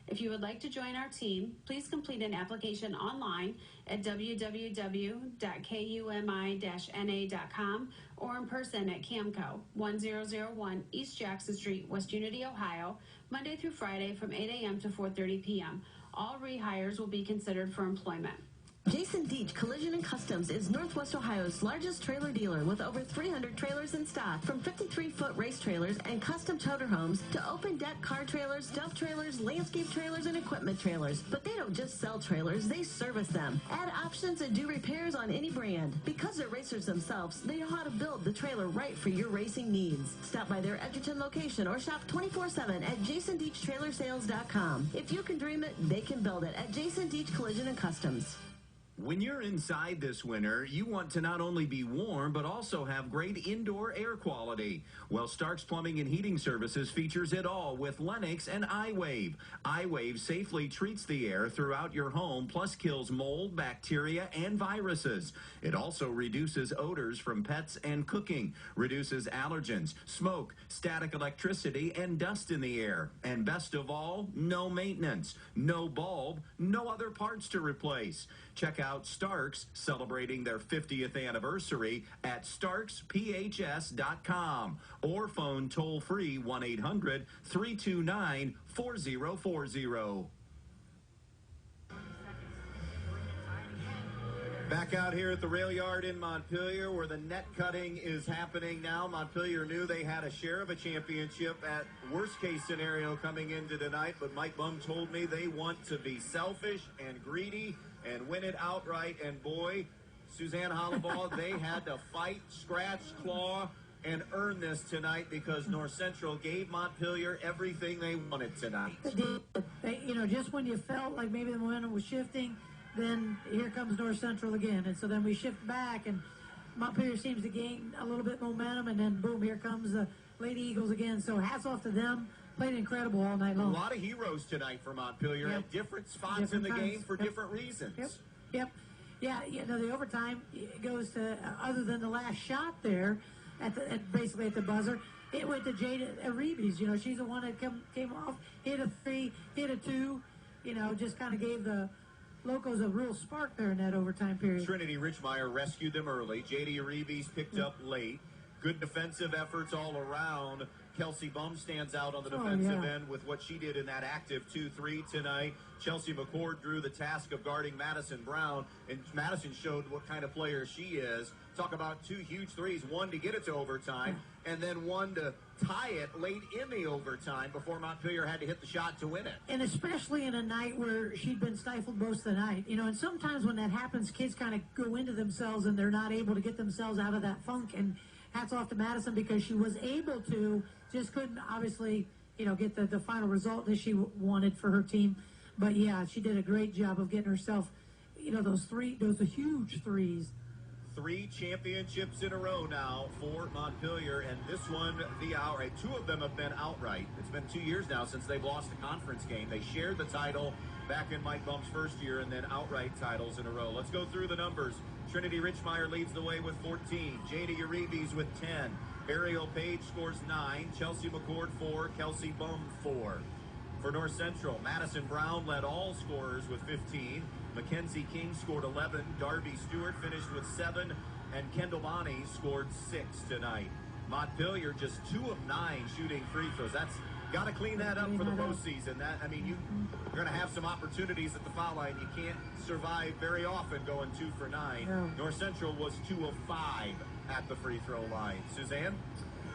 If you would like to join our team, please complete an application online at www.kumi-na.com or in person at Camco, 1001 East Jackson Street, West Unity, Ohio, Monday through Friday from 8 a.m. to 4:30 p.m. All rehires will be considered for employment. Jason Deach Collision and Customs is Northwest Ohio's largest trailer dealer with over 300 trailers in stock, from 53-foot race trailers and custom toter homes to open deck car trailers, dump trailers, landscape trailers, and equipment trailers. But they don't just sell trailers, they service them. Add options and do repairs on any brand. Because they're racers themselves, they know how to build the trailer right for your racing needs. Stop by their Edgerton location or shop 24/7 at jasondeachtrailersales.com. If you can dream it, they can build it at Jason Deach Collision and Customs. When you're inside this winter, you want to not only be warm, but also have great indoor air quality. Well, Stark's Plumbing and Heating Services features it all with Lennox and iWave. iWave safely treats the air throughout your home, plus kills mold, bacteria, and viruses. It also reduces odors from pets and cooking, reduces allergens, smoke, static electricity, and dust in the air. And best of all, no maintenance, no bulb, no other parts to replace. Check out Stark's, celebrating their 50th anniversary at starksphs.com or phone toll-free 1-800-329-4040. Back out here at the rail yard in Montpelier where the net cutting is happening now. Montpelier knew they had a share of a championship at worst case scenario coming into tonight, but Mike Bum told me they want to be selfish and greedy and win it outright. And boy, Suzanne Hollabaugh, they had to fight, scratch, claw, and earn this tonight because North Central gave Montpelier everything they wanted tonight. Just when you felt like maybe the momentum was shifting, then here comes North Central again. And so then we shift back, and Montpelier seems to gain a little bit momentum, and then boom, here comes the Lady Eagles again. So hats off to them. Played incredible all night long. A lot of heroes tonight for Montpelier at different spots in the game for different reasons. Yep. Yeah, the overtime goes to, other than the last shot there, basically at the buzzer, it went to Jada Reeves. She's the one that came off, hit a 3, hit a 2, just kind of gave the Locos a real spark there in that overtime period. Trinity Richmeyer rescued them early. J.D. Reeves picked up late. Good defensive efforts all around. Kelsey Bum stands out on the defensive end with what she did in that active 2-3 tonight. Chelsea McCord drew the task of guarding Madison Brown, and Madison showed what kind of player she is. Talk about 2 huge threes, one to get it to overtime, and then one to tie it late in the overtime before Montpelier had to hit the shot to win it. And especially in a night where she'd been stifled most of the night. And sometimes when that happens, kids kind of go into themselves and they're not able to get themselves out of that funk. And hats off to Madison because she was able to, just couldn't obviously, get the final result that she wanted for her team. But yeah, she did a great job of getting herself, those huge threes. 3 championships in a row now for Montpelier, and this one, the outright. 2 of them have been outright. It's been 2 years now since they've lost a conference game. They shared the title back in Mike Bum's first year, and then outright titles in a row. Let's go through the numbers. Trinity Richmeyer leads the way with 14. Jada Uribe with 10. Ariel Page scores 9. Chelsea McCord 4. Kelsey Bum 4. For North Central, Madison Brown led all scorers with 15. Mackenzie King scored 11. Darby Stewart finished with 7. And Kendall Bonney scored 6 tonight. Montpelier just 2 of 9 shooting free throws. That's got to clean that up for the postseason. You're going to have some opportunities at the foul line. You can't survive very often going 2 for 9. No. North Central was 2 of 5 at the free throw line. Suzanne?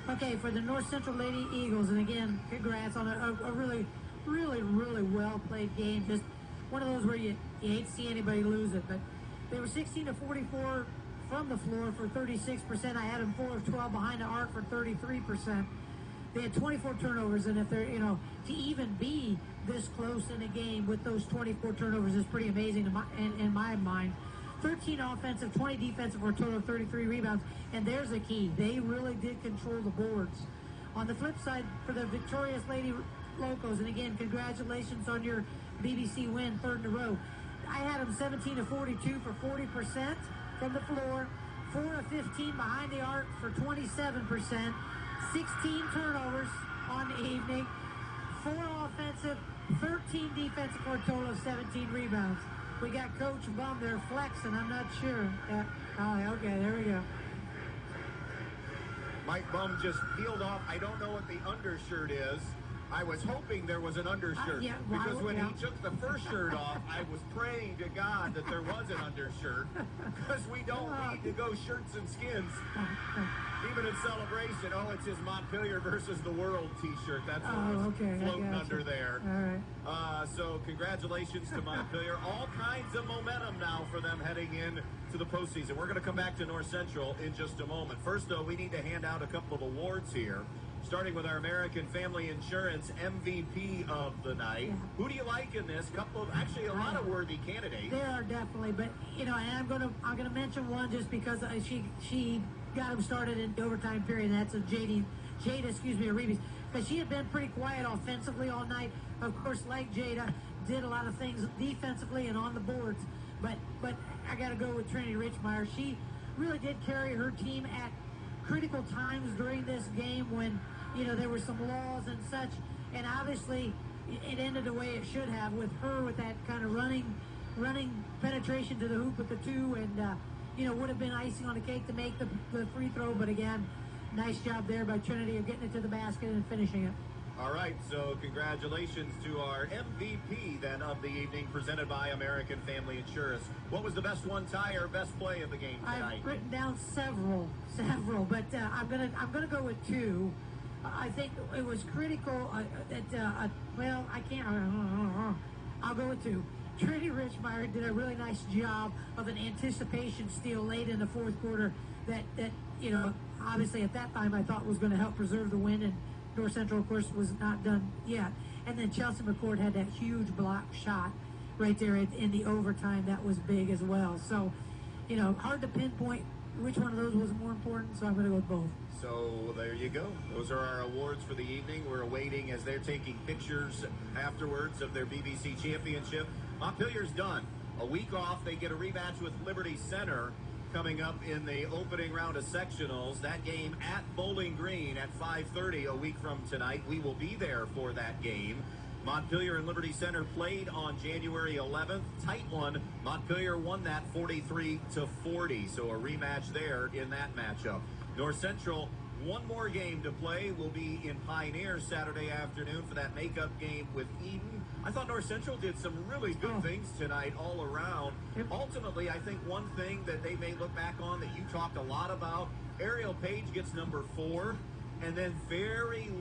Okay, for the North Central Lady Eagles, and again, congrats on a really, really, really well-played game. Just one of those where you hate to see anybody lose it, but they were 16 of 44 from the floor for 36%. I had them 4 of 12 behind the arc for 33%. They had 24 turnovers, and if they're, to even be this close in a game with those 24 turnovers is pretty amazing in my mind. 13 offensive, 20 defensive for a total of 33 rebounds, and there's a key. They really did control the boards. On the flip side, for the victorious Lady Locos, and again, congratulations on your BBC win, 3rd in a row. I had them 17 of 42 for 40% from the floor, 4 of 15 behind the arc for 27%, 16 turnovers on the evening, 4 offensive, 13 defensive for a total of 17 rebounds. We got Coach Bum there flexing. I'm not sure. Okay, there we go. Mike Bum just peeled off. I don't know what the undershirt is. I was hoping there was an undershirt because when he took the first shirt off, I was praying to God that there was an undershirt because we don't need to go shirts and skins. Even in celebration, it's his Montpelier versus the world T-shirt. That's what was floating under there. All right. So congratulations to Montpelier. All kinds of momentum now for them heading in to the postseason. We're going to come back to North Central in just a moment. First, though, we need to hand out a couple of awards here. starting with our American Family Insurance MVP of the night. Yeah. Who do you like in this? Actually, a lot of worthy candidates. There are definitely, but and I'm gonna mention one just because she got him started in the overtime period, and that's Jada Arribas, because she had been pretty quiet offensively all night. Of course, like Jada, did a lot of things defensively and on the boards, but I got to go with Trinity Richmeyer. She really did carry her team at critical times during this game when there were some laws and such, and obviously it ended the way it should have with her with that kind of running penetration to the hoop with the two, and would have been icing on the cake to make the free throw, but again, nice job there by Trinity of getting it to the basket and finishing it. All right, so congratulations to our MVP then of the evening, presented by American Family Insurance. What was the best one tie or best play of the game tonight? I've written down several, but I'm gonna go with two. I think it was critical. I can't. I'll go with two. Trinity Richmeyer did a really nice job of an anticipation steal late in the fourth quarter that obviously at that time I thought was going to help preserve the win, and North Central, of course, was not done yet. And then Chelsea McCord had that huge block shot right there in the overtime. That was big as well. So, hard to pinpoint which one of those was more important, so I'm going to go with both. So there you go. Those are our awards for the evening. We're awaiting as they're taking pictures afterwards of their BBC championship. Montpelier's done. A week off, they get a rematch with Liberty Center coming up in the opening round of sectionals. That game at Bowling Green at 5:30 a week from tonight. We will be there for that game. Montpelier and Liberty Center played on January 11th. Tight one. Montpelier won that 43-40. So a rematch there in that matchup. North Central, one more game to play. Will be in Pioneer Saturday afternoon for that makeup game with Eden. I thought North Central did some really good things tonight all around. Ultimately, I think one thing that they may look back on that you talked a lot about, Ariel Page gets number 4, and then very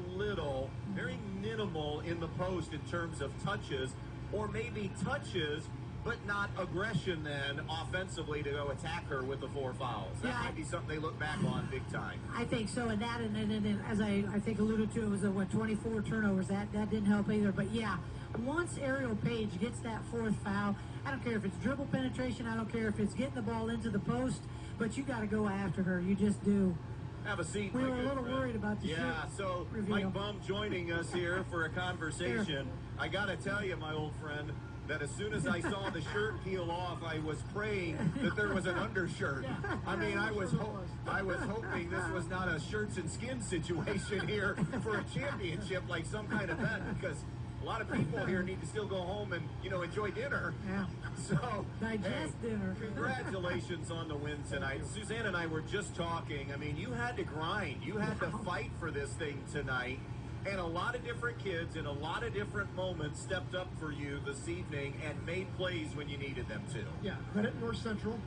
minimal in the post in terms of touches, or maybe touches, but not aggression then offensively to go attack her with the 4 fouls. That might be something they look back on big time. I think so, and that, and as I think alluded to, it was 24 turnovers. That didn't help either. But yeah, once Ariel Page gets that 4th foul, I don't care if it's dribble penetration, I don't care if it's getting the ball into the post, but you got to go after her. You just do. Have a seat. We were a little worried about the shirt so reveal. Mike Bum joining us here for a conversation. Sure. I got to tell you, my old friend, that as soon as I saw the shirt peel off, I was praying that there was an undershirt. I mean, I was hoping this was not a shirts and skins situation here for a championship, like some kind of bet, because a lot of people here need to still go home and, enjoy dinner. Yeah. So, digest dinner. Congratulations on the win tonight. Suzanne and I were just talking. I mean, you had to grind. You had to fight for this thing tonight. And a lot of different kids in a lot of different moments stepped up for you this evening and made plays when you needed them to. Yeah, credit North Central.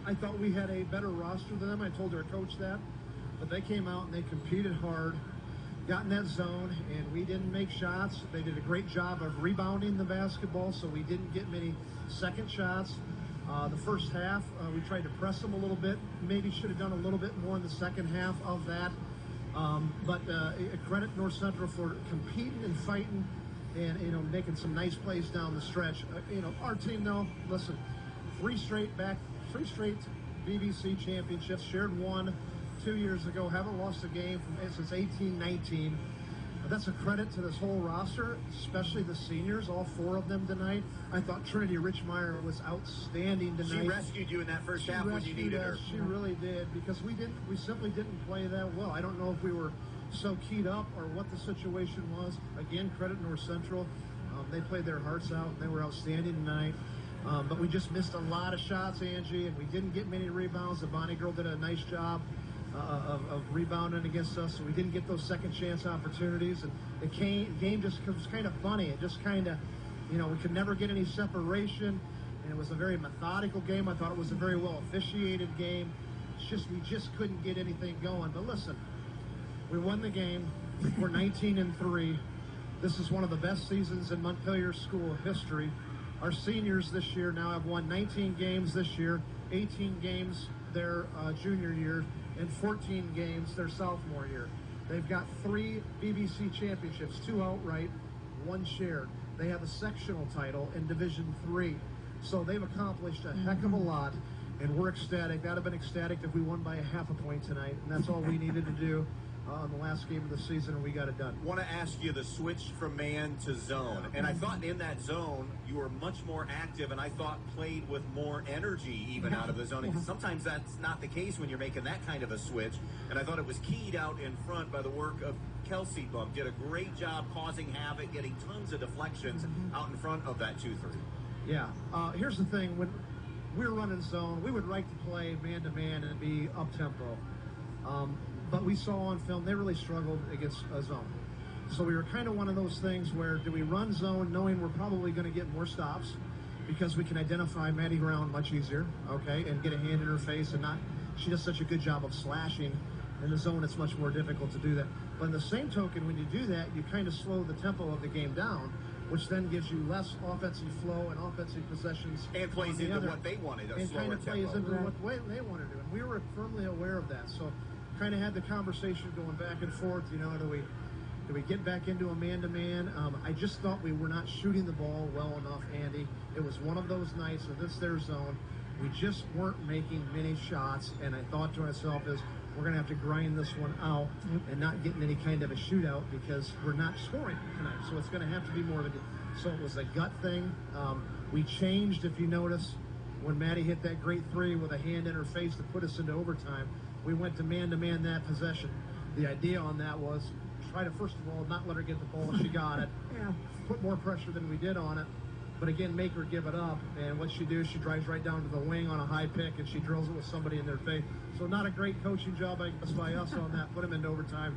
I thought we had a better roster than them. I told our coach that. But they came out and they competed hard, got in that zone, and we didn't make shots. They did a great job of rebounding the basketball, so we didn't get many second shots. The first half, we tried to press them a little bit. Maybe should have done a little bit more in the second half of that. But credit North Central for competing and fighting and making some nice plays down the stretch. Our team, though, listen, three straight BBC championships, shared one 2 years ago, haven't lost a game since 18-19. That's a credit to this whole roster, especially the seniors, all 4 of them tonight. I thought Trinity Richmeyer was outstanding tonight. She rescued you in that first half when you needed her. She really did, because we simply didn't play that well. I don't know if we were so keyed up or what the situation was. Again, credit North Central. They played their hearts out. They were outstanding tonight. But we just missed a lot of shots, Angie, and we didn't get many rebounds. The Bonnie girl did a nice job of rebounding against us, so we didn't get those second chance opportunities, and the game just was kind of funny. It just kind of, we could never get any separation, and it was a very methodical game. I thought it was a very well officiated game. We just couldn't get anything going. But listen, we won the game. We're 19-3. This is one of the best seasons in Montpelier school history. Our seniors this year now have won 19 games this year, 18 games their junior year, and 14 games their sophomore year. They've got 3 BBC championships, 2 outright, 1 shared. They have a sectional title in Division 3. So they've accomplished a heck of a lot, and we're ecstatic. That would have been ecstatic if we won by a half a point tonight, and that's all we needed to do on the last game of the season, and we got it done. Want to ask you the switch from man to zone, and I thought in that zone you were much more active, and I thought played with more energy even out of the zone. Because sometimes that's not the case when you're making that kind of a switch, and I thought it was keyed out in front by the work of Kelsey Bump. Did a great job causing havoc, getting tons of deflections out in front of that 2-3. Yeah. Here's the thing. When we were running zone, we would like to play man-to-man and be up-tempo. But we saw on film they really struggled against a zone. So we were kind of one of those things where do we run zone knowing we're probably going to get more stops because we can identify Maddie Brown much easier, okay, and get a hand in her face and not, she does such a good job of slashing. In the zone, it's much more difficult to do that. But in the same token, when you do that, you kind of slow the tempo of the game down, which then gives you less offensive flow and offensive possessions. And plays into what they wanted, a slower tempo. Plays into what they wanted to do. And we were firmly aware of that. So kind of had the conversation going back and forth, you know, do we get back into a man-to-man? I just thought we were not shooting the ball well enough, Andy. It was one of those nights in this their zone. We just weren't making many shots, and I thought to myself is, we're going to have to grind this one out and not get in any kind of a shootout because we're not scoring tonight. So it's going to have to be more of a... So it was a gut thing. We changed, if you notice, when Maddie hit that great 3 with a hand in her face to put us into overtime. We went to man-to-man that possession. The idea on that was try to, first of all, not let her get the ball. She got it. Put more pressure than we did on it. But again, make her give it up. And what she do, she drives right down to the wing on a high pick, and she drills it with somebody in their face. So not a great coaching job, I guess, by us on that. Put them into overtime.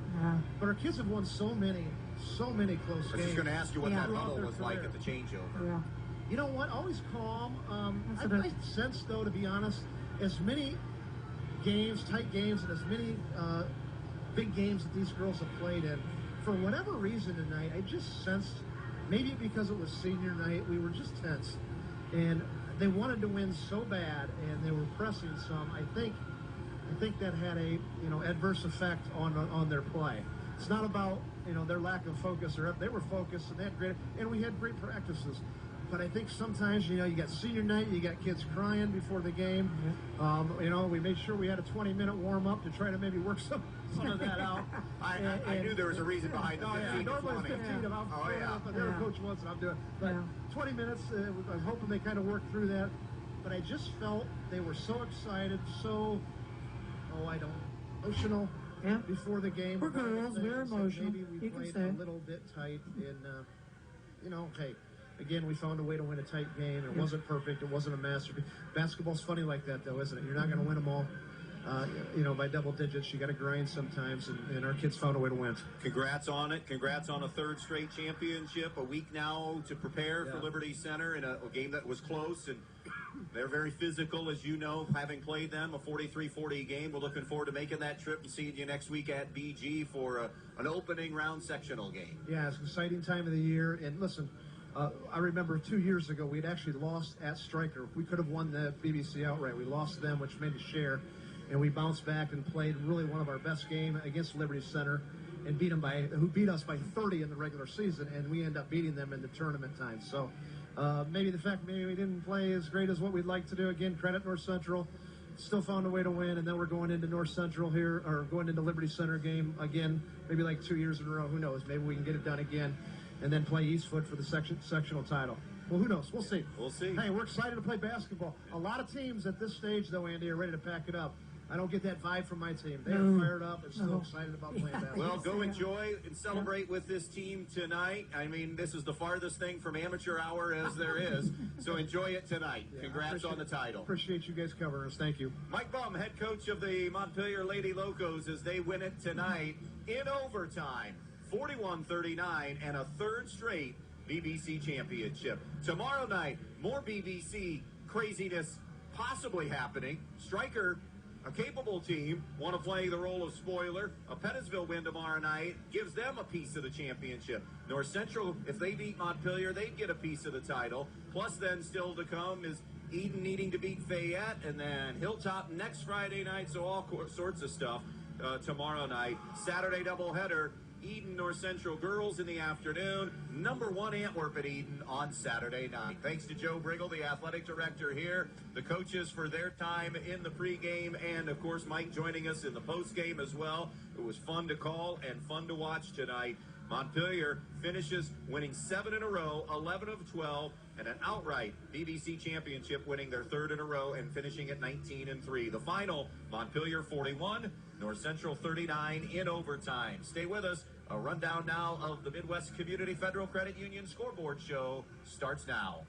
But our kids have won so many close games. I was just going to ask you what that bubble was like at the changeover. You know what? Always calm. I sense, though, to be honest, as many games, tight games, and as many big games that these girls have played in, for whatever reason tonight, I just sensed, maybe because it was senior night, we were just tense. And they wanted to win so bad, and they were pressing some. I think that had a adverse effect on their play. It's not about their lack of focus, or they were focused and they had great, and we had great practices. But I think sometimes you got senior night, you got kids crying before the game. We made sure we had a 20-minute warm up to try to maybe work some of that out. I knew there was a reason behind the 15 to 20. 15 of their coach wants it, I'm doing. But 20 minutes, I was hoping they kind of worked through that. But I just felt they were so excited, so emotional before the game. We're girls, we're emotional. Maybe we played a little bit tight, and hey. Again, we found a way to win a tight game. It wasn't perfect. It wasn't a masterpiece. Basketball's funny like that, though, isn't it? You're not going to win them all, by double digits. You got to grind sometimes, and our kids found a way to win. Congrats on it. Congrats on a 3rd straight championship. A week now to prepare for Liberty Center in a game that was close, and they're very physical, as you know, having played them, a 43-40 game. We're looking forward to making that trip and seeing you next week at BG for an opening round sectional game. Yeah, it's an exciting time of the year. And listen, I remember 2 years ago, we'd actually lost at Stryker. We could have won the BBC outright. We lost them, which made a share, and we bounced back and played really one of our best games against Liberty Center and who beat us by 30 in the regular season, and we end up beating them in the tournament time. So maybe we didn't play as great as what we'd like to do. Again, credit North Central. Still found a way to win, and then we're going into North Central here, or going into Liberty Center game again, maybe like 2 years in a row. Who knows? Maybe we can get it done again. And then play Eastfoot for the sectional title. Well, who knows? We'll see. We'll see. Hey, we're excited to play basketball. A lot of teams at this stage, though, Andy, are ready to pack it up. I don't get that vibe from my team. They are fired up and still excited about playing basketball. Well, go enjoy and celebrate with this team tonight. I mean, this is the farthest thing from amateur hour as there is. So enjoy it tonight. Congrats on the title. Appreciate you guys covering us. Thank you. Mike Bum, head coach of the Montpelier Lady Locos, as they win it tonight in overtime. 41-39 and a 3rd straight BBC championship. Tomorrow night, more BBC craziness possibly happening. Stryker, a capable team, want to play the role of spoiler. A Pettisville win tomorrow night gives them a piece of the championship. North Central, if they beat Montpelier, they'd get a piece of the title. Plus then still to come is Eden needing to beat Fayette, and then Hilltop next Friday night, so all sorts of stuff. tomorrow night. Saturday doubleheader. Eden North Central girls in the afternoon. Number 1 Antwerp at Eden on Saturday night. Thanks to Joe Brigle, the athletic director here, the coaches for their time in the pregame, and of course Mike joining us in the postgame as well. It was fun to call and fun to watch tonight. Montpelier finishes winning 7 in a row, 11 of 12, and an outright BBC championship, winning their 3rd in a row and finishing at 19-3. The final, Montpelier 41, North Central 39 in overtime. Stay with us. A rundown now of the Midwest Community Federal Credit Union scoreboard show starts now.